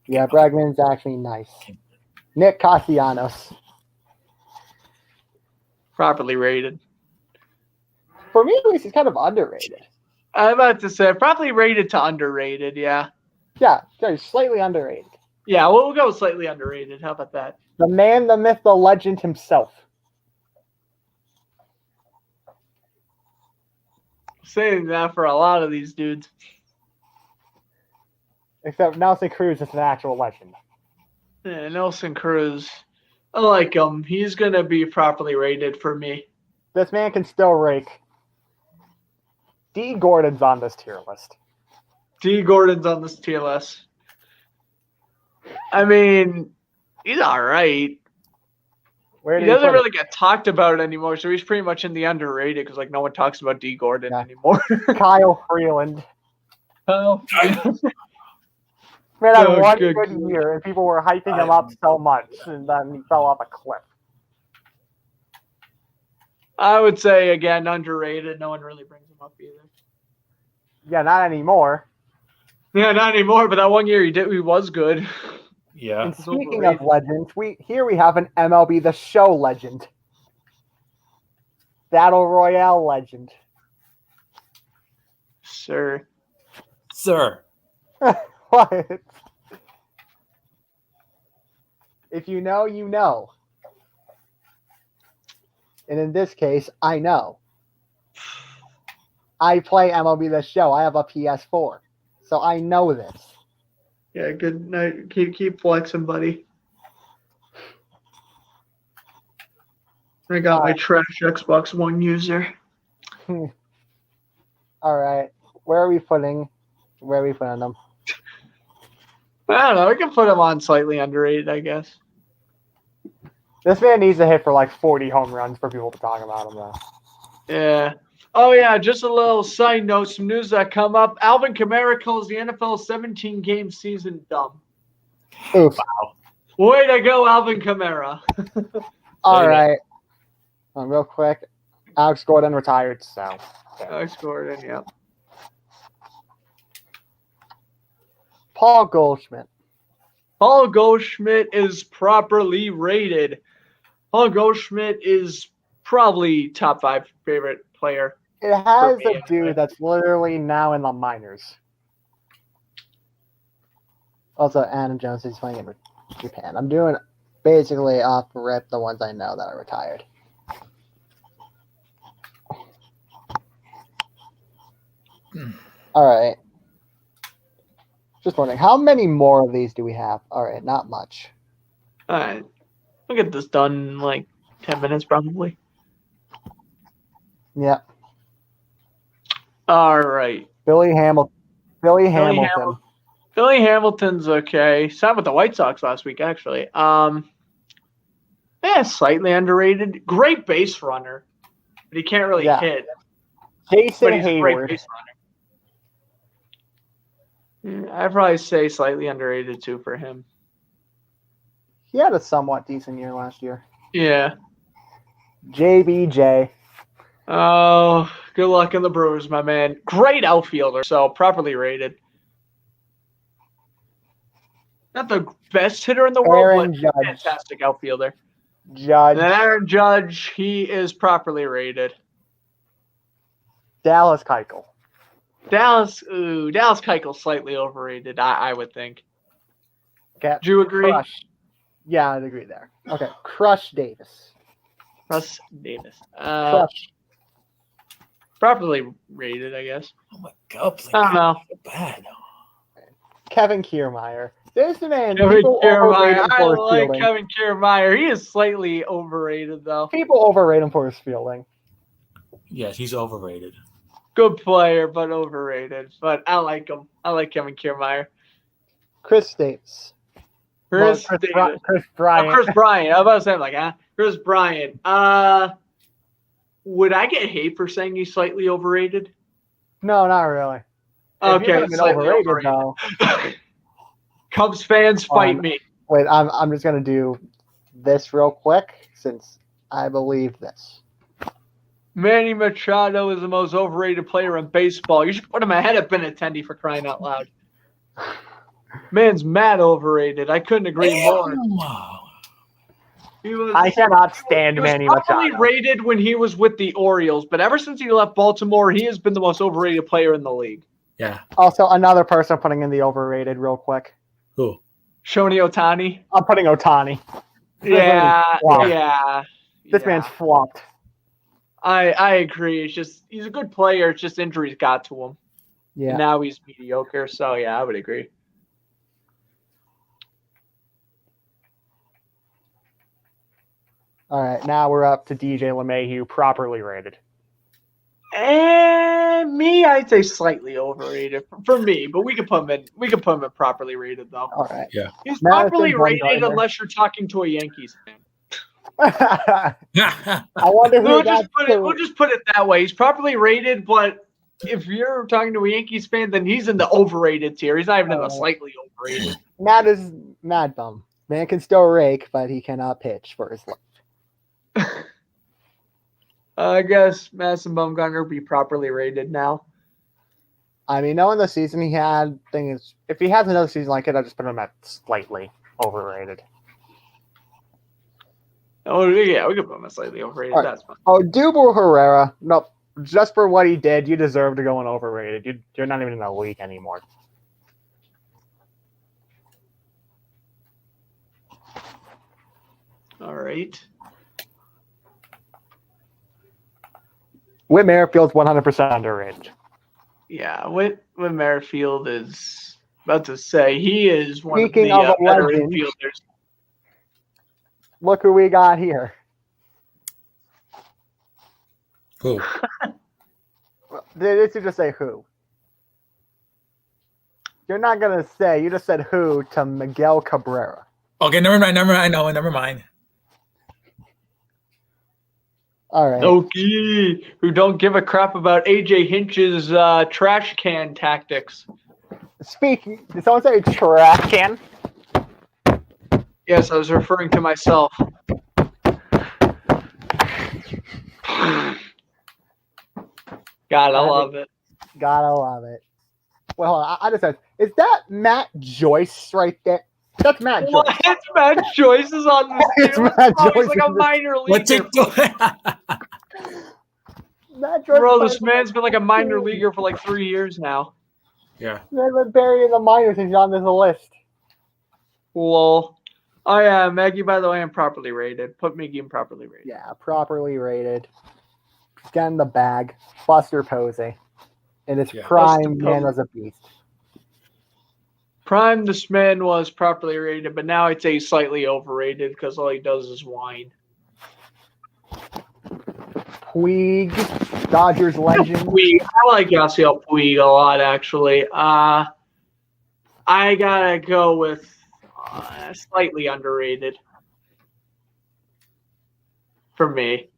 [SPEAKER 2] Yeah, Bregman's actually nice. Nick Castellanos.
[SPEAKER 1] Properly rated.
[SPEAKER 2] For me, at least, he's kind of underrated.
[SPEAKER 1] I'm about to say probably rated to underrated, yeah.
[SPEAKER 2] Yeah, he's slightly underrated.
[SPEAKER 1] Yeah, we'll go slightly underrated. How about that?
[SPEAKER 2] The man, the myth, the legend himself.
[SPEAKER 1] Saying that for a lot of these dudes.
[SPEAKER 2] Except Nelson Cruz is an actual legend.
[SPEAKER 1] Yeah, Nelson Cruz. I like him. He's going to be properly rated for me.
[SPEAKER 2] This man can still rake. D. Gordon's on this tier list.
[SPEAKER 1] D. Gordon's on this tier list. I mean, he's all right. He doesn't really get talked about anymore, so he's pretty much in the underrated because like no one talks about D. Gordon anymore.
[SPEAKER 2] Kyle Freeland.
[SPEAKER 1] Oh,
[SPEAKER 2] Man, had one good year, and people were hyping him up so much, and then he fell off a cliff.
[SPEAKER 1] I would say again underrated. No one really brings him up either.
[SPEAKER 2] Yeah, not anymore.
[SPEAKER 1] Yeah, not anymore. But that one year he was good.
[SPEAKER 3] Yeah.
[SPEAKER 2] And speaking of legends, we have an MLB The Show legend. Battle Royale legend.
[SPEAKER 1] Sir.
[SPEAKER 2] What? If you know, you know. And in this case, I know. I play MLB The Show. I have a PS4. So I know this.
[SPEAKER 1] Yeah, good night. Keep flexing, buddy. I got my trash Xbox One user.
[SPEAKER 2] All right. Where are we putting them?
[SPEAKER 1] I don't know. We can put him on slightly underrated, I guess.
[SPEAKER 2] This man needs to hit for like 40 home runs for people to talk about him, though.
[SPEAKER 1] Yeah. Oh, yeah, just a little side note, some news that come up. Alvin Kamara calls the NFL 17-game season dumb.
[SPEAKER 2] Oof.
[SPEAKER 3] Wow.
[SPEAKER 1] Way to go, Alvin Kamara.
[SPEAKER 2] All right. Real quick, Alex Gordon retired, so.
[SPEAKER 1] Alex Gordon, yeah.
[SPEAKER 2] Paul Goldschmidt.
[SPEAKER 1] Paul Goldschmidt is properly rated. Paul Goldschmidt is probably top 5 favorite player.
[SPEAKER 2] It has a dude that's literally now in the minors. Also, Adam Jones is playing in Japan. I'm doing basically off rip the ones I know that are retired. All right. Just wondering, how many more of these do we have? All right, not much.
[SPEAKER 1] All right. We'll get this done in like 10 minutes probably.
[SPEAKER 2] Yep.
[SPEAKER 1] All right.
[SPEAKER 2] Billy Hamilton.
[SPEAKER 1] Billy Hamilton's okay. Signed with the White Sox last week, actually. Slightly underrated. Great base runner, but he can't really hit.
[SPEAKER 2] Jason
[SPEAKER 1] but he's
[SPEAKER 2] Hayward.
[SPEAKER 1] A great base runner. I'd probably say slightly underrated too for him.
[SPEAKER 2] He had a somewhat decent year last year.
[SPEAKER 1] Yeah.
[SPEAKER 2] JBJ.
[SPEAKER 1] Oh, good luck in the Brewers, my man. Great outfielder, so properly rated. Not the best hitter in the world, but fantastic outfielder.
[SPEAKER 2] Judge.
[SPEAKER 1] And then Aaron Judge, he is properly rated.
[SPEAKER 2] Dallas Keuchel.
[SPEAKER 1] Dallas Keuchel slightly overrated, I would think.
[SPEAKER 2] Okay.
[SPEAKER 1] Do you agree?
[SPEAKER 2] Crush. Yeah, I'd agree there. Okay, Crush Davis.
[SPEAKER 1] Russ Davis.
[SPEAKER 2] Crush.
[SPEAKER 1] Properly rated, I guess.
[SPEAKER 3] Oh my god,
[SPEAKER 1] I don't know.
[SPEAKER 3] So bad.
[SPEAKER 2] Kevin Kiermaier. This man,
[SPEAKER 1] Kevin
[SPEAKER 2] people
[SPEAKER 1] Kiermaier.
[SPEAKER 2] overrate him
[SPEAKER 1] I
[SPEAKER 2] for his
[SPEAKER 1] like
[SPEAKER 2] fielding.
[SPEAKER 1] Kevin Kiermaier. He is slightly overrated, though.
[SPEAKER 2] People overrate him for his fielding.
[SPEAKER 3] Yes, he's overrated.
[SPEAKER 1] Good player, but overrated. But I like him. I like Kevin Kiermaier.
[SPEAKER 2] Chris Stapes.
[SPEAKER 1] Chris
[SPEAKER 2] Chris
[SPEAKER 1] Davis.
[SPEAKER 2] Bryant.
[SPEAKER 1] Chris Bryant. I was about to say, like, Chris Bryant. Would I get hate for saying he's slightly overrated?
[SPEAKER 2] No, not really.
[SPEAKER 1] Okay,
[SPEAKER 2] If you're gonna be
[SPEAKER 1] slightly
[SPEAKER 2] overrated, though.
[SPEAKER 1] Cubs fans, fight me.
[SPEAKER 2] Wait, I'm just gonna do this real quick since I believe this.
[SPEAKER 1] Manny Machado is the most overrated player in baseball. You should put him ahead of Benintendi for crying out loud. Man's mad overrated. I couldn't agree more.
[SPEAKER 2] I cannot stand Manny
[SPEAKER 1] Machado. He was
[SPEAKER 2] Machado.
[SPEAKER 1] probably rated when he was with the Orioles, but ever since he left Baltimore, he has been the most overrated player in the league.
[SPEAKER 3] Yeah.
[SPEAKER 2] Also, another person putting in the overrated real quick.
[SPEAKER 3] Who?
[SPEAKER 1] Shohei Ohtani.
[SPEAKER 2] I'm putting Ohtani.
[SPEAKER 1] Yeah.
[SPEAKER 2] This man's flopped.
[SPEAKER 1] I agree. It's just he's a good player. It's just injuries got to him.
[SPEAKER 2] Yeah.
[SPEAKER 1] And now he's mediocre. So yeah, I would agree.
[SPEAKER 2] All right, now we're up to DJ LeMahieu, properly rated.
[SPEAKER 1] And me, I'd say slightly overrated for me, but we can put him in. We can put him in properly rated though.
[SPEAKER 2] All right.
[SPEAKER 3] Yeah.
[SPEAKER 1] He's
[SPEAKER 2] Madison
[SPEAKER 1] properly rated
[SPEAKER 2] Bumgarner.
[SPEAKER 1] unless you're talking to a Yankees fan.
[SPEAKER 2] I wonder who
[SPEAKER 1] We'll just put it that way. He's properly rated, but if you're talking to a Yankees fan, then he's in the overrated tier. He's not even in the slightly overrated.
[SPEAKER 2] Matt is mad bum. Man can still rake, but he cannot pitch for his life.
[SPEAKER 1] I guess Madison Bumgarner will be properly rated now.
[SPEAKER 2] I mean, knowing the season he had, if he has another season like it, I'd just put him at slightly overrated.
[SPEAKER 1] Oh yeah, we could put him at slightly overrated.
[SPEAKER 2] Right.
[SPEAKER 1] That's fine.
[SPEAKER 2] Oh, Dubal Herrera. No, just for what he did, you deserve to go in overrated. You're not even in the league anymore.
[SPEAKER 1] All right.
[SPEAKER 2] Whit Merrifield's 100% underrated.
[SPEAKER 1] Yeah, Whit Merrifield is about to say he is one
[SPEAKER 2] Speaking
[SPEAKER 1] of the
[SPEAKER 2] of a
[SPEAKER 1] better
[SPEAKER 2] legend,
[SPEAKER 1] infielders.
[SPEAKER 2] Look who we got here.
[SPEAKER 3] Who?
[SPEAKER 2] Did you just say who? You're not going to say, you just said who to Miguel Cabrera.
[SPEAKER 3] Okay, never mind. Never mind.
[SPEAKER 2] All right.
[SPEAKER 1] Okie, who don't give a crap about AJ Hinch's trash can tactics.
[SPEAKER 2] Speaking, did someone say trash can?
[SPEAKER 1] Yes, I was referring to myself. God, I love it.
[SPEAKER 2] Gotta love it. Well, hold on, I just said, is that Matt Joyce right there? That's Matt Joyce.
[SPEAKER 1] What? Matt Joyce is on this
[SPEAKER 2] It's
[SPEAKER 1] team.
[SPEAKER 2] Matt
[SPEAKER 1] Oh,
[SPEAKER 2] Joyce
[SPEAKER 1] he's like a
[SPEAKER 2] in
[SPEAKER 1] minor
[SPEAKER 3] What's he
[SPEAKER 1] leaguer.
[SPEAKER 3] doing?
[SPEAKER 2] Matt Joyce
[SPEAKER 1] Bro,
[SPEAKER 2] is
[SPEAKER 1] this man's been like a minor leaguer for like 3 years now.
[SPEAKER 3] Yeah.
[SPEAKER 2] They've been buried in the minors and he's on this list.
[SPEAKER 1] Lol. Oh yeah, Maggie, by the way, I'm properly rated. Put Miggy in properly rated.
[SPEAKER 2] Yeah, properly rated. He's getting the bag. Buster Posey. In his
[SPEAKER 3] Yeah.
[SPEAKER 2] prime,
[SPEAKER 1] Buster
[SPEAKER 2] man
[SPEAKER 1] Posey.
[SPEAKER 2] was a beast.
[SPEAKER 1] Prime, this man was properly rated, but now I'd say slightly overrated because all he does is whine.
[SPEAKER 2] Puig, Dodgers legend.
[SPEAKER 1] Puig. I like Yasiel Puig a lot, actually. I gotta go with slightly underrated for me.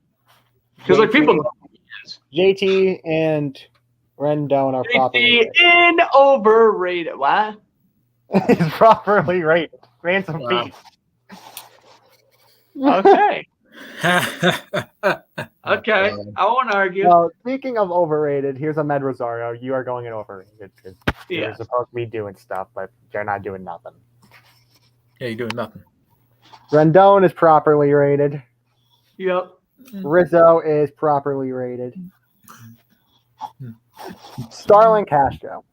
[SPEAKER 1] Because like people know who he is.
[SPEAKER 2] JT and Rendon are properly
[SPEAKER 1] JT in overrated. What?
[SPEAKER 2] rated. He's properly rated. Man's a
[SPEAKER 3] Wow.
[SPEAKER 2] beast.
[SPEAKER 1] Okay. Okay. I won't argue.
[SPEAKER 2] Well, speaking of overrated, here's Ahmed Rosario. You are going in overrated because you're
[SPEAKER 1] Yeah.
[SPEAKER 2] supposed to be doing stuff, but you're not doing nothing.
[SPEAKER 3] Yeah, you're doing nothing.
[SPEAKER 2] Rendon is properly rated.
[SPEAKER 1] Yep.
[SPEAKER 2] Rizzo is properly rated. Starlin Castro.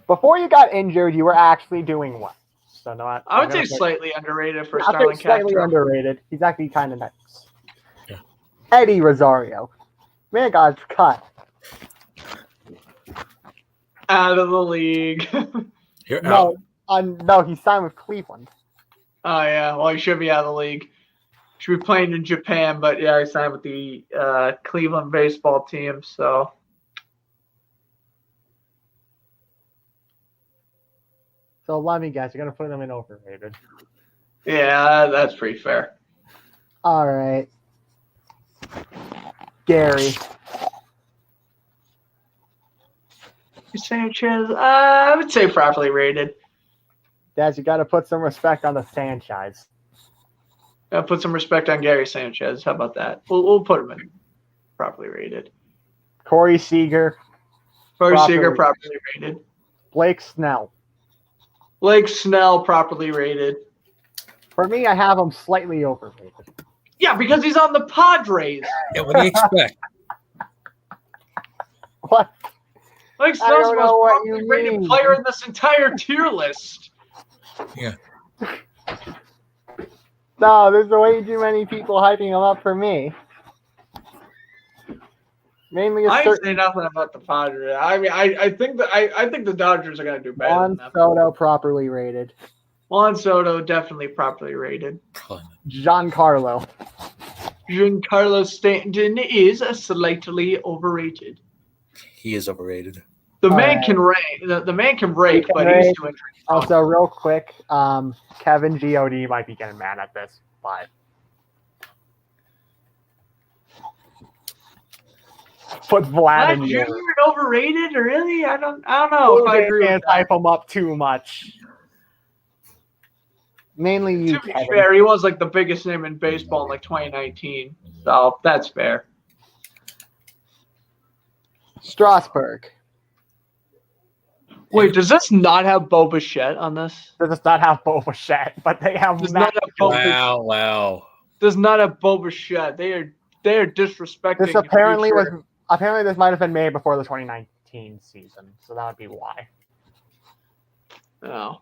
[SPEAKER 2] Before you got injured, you were actually doing well. So no,
[SPEAKER 1] I would say slightly underrated for
[SPEAKER 2] I'll say
[SPEAKER 1] Starlin
[SPEAKER 2] slightly
[SPEAKER 1] Castro.
[SPEAKER 2] underrated. He's actually kind of nice.
[SPEAKER 3] Yeah.
[SPEAKER 2] Eddie Rosario. Man got cut.
[SPEAKER 1] Out of the league.
[SPEAKER 3] You're
[SPEAKER 2] No,
[SPEAKER 3] out.
[SPEAKER 2] no, he signed with Cleveland.
[SPEAKER 1] Oh, yeah. Well, he should be out of the league. Should be playing in Japan, but yeah, he signed with the Cleveland baseball team. So
[SPEAKER 2] let me guess, you're gonna put him in overrated.
[SPEAKER 1] yeah, that's pretty fair.
[SPEAKER 2] All right, Gary.
[SPEAKER 1] Sanchez, I would say properly rated.
[SPEAKER 2] Dad, you got to put some respect on the Sanchez.
[SPEAKER 1] Put some respect on Gary Sanchez. How about that? We'll put him in properly rated.
[SPEAKER 2] Corey Seager.
[SPEAKER 1] Corey Seager, properly rated.
[SPEAKER 2] Blake Snell.
[SPEAKER 1] Blake Snell, properly rated.
[SPEAKER 2] For me, I have him slightly overrated.
[SPEAKER 1] Yeah, because he's on the Padres.
[SPEAKER 3] Yeah, what do you expect?
[SPEAKER 2] What?
[SPEAKER 1] Blake Snell's the most properly
[SPEAKER 2] you
[SPEAKER 1] rated
[SPEAKER 2] mean.
[SPEAKER 1] player in this entire tier list.
[SPEAKER 3] Yeah.
[SPEAKER 2] No, there's way too many people hyping him up for me. Mainly a
[SPEAKER 1] I ain't
[SPEAKER 2] certain
[SPEAKER 1] saying nothing about the Padres. I mean, I think the Dodgers are gonna do better
[SPEAKER 2] Juan
[SPEAKER 1] than that.
[SPEAKER 2] Soto properly rated.
[SPEAKER 1] Juan Soto definitely properly rated.
[SPEAKER 2] Giancarlo.
[SPEAKER 1] Giancarlo Stanton is slightly overrated.
[SPEAKER 3] He is overrated.
[SPEAKER 1] The man can rank. The man can break, but he's too injury prone.
[SPEAKER 2] Also, real quick, Kevin God might be getting mad at this, but put Vlad in
[SPEAKER 1] Junior
[SPEAKER 2] here.
[SPEAKER 1] overrated? Really? I don't know if I agree with that.
[SPEAKER 2] Hype him up too much. Mainly you,
[SPEAKER 1] To be
[SPEAKER 2] Kevin.
[SPEAKER 1] fair, he was like the biggest name in baseball in like 2019, so that's fair.
[SPEAKER 2] Strasburg.
[SPEAKER 1] Wait, does this not have Bo Bichette on this?
[SPEAKER 2] Does this not have Bo Bichette, but they have
[SPEAKER 1] Does
[SPEAKER 2] Matt.
[SPEAKER 1] not have Bo
[SPEAKER 3] Wow, wow.
[SPEAKER 1] Does not have Bo Bichette. They are disrespecting.
[SPEAKER 2] This apparently
[SPEAKER 1] future.
[SPEAKER 2] was apparently this might have been made before the 2019 season, so that would be why.
[SPEAKER 1] Oh.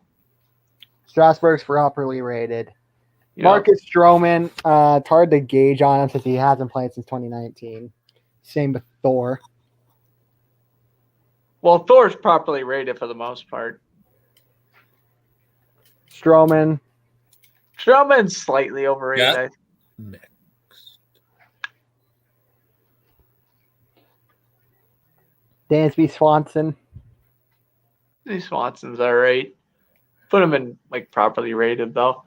[SPEAKER 2] Strasburg's properly rated.
[SPEAKER 1] Yeah.
[SPEAKER 2] Marcus Stroman, it's hard to gauge on him since he hasn't played since 2019. Same with Thor.
[SPEAKER 1] Well, Thor's properly rated for the most part.
[SPEAKER 2] Stroman's
[SPEAKER 1] slightly overrated.
[SPEAKER 3] Yeah.
[SPEAKER 1] I
[SPEAKER 2] Dansby Swanson.
[SPEAKER 1] Swanson's all right. Put him in like properly rated though.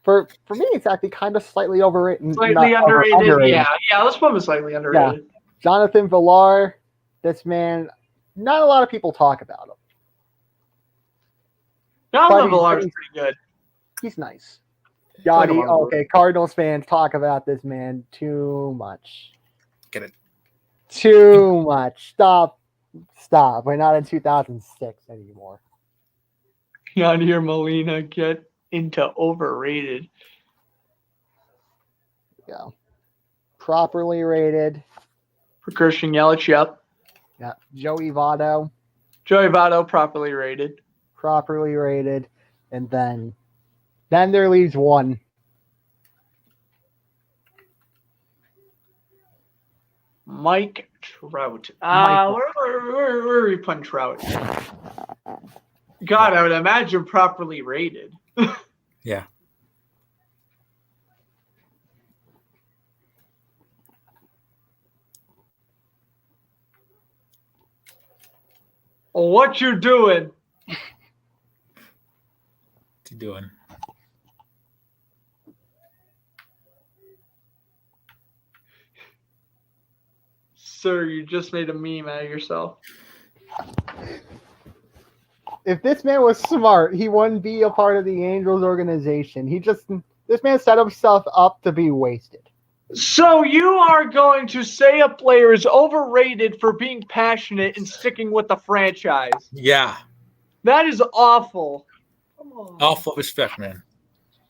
[SPEAKER 2] For me, it's actually kind of slightly overrated.
[SPEAKER 1] Slightly
[SPEAKER 2] not
[SPEAKER 1] underrated. Yeah. Let's put him slightly underrated.
[SPEAKER 2] Jonathan Villar, this man, not a lot of people talk about him.
[SPEAKER 1] Jonathan Villar's pretty good.
[SPEAKER 2] He's nice.
[SPEAKER 1] Like
[SPEAKER 2] Yachty,
[SPEAKER 1] him on
[SPEAKER 2] okay, Cardinals fans talk about this man too much.
[SPEAKER 3] Get it.
[SPEAKER 2] Too much. Stop. We're not in 2006 anymore.
[SPEAKER 1] Yadier Molina get into overrated.
[SPEAKER 2] Yeah. Properly rated.
[SPEAKER 1] For Christian Yelich, yep.
[SPEAKER 2] Yeah. Joey Votto,
[SPEAKER 1] Joey Votto, properly rated.
[SPEAKER 2] properly rated. And then there leaves one.
[SPEAKER 1] Mike Trout. Where are we putting Trout? God, I would imagine properly rated.
[SPEAKER 3] Yeah.
[SPEAKER 1] What you doing?
[SPEAKER 3] What's he doing?
[SPEAKER 1] Sir, you just made a meme out of yourself.
[SPEAKER 2] If this man was smart, he wouldn't be a part of the Angels organization. This man set himself up to be wasted.
[SPEAKER 1] So you are going to say a player is overrated for being passionate and sticking with the franchise?
[SPEAKER 3] Yeah.
[SPEAKER 1] That is awful. Come on.
[SPEAKER 3] Awful respect, man.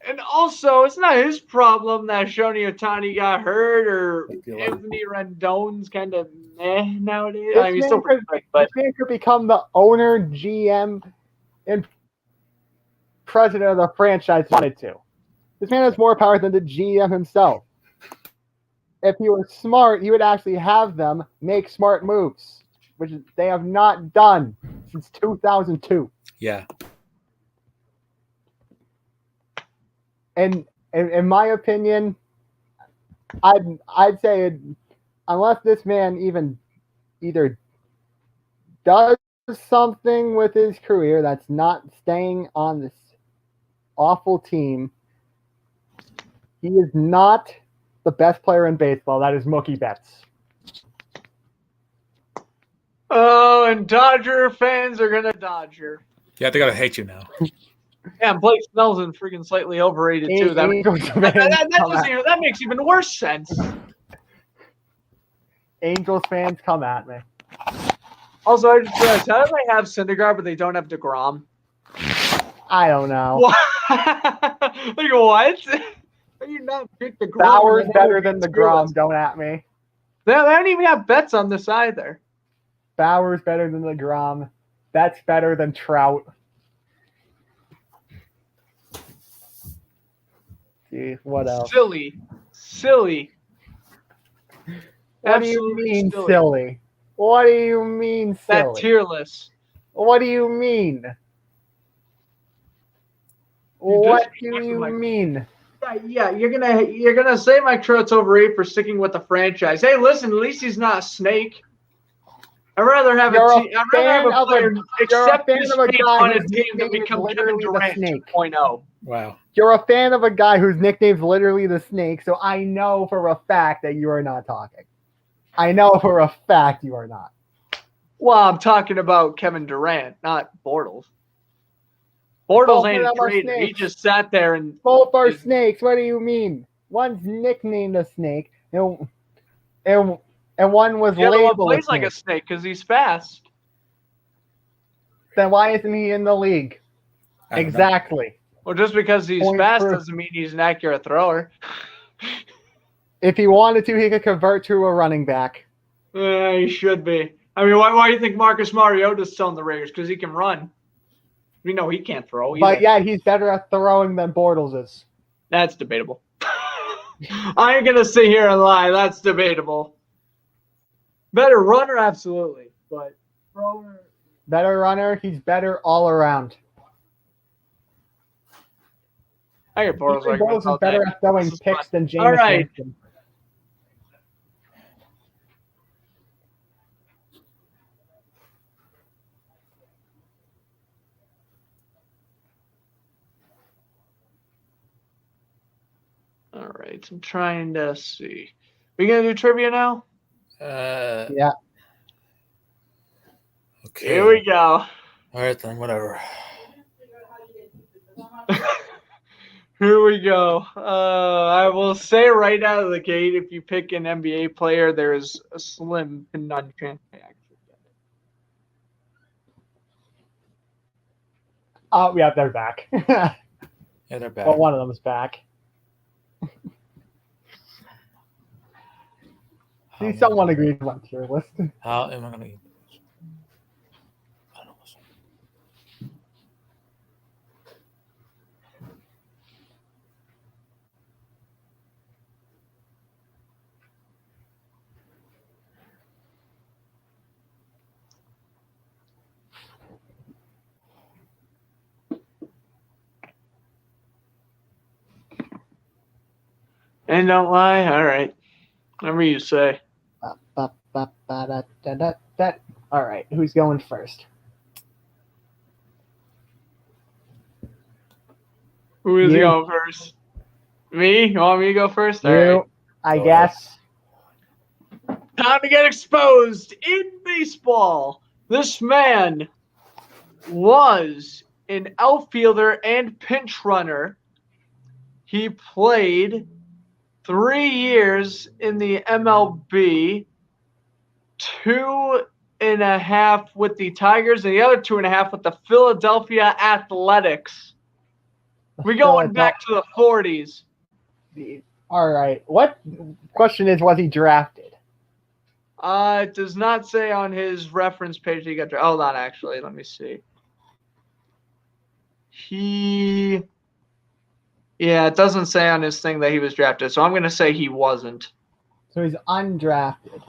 [SPEAKER 1] And also, it's not his problem that Shohei Ohtani got hurt or Anthony Rendon's kind of meh nowadays. I mean, he's still pretty quick, but
[SPEAKER 2] This man could become the owner, GM, and president of the franchise if he wanted to. This man has more power than the GM himself. If he was smart, he would actually have them make smart moves, which they have not done since 2002.
[SPEAKER 3] Yeah.
[SPEAKER 2] And in my opinion, I'd say unless this man either does something with his career that's not staying on this awful team, he is not the best player in baseball. That is Mookie Betts.
[SPEAKER 1] Oh, and Dodger fans are gonna Dodger.
[SPEAKER 3] Yeah, they gotta hate you now.
[SPEAKER 1] Yeah, and Blake Snell's freaking slightly overrated too. That makes even worse sense.
[SPEAKER 2] Angels fans, come at me.
[SPEAKER 1] Also, I just realized, how do they have Syndergaard but they don't have DeGrom?
[SPEAKER 2] I don't know.
[SPEAKER 1] What? Like what? How do you not pick DeGrom?
[SPEAKER 2] Bauer's better than DeGrom. Don't at me.
[SPEAKER 1] They don't even have bets on this either.
[SPEAKER 2] Bauer's better than DeGrom. That's better than Trout. Gee, what else?
[SPEAKER 1] Silly.
[SPEAKER 2] What do you mean silly? What do you mean silly?
[SPEAKER 1] That tier list.
[SPEAKER 2] What do you mean? What do you mean?
[SPEAKER 1] Yeah, you're gonna say Mike Trout's overrated for sticking with the franchise. Hey, listen, at least he's not a snake. I'd rather have a player accept his fate on a team than become Kevin Durant 2.0.
[SPEAKER 3] Wow.
[SPEAKER 2] You're a fan of a guy whose nickname's literally the Snake, so I know for a fact that you are not talking. I know for a fact you are not.
[SPEAKER 1] Well, I'm talking about Kevin Durant, not Bortles. Bortles ain't a trader. He just sat there and...
[SPEAKER 2] Both are snakes. What do you mean? One's nicknamed a snake, and one was
[SPEAKER 1] the other
[SPEAKER 2] labeled
[SPEAKER 1] one plays like a snake because he's fast.
[SPEAKER 2] Then why isn't he in the league? Exactly.
[SPEAKER 1] Well, just because he's fast doesn't mean he's an accurate thrower.
[SPEAKER 2] If he wanted to, he could convert to a running back.
[SPEAKER 1] He should be. I mean, why do you think Marcus Mariota's still in the Raiders? Because he can run. We know he can't throw either.
[SPEAKER 2] But yeah, he's better at throwing than Bortles is.
[SPEAKER 1] That's debatable. I ain't going to sit here and lie. That's debatable. Better runner, absolutely. But thrower.
[SPEAKER 2] Better runner, he's better all around.
[SPEAKER 1] I get Bortles.
[SPEAKER 2] Bortles is better at throwing picks than James.
[SPEAKER 1] All right.
[SPEAKER 2] Winston.
[SPEAKER 1] All right. I'm trying to see. We going to do trivia now?
[SPEAKER 2] Yeah.
[SPEAKER 3] Okay.
[SPEAKER 1] Here we go.
[SPEAKER 3] All right, then, whatever.
[SPEAKER 1] Here we go. I will say right out of the gate, if you pick an NBA player, there is a slim to none chance I actually get it.
[SPEAKER 2] Oh, yeah, they're back.
[SPEAKER 3] Yeah, they're back.
[SPEAKER 2] Well, one of them is back. See, someone agrees with my tier list.
[SPEAKER 3] How am I going to get this? I don't know.
[SPEAKER 1] And don't lie. All right. Whatever you say.
[SPEAKER 2] All right, who's going first?
[SPEAKER 1] Who is going first? Me? You want me to go first? All
[SPEAKER 2] You,
[SPEAKER 1] right.
[SPEAKER 2] I guess.
[SPEAKER 1] Time to get exposed in baseball. This man was an outfielder and pinch runner. He played 3 years in the MLB, 2.5 with the Tigers, and the other 2.5 with the Philadelphia Athletics. We're going back to the 40s.
[SPEAKER 2] All right. What question is, was he drafted?
[SPEAKER 1] It does not say on his reference page that he got drafted. Hold on, actually. Let me see. Yeah, it doesn't say on his thing that he was drafted, so I'm going to say he wasn't.
[SPEAKER 2] So he's undrafted.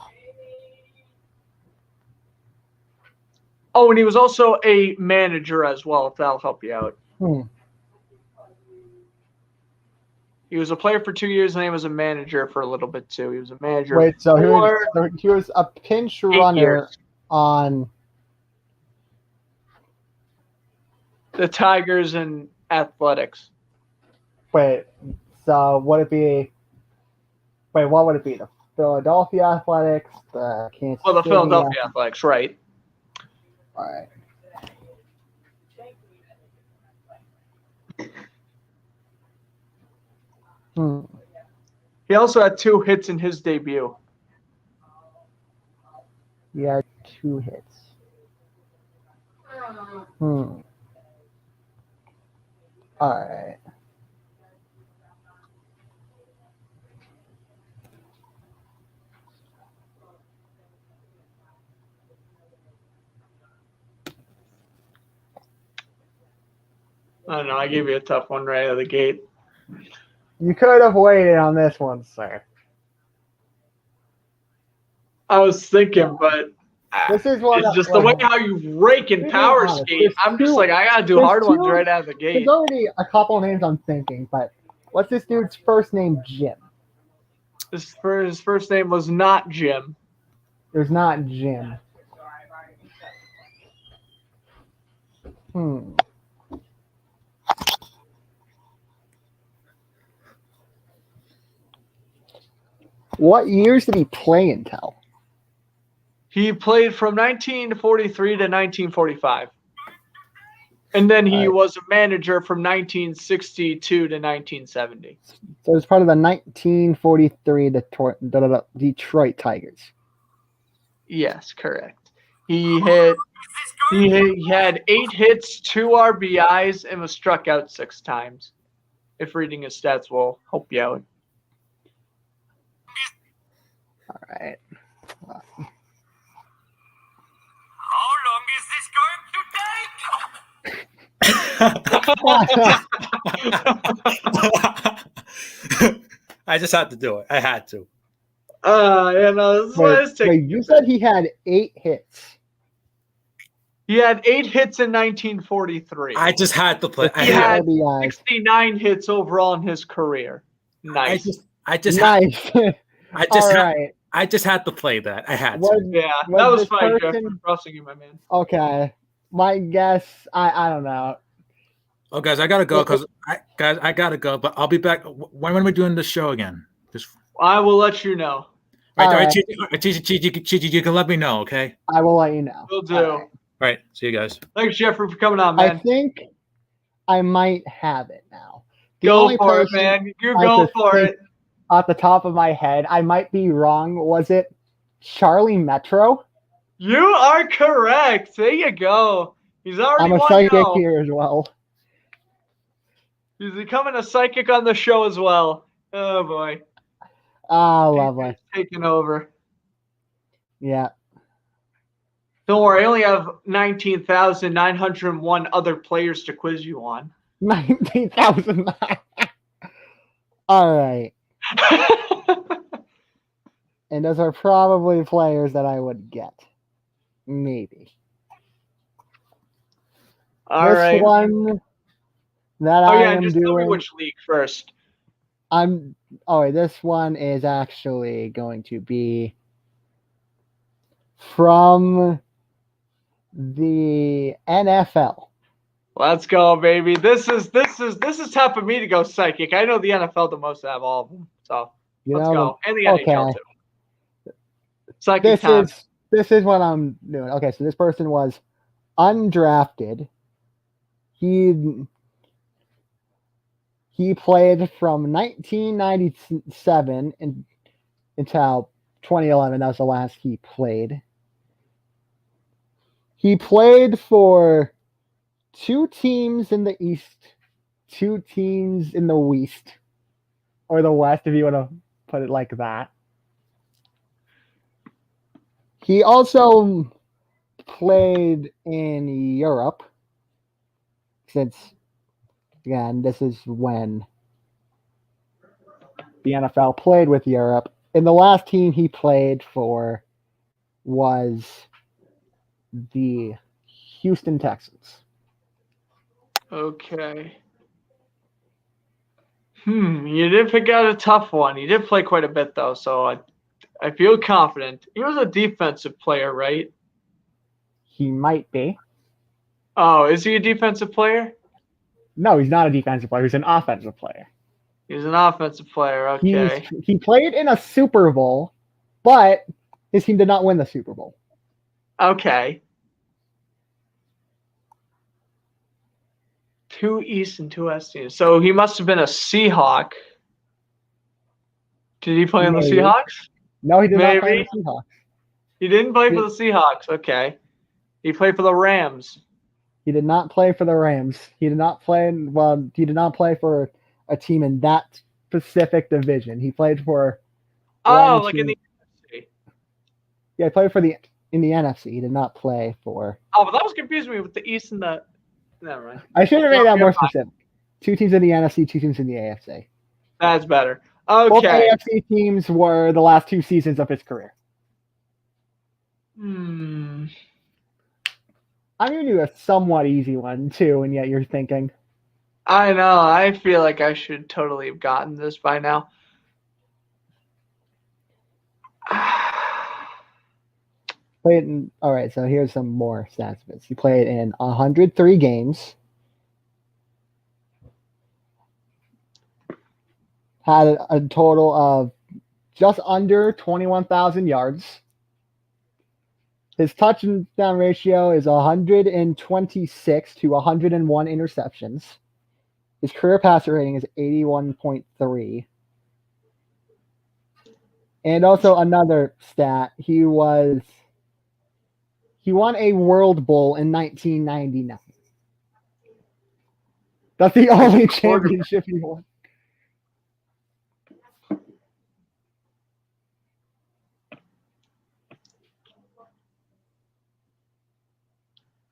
[SPEAKER 1] Oh, and he was also a manager as well, if that'll help you out. He He was a player for 2 years, and he was a manager for a little bit too. He was a manager
[SPEAKER 2] Wait, so
[SPEAKER 1] for
[SPEAKER 2] he was a pinch
[SPEAKER 1] 8
[SPEAKER 2] runner
[SPEAKER 1] years.
[SPEAKER 2] on.
[SPEAKER 1] The Tigers and Athletics.
[SPEAKER 2] Wait, so would it be? Wait, what would it be? The Philadelphia Athletics, the Kansas
[SPEAKER 1] Well, the
[SPEAKER 2] City
[SPEAKER 1] Philadelphia Athletics, right?
[SPEAKER 2] All right.
[SPEAKER 1] He also had 2 hits in his debut.
[SPEAKER 2] He had 2 hits. All right.
[SPEAKER 1] I don't know. I gave you a tough one right out of the gate.
[SPEAKER 2] You could have waited on this one, sir.
[SPEAKER 1] I was thinking, but
[SPEAKER 2] This is what
[SPEAKER 1] it's just the way how you rake and
[SPEAKER 2] Being
[SPEAKER 1] power
[SPEAKER 2] honest,
[SPEAKER 1] skate.
[SPEAKER 2] there's
[SPEAKER 1] I'm just
[SPEAKER 2] two-
[SPEAKER 1] like, I gotta do
[SPEAKER 2] there's
[SPEAKER 1] hard ones
[SPEAKER 2] two-
[SPEAKER 1] right out of the gate.
[SPEAKER 2] There's already a couple names I'm thinking, but what's this dude's first name? Jim.
[SPEAKER 1] His first name was not Jim.
[SPEAKER 2] There's not Jim. What years did he play until?
[SPEAKER 1] He played from 1943 to 1945. And then he was a manager from 1962 to 1970.
[SPEAKER 2] So it's part of the 1943 Detroit Tigers.
[SPEAKER 1] Yes, correct. He had 8 hits, 2 RBIs, and was struck out 6 times. If reading his stats will help you out.
[SPEAKER 2] All right.
[SPEAKER 5] How long is this going to take?
[SPEAKER 3] I just had to do it. I had to.
[SPEAKER 1] This is what it's taking.
[SPEAKER 2] Wait, you said he had 8 hits.
[SPEAKER 1] He had 8 hits in 1943.
[SPEAKER 3] I just had to play.
[SPEAKER 1] He had
[SPEAKER 2] RBIs.
[SPEAKER 1] 69 hits overall in his career. Nice.
[SPEAKER 3] I just
[SPEAKER 2] Nice.
[SPEAKER 3] I just had to play that. I had to.
[SPEAKER 1] Yeah, that
[SPEAKER 2] was
[SPEAKER 1] was
[SPEAKER 2] this
[SPEAKER 1] fine, Jeff.
[SPEAKER 2] person-
[SPEAKER 1] I'm crossing you, my man.
[SPEAKER 2] Okay. My guess, I don't know.
[SPEAKER 3] Oh, guys, I gotta go because I gotta go. But I'll be back. When are we doing this show again? Just
[SPEAKER 1] I will let you know.
[SPEAKER 3] all right.
[SPEAKER 2] All
[SPEAKER 3] Chi, you can let me know, okay?
[SPEAKER 2] I will let you know.
[SPEAKER 1] Will do.
[SPEAKER 2] All right.
[SPEAKER 3] All right. See you guys.
[SPEAKER 1] Thanks, Jeffrey, for coming on,
[SPEAKER 2] I
[SPEAKER 1] man.
[SPEAKER 2] think I might have it now. The
[SPEAKER 1] Go
[SPEAKER 2] only
[SPEAKER 1] for it,
[SPEAKER 2] person
[SPEAKER 1] man. You
[SPEAKER 2] I
[SPEAKER 1] go
[SPEAKER 2] could
[SPEAKER 1] for
[SPEAKER 2] think
[SPEAKER 1] it.
[SPEAKER 2] Off the top of my head, I might be wrong. Was it Charlie Metro?
[SPEAKER 1] You are correct. There you go. He's already
[SPEAKER 2] I'm a
[SPEAKER 1] 1-0.
[SPEAKER 2] psychic here as well.
[SPEAKER 1] He's becoming a psychic on the show as well. Oh boy.
[SPEAKER 2] Ah, lovely.
[SPEAKER 1] He's taking over.
[SPEAKER 2] Yeah.
[SPEAKER 1] Don't worry, I only have 19,901 other players to quiz you on.
[SPEAKER 2] 19,000. All right. And those are probably players that I would get. Maybe.
[SPEAKER 1] All
[SPEAKER 2] this
[SPEAKER 1] right.
[SPEAKER 2] one that
[SPEAKER 1] Oh
[SPEAKER 2] I
[SPEAKER 1] yeah,
[SPEAKER 2] am
[SPEAKER 1] just tell me
[SPEAKER 2] doing.
[SPEAKER 1] which league first.
[SPEAKER 2] This one is actually going to be from the NFL.
[SPEAKER 1] Let's go, baby. This is time for me to go psychic. I know the NFL the most out of all of them. So let's go. And the NHL too. Psychic time.
[SPEAKER 2] This is what I'm doing. Okay, so this person was undrafted. He played from 1997 until 2011. That was the last he played. He played for 2 teams in the East, 2 teams in the West, or the West, if you want to put it like that. He also played in Europe, since, again, this is when the NFL played with Europe. And the last team he played for was the Houston Texans.
[SPEAKER 1] Okay. You did pick out a tough one. He did play quite a bit though, so I feel confident. He was a defensive player, right?
[SPEAKER 2] He might be.
[SPEAKER 1] Oh, is he a defensive player?
[SPEAKER 2] No, he's not a defensive player. He's an offensive player.
[SPEAKER 1] He's an offensive player. Okay.
[SPEAKER 2] He played in a Super Bowl, but his team did not win the Super Bowl.
[SPEAKER 1] Okay. 2 East and 2 West teams. So he must have been a Seahawk. Did he play on the
[SPEAKER 2] Maybe.
[SPEAKER 1] Seahawks?
[SPEAKER 2] No, he did not play
[SPEAKER 1] Maybe.
[SPEAKER 2] in the Seahawks.
[SPEAKER 1] He didn't play for the Seahawks. Okay. He played for the Rams.
[SPEAKER 2] He did not play for the Rams. He did not play. He did not play for a team in that specific division. He played for.
[SPEAKER 1] Oh, like in the NFC.
[SPEAKER 2] Yeah, he played in the NFC. He did not play for.
[SPEAKER 1] Oh, but that was confusing me with the East and the. Never mind.
[SPEAKER 2] I should have made
[SPEAKER 1] No,
[SPEAKER 2] that more
[SPEAKER 1] you're fine.
[SPEAKER 2] specific. 2 teams in the NFC, 2 teams in the AFC.
[SPEAKER 1] That's better.
[SPEAKER 2] Both
[SPEAKER 1] Okay.
[SPEAKER 2] AFC teams were the last 2 seasons of his career.
[SPEAKER 1] Hmm.
[SPEAKER 2] I'm going to do a somewhat easy one too, and yet you're thinking.
[SPEAKER 1] I know. I feel like I should totally have gotten this by now.
[SPEAKER 2] All right, so here's some more stats. He played in 103 games. Had a total of just under 21,000 yards. His touchdown ratio is 126 to 101 interceptions. His career passer rating is 81.3. And also another stat, he won a World Bowl in 1999. That's the only championship he won.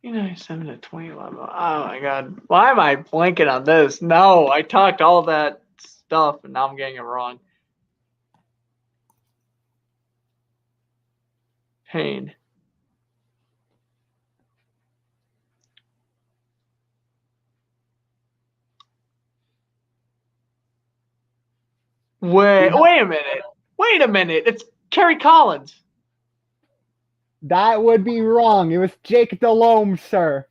[SPEAKER 1] You know, 7 to 2011. Oh my God. Why am I blanking on this? No, I talked all that stuff and now I'm getting it wrong. Pain. Wait a minute. Wait a minute. It's Kerry Collins.
[SPEAKER 2] That would be wrong. It was Jake Delhomme, sir.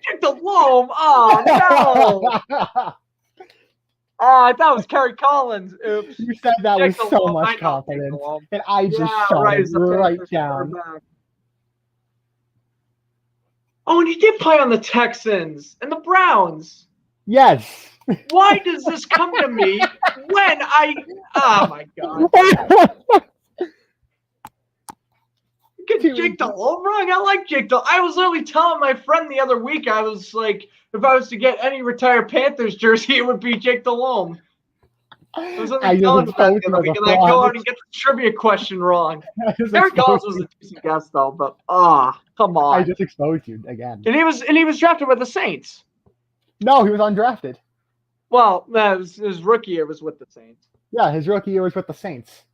[SPEAKER 1] Jake Delhomme. Oh no. Oh, I thought it was Kerry Collins. Oops.
[SPEAKER 2] You said that
[SPEAKER 1] Jake
[SPEAKER 2] with so
[SPEAKER 1] Delhomme. I
[SPEAKER 2] much
[SPEAKER 1] know Jake
[SPEAKER 2] confidence,
[SPEAKER 1] Delhomme.
[SPEAKER 2] and I just
[SPEAKER 1] Yeah,
[SPEAKER 2] shot
[SPEAKER 1] right.
[SPEAKER 2] it
[SPEAKER 1] It's the
[SPEAKER 2] right
[SPEAKER 1] Panthers
[SPEAKER 2] down.
[SPEAKER 1] quarterback. Oh, and he did play on the Texans and the Browns.
[SPEAKER 2] Yes.
[SPEAKER 1] Why does this come to me when I? Oh my God! Get Jake Delhomme wrong. I like Jake Delhomme. I was literally telling my friend the other week. I was like, if I was to get any retired Panthers jersey, it would be Jake Delhomme. I was literally telling him that the other week, and I go out and get the trivia question wrong. Kerry Collins was a decent guess though, but come on.
[SPEAKER 2] I just exposed you again.
[SPEAKER 1] And he was drafted by the Saints.
[SPEAKER 2] No, he was undrafted.
[SPEAKER 1] Well, his rookie year was with the Saints.
[SPEAKER 2] Yeah, his rookie year was with the Saints.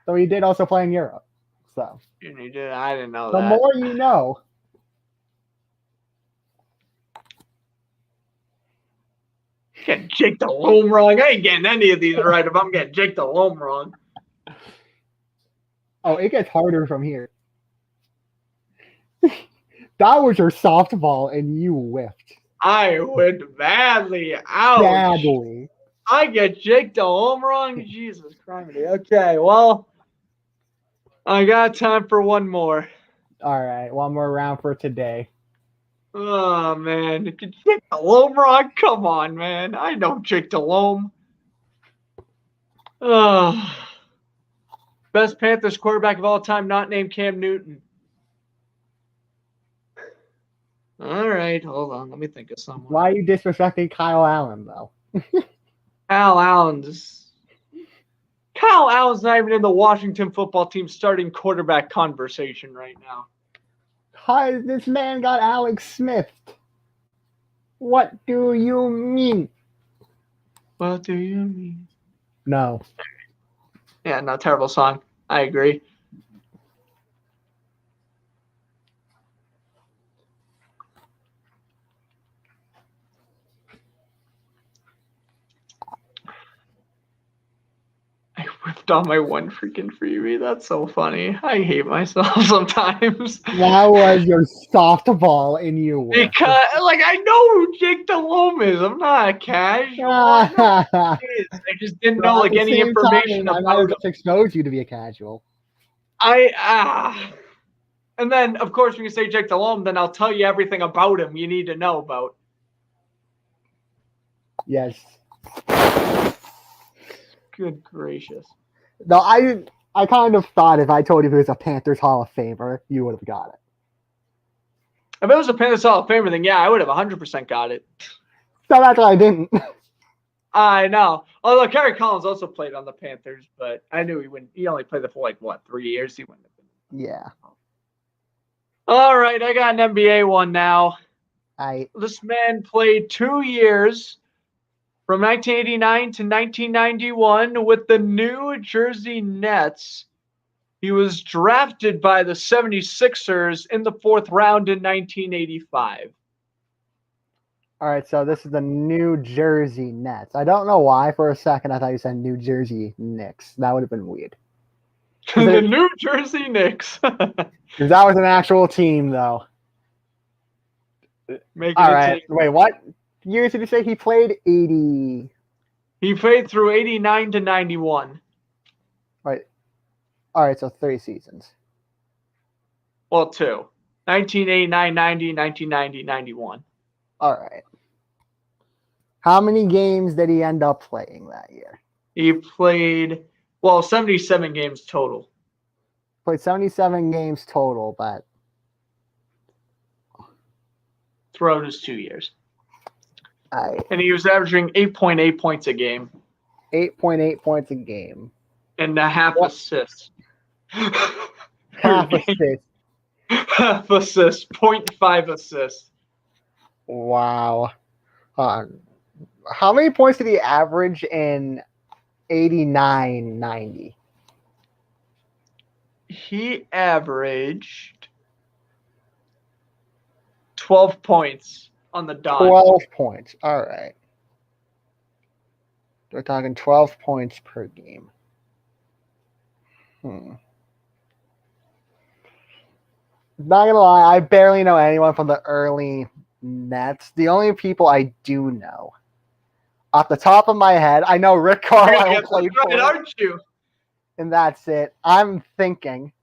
[SPEAKER 2] So he did also play in Europe. So
[SPEAKER 1] And he did. I didn't know
[SPEAKER 2] the
[SPEAKER 1] that.
[SPEAKER 2] more you know.
[SPEAKER 1] Getting Jake Delhomme wrong. I ain't getting any of these right if I'm getting Jake Delhomme wrong.
[SPEAKER 2] Oh, it gets harder from here. That was your softball, and you whiffed.
[SPEAKER 1] I went badly. Ouch.
[SPEAKER 2] Badly.
[SPEAKER 1] I get Jake Delhomme wrong. Jesus Christ. Okay, well, I got time for one more.
[SPEAKER 2] All right, one more round for today.
[SPEAKER 1] Oh man, get Jake Delhomme wrong. Come on, man. I know Jake Delhomme. Best Panthers quarterback of all time, not named Cam Newton. All right, hold on. Let me think of someone.
[SPEAKER 2] Why are you disrespecting Kyle Allen, though?
[SPEAKER 1] Kyle Allen's not even in the Washington football team starting quarterback conversation right now.
[SPEAKER 2] Hi, this man got Alex Smith. What do you mean?
[SPEAKER 1] What do you mean?
[SPEAKER 2] No.
[SPEAKER 1] Yeah, no, terrible song. I agree. left on my one freaking freebie. That's so funny. I hate myself sometimes.
[SPEAKER 2] That was your softball in you.
[SPEAKER 1] Because, like, I know who Jake Delhomme is. I'm not a casual. I know who he is. I just didn't know, like, any information
[SPEAKER 2] I might have
[SPEAKER 1] about him.
[SPEAKER 2] just exposed you to be a casual.
[SPEAKER 1] And then, of course, when you say Jake Delhomme, then I'll tell you everything about him you need to know about.
[SPEAKER 2] Yes.
[SPEAKER 1] Good gracious.
[SPEAKER 2] No, I kind of thought if I told you he was a Panthers Hall of Famer, you would have got it.
[SPEAKER 1] If it was a Panthers Hall of Famer, then yeah, I would have 100% got it.
[SPEAKER 2] So that's why I didn't.
[SPEAKER 1] I know. Although Kerry Collins also played on the Panthers, but I knew he wouldn't. He only played there for like, what, 3 years? He wouldn't have been.
[SPEAKER 2] Yeah.
[SPEAKER 1] All right, I got an NBA one now.
[SPEAKER 2] I
[SPEAKER 1] This man played 2 years from 1989 to 1991 with the New Jersey Nets. He was drafted by the 76ers in the 4th round in 1985.
[SPEAKER 2] all right, so this is the New Jersey Nets. I don't know why for a second I thought you said New Jersey Knicks. That would have been weird.
[SPEAKER 1] The New Jersey Knicks.
[SPEAKER 2] Because that was an actual team, though.
[SPEAKER 1] Making
[SPEAKER 2] All
[SPEAKER 1] it
[SPEAKER 2] right.
[SPEAKER 1] take-
[SPEAKER 2] Wait, what years did you say he played? 80.
[SPEAKER 1] He played through 89 to 91.
[SPEAKER 2] Right. All right, so 3 seasons.
[SPEAKER 1] Well, 2. 1989, 90, 1990, 91.
[SPEAKER 2] All right. How many games did he end up playing that year?
[SPEAKER 1] He played, well, 77 games total.
[SPEAKER 2] Played 77 games total, but
[SPEAKER 1] Throughout his 2 years.
[SPEAKER 2] I
[SPEAKER 1] And he was averaging 8.8 points a game
[SPEAKER 2] 8.8 points a game.
[SPEAKER 1] and a half
[SPEAKER 2] What?
[SPEAKER 1] assist.
[SPEAKER 2] Half assist.
[SPEAKER 1] Half assist, 0.5 assists.
[SPEAKER 2] Wow. How many points did he average in 89-90?
[SPEAKER 1] He averaged 12 points on the dot.
[SPEAKER 2] 12 points. All right. We're talking 12 points per game. Not gonna lie, I barely know anyone from the early Nets. The only people I do know, off the top of my head, I know Rick Carlisle
[SPEAKER 1] That's
[SPEAKER 2] played for
[SPEAKER 1] right,
[SPEAKER 2] it,
[SPEAKER 1] aren't you?
[SPEAKER 2] and that's it. I'm thinking,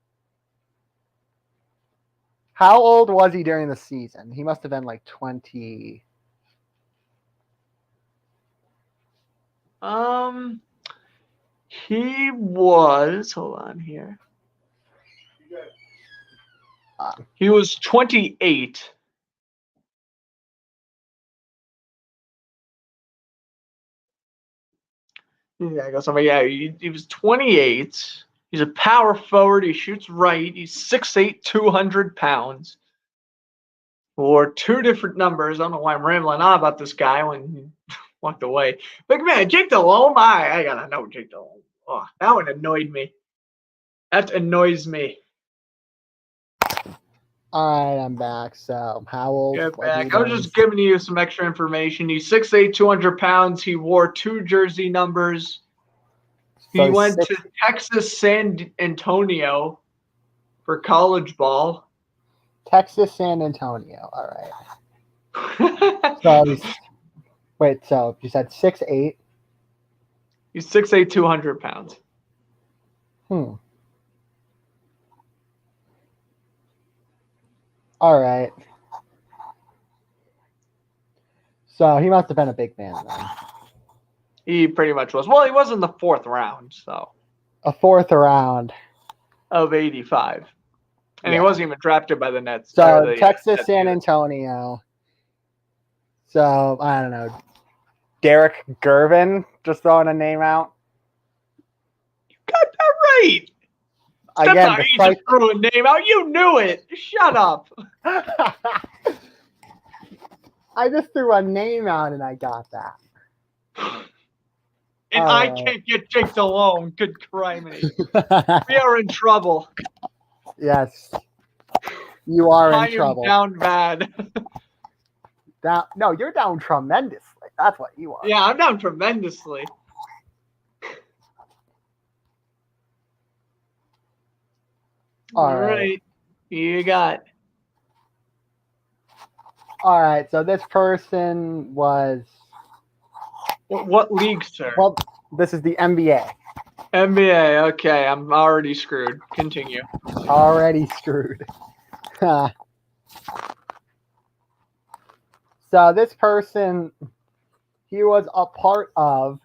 [SPEAKER 2] how old was he during the season? He must have been like 20.
[SPEAKER 1] He was, hold on here. He was 28. Yeah, I guess somebody. Yeah, he was 28. He's a power forward. He shoots right. He's 6'8", 200 pounds. Or 2 different numbers. I don't know why I'm rambling on about this guy when he walked away. But man, Jake Delhomme, I gotta know Jake Delhomme. Oh, that one annoyed me. That annoys me.
[SPEAKER 2] All right, I'm back. So, how old?
[SPEAKER 1] Get
[SPEAKER 2] was he
[SPEAKER 1] back. I was
[SPEAKER 2] during
[SPEAKER 1] just giving you some extra information. He's 6'8", 200 pounds. He wore 2 jersey numbers. He
[SPEAKER 2] So
[SPEAKER 1] went
[SPEAKER 2] six-
[SPEAKER 1] to Texas San Antonio for college ball.
[SPEAKER 2] Texas San Antonio. All right. So wait, so you said 6'8"?
[SPEAKER 1] He's 6'8", 200 pounds.
[SPEAKER 2] All right. So he must have been a big man then.
[SPEAKER 1] He pretty much was. Well, he was in the 4th round, so
[SPEAKER 2] A 4th round.
[SPEAKER 1] of 85. And
[SPEAKER 2] Yeah.
[SPEAKER 1] he wasn't even drafted by the Nets.
[SPEAKER 2] So
[SPEAKER 1] or the,
[SPEAKER 2] Texas
[SPEAKER 1] Nets
[SPEAKER 2] San
[SPEAKER 1] either.
[SPEAKER 2] Antonio. So I don't know. Derek Gervin, just throwing a name out.
[SPEAKER 1] Got that right. That's
[SPEAKER 2] Again,
[SPEAKER 1] not you just threw a name out. You knew it. Shut up.
[SPEAKER 2] I just threw a name out and I got that.
[SPEAKER 1] And I can't get Jake Delhomme. Good criminy. We are in trouble.
[SPEAKER 2] Yes. You are
[SPEAKER 1] I
[SPEAKER 2] in
[SPEAKER 1] am
[SPEAKER 2] trouble.
[SPEAKER 1] down bad.
[SPEAKER 2] No, you're down tremendously. That's what you are.
[SPEAKER 1] Yeah, I'm down tremendously.
[SPEAKER 2] All right.
[SPEAKER 1] You got.
[SPEAKER 2] All right. So this person was.
[SPEAKER 1] What league, sir?
[SPEAKER 2] Well, this is the NBA.
[SPEAKER 1] NBA. Okay, I'm already screwed. Continue.
[SPEAKER 2] Already screwed. So this person, he was a part of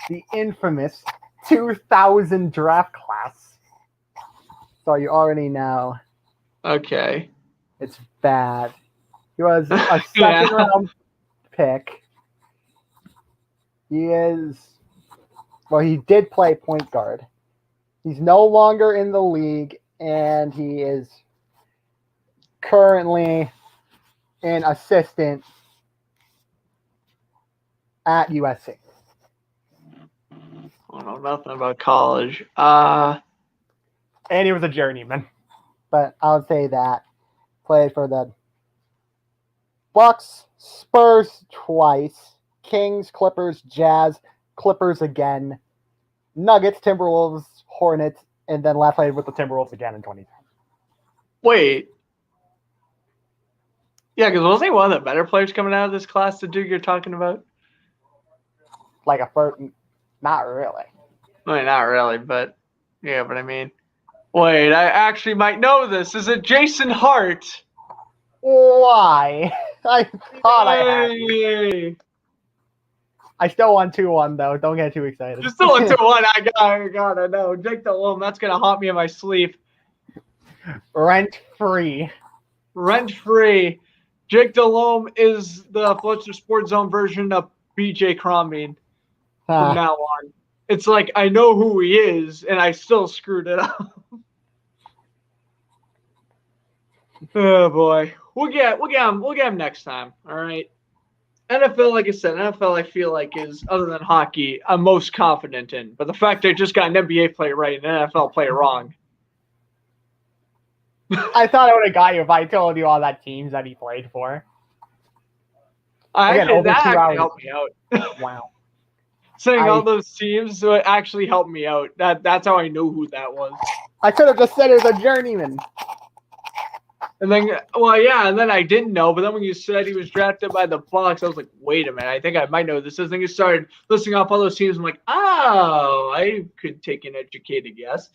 [SPEAKER 2] the infamous 2000 draft class. So you already know
[SPEAKER 1] Okay.
[SPEAKER 2] it's bad. He was a
[SPEAKER 1] Yeah.
[SPEAKER 2] second round pick. He did play point guard. He's no longer in the league, and he is currently an assistant at USC.
[SPEAKER 1] I don't know nothing about college.
[SPEAKER 2] And he was a journeyman. But I would say that. Played for the Bucks, Spurs twice, Kings, Clippers, Jazz, Clippers again, Nuggets, Timberwolves, Hornets, and then last played with the Timberwolves again in 2010.
[SPEAKER 1] Wait. Yeah, because wasn't he one of the better players coming out of this class, the dude you're talking about?
[SPEAKER 2] Like a first, not really.
[SPEAKER 1] I mean, not really, but yeah, but I mean. Wait, I actually might know this. Is it Jason Hart?
[SPEAKER 2] Why? I thought I had.
[SPEAKER 1] Yay.
[SPEAKER 2] I still won 2-1 though. Don't get too excited.
[SPEAKER 1] You're still into one. I gotta know. Jake DeLome, that's gonna haunt me in my sleep.
[SPEAKER 2] Rent free.
[SPEAKER 1] Rent free. Jake DeLome is the Floodsters Sports Zone version of BJ Crombie from now on. It's like I know who he is, and I still screwed it up. Oh boy, we'll get him next time. All right. NFL, like I said, NFL I feel like is, other than hockey, I'm most confident in. But the fact I just got an NBA player right and an NFL player wrong.
[SPEAKER 2] I thought I would have got you if I told you all that teams that he played for.
[SPEAKER 1] That
[SPEAKER 2] over 2
[SPEAKER 1] actually
[SPEAKER 2] hours.
[SPEAKER 1] helped me out.
[SPEAKER 2] Wow.
[SPEAKER 1] Saying all those teams actually helped me out. That's how I knew who that was.
[SPEAKER 2] I could have just said it was a journeyman.
[SPEAKER 1] And then, well, yeah, and then I didn't know. But then when you said he was drafted by the Bucks, I was like, wait a minute, I think I might know this. And then you started listing off all those teams. I'm like, oh, I could take an educated guess.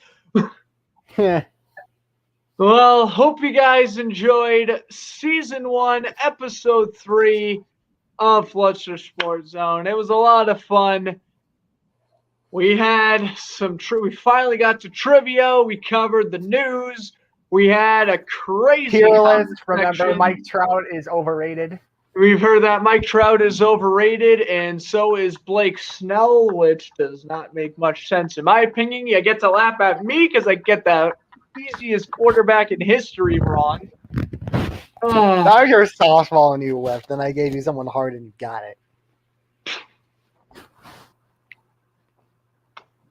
[SPEAKER 1] Well, hope you guys enjoyed Season 1, Episode 3 of Floodsters Sports Zone. It was a lot of fun. We had we finally got to trivia. We covered the news. We had a crazy
[SPEAKER 2] tier list.
[SPEAKER 1] comment
[SPEAKER 2] Remember,
[SPEAKER 1] section.
[SPEAKER 2] Mike Trout is overrated.
[SPEAKER 1] We've heard that Mike Trout is overrated, and so is Blake Snell, which does not make much sense in my opinion. You get to laugh at me because I get the easiest quarterback in history wrong.
[SPEAKER 2] That was your softball and you left, and I gave you someone hard and you got it.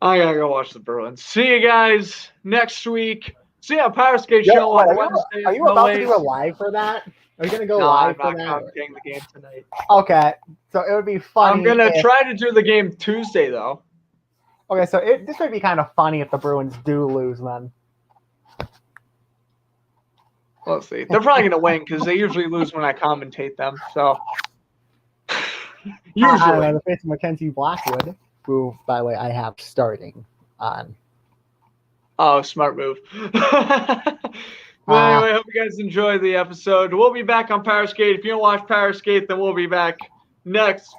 [SPEAKER 1] I gotta go watch the Bruins. See you guys next week. See you on Power Skate Show on Wednesday.
[SPEAKER 2] Are you about to do a live for that? Are you gonna go live for that?
[SPEAKER 1] I'm not commentating the game tonight.
[SPEAKER 2] Okay, so it would be funny.
[SPEAKER 1] I'm gonna try to do the game Tuesday though.
[SPEAKER 2] Okay, so this would be kind of funny if the Bruins do lose then.
[SPEAKER 1] Let's see. They're probably gonna win because they usually lose when I commentate them. So usually,
[SPEAKER 2] I don't know, the face of Mackenzie Blackwood, who, by the way, I have starting on.
[SPEAKER 1] Oh, smart move. But anyway, I hope you guys enjoyed the episode. We'll be back on Power Skate. If you don't watch Power Skate, then we'll be back next,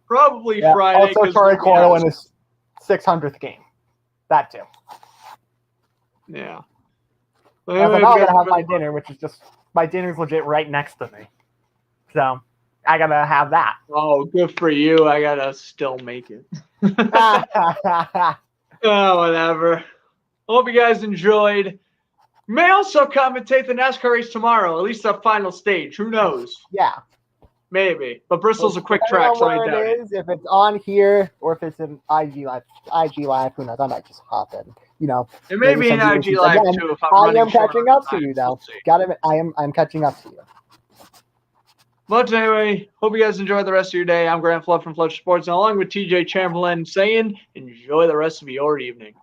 [SPEAKER 1] probably Friday.
[SPEAKER 2] Also, Torrey Coyle in his 600th game. That too.
[SPEAKER 1] Yeah.
[SPEAKER 2] I was like, I gotta have my dinner, which is just my dinner's legit right next to me. So I gotta have that.
[SPEAKER 1] Oh, good for you. I gotta still make it. Oh, whatever. Hope you guys enjoyed. May also commentate the NASCAR race tomorrow, at least the final stage. Who knows?
[SPEAKER 2] Yeah.
[SPEAKER 1] Maybe. But Bristol's a quick track, so I doubt it.
[SPEAKER 2] If it's on here or if it's in IG Live, who knows? I might just hop in. You know.
[SPEAKER 1] It may be in IG Live too. If
[SPEAKER 2] I am catching up to you though. I'm catching up to you.
[SPEAKER 1] But anyway, hope you guys enjoy the rest of your day. I'm Grant Flood from Flood Sports, and along with TJ Chamberlain saying, enjoy the rest of your evening.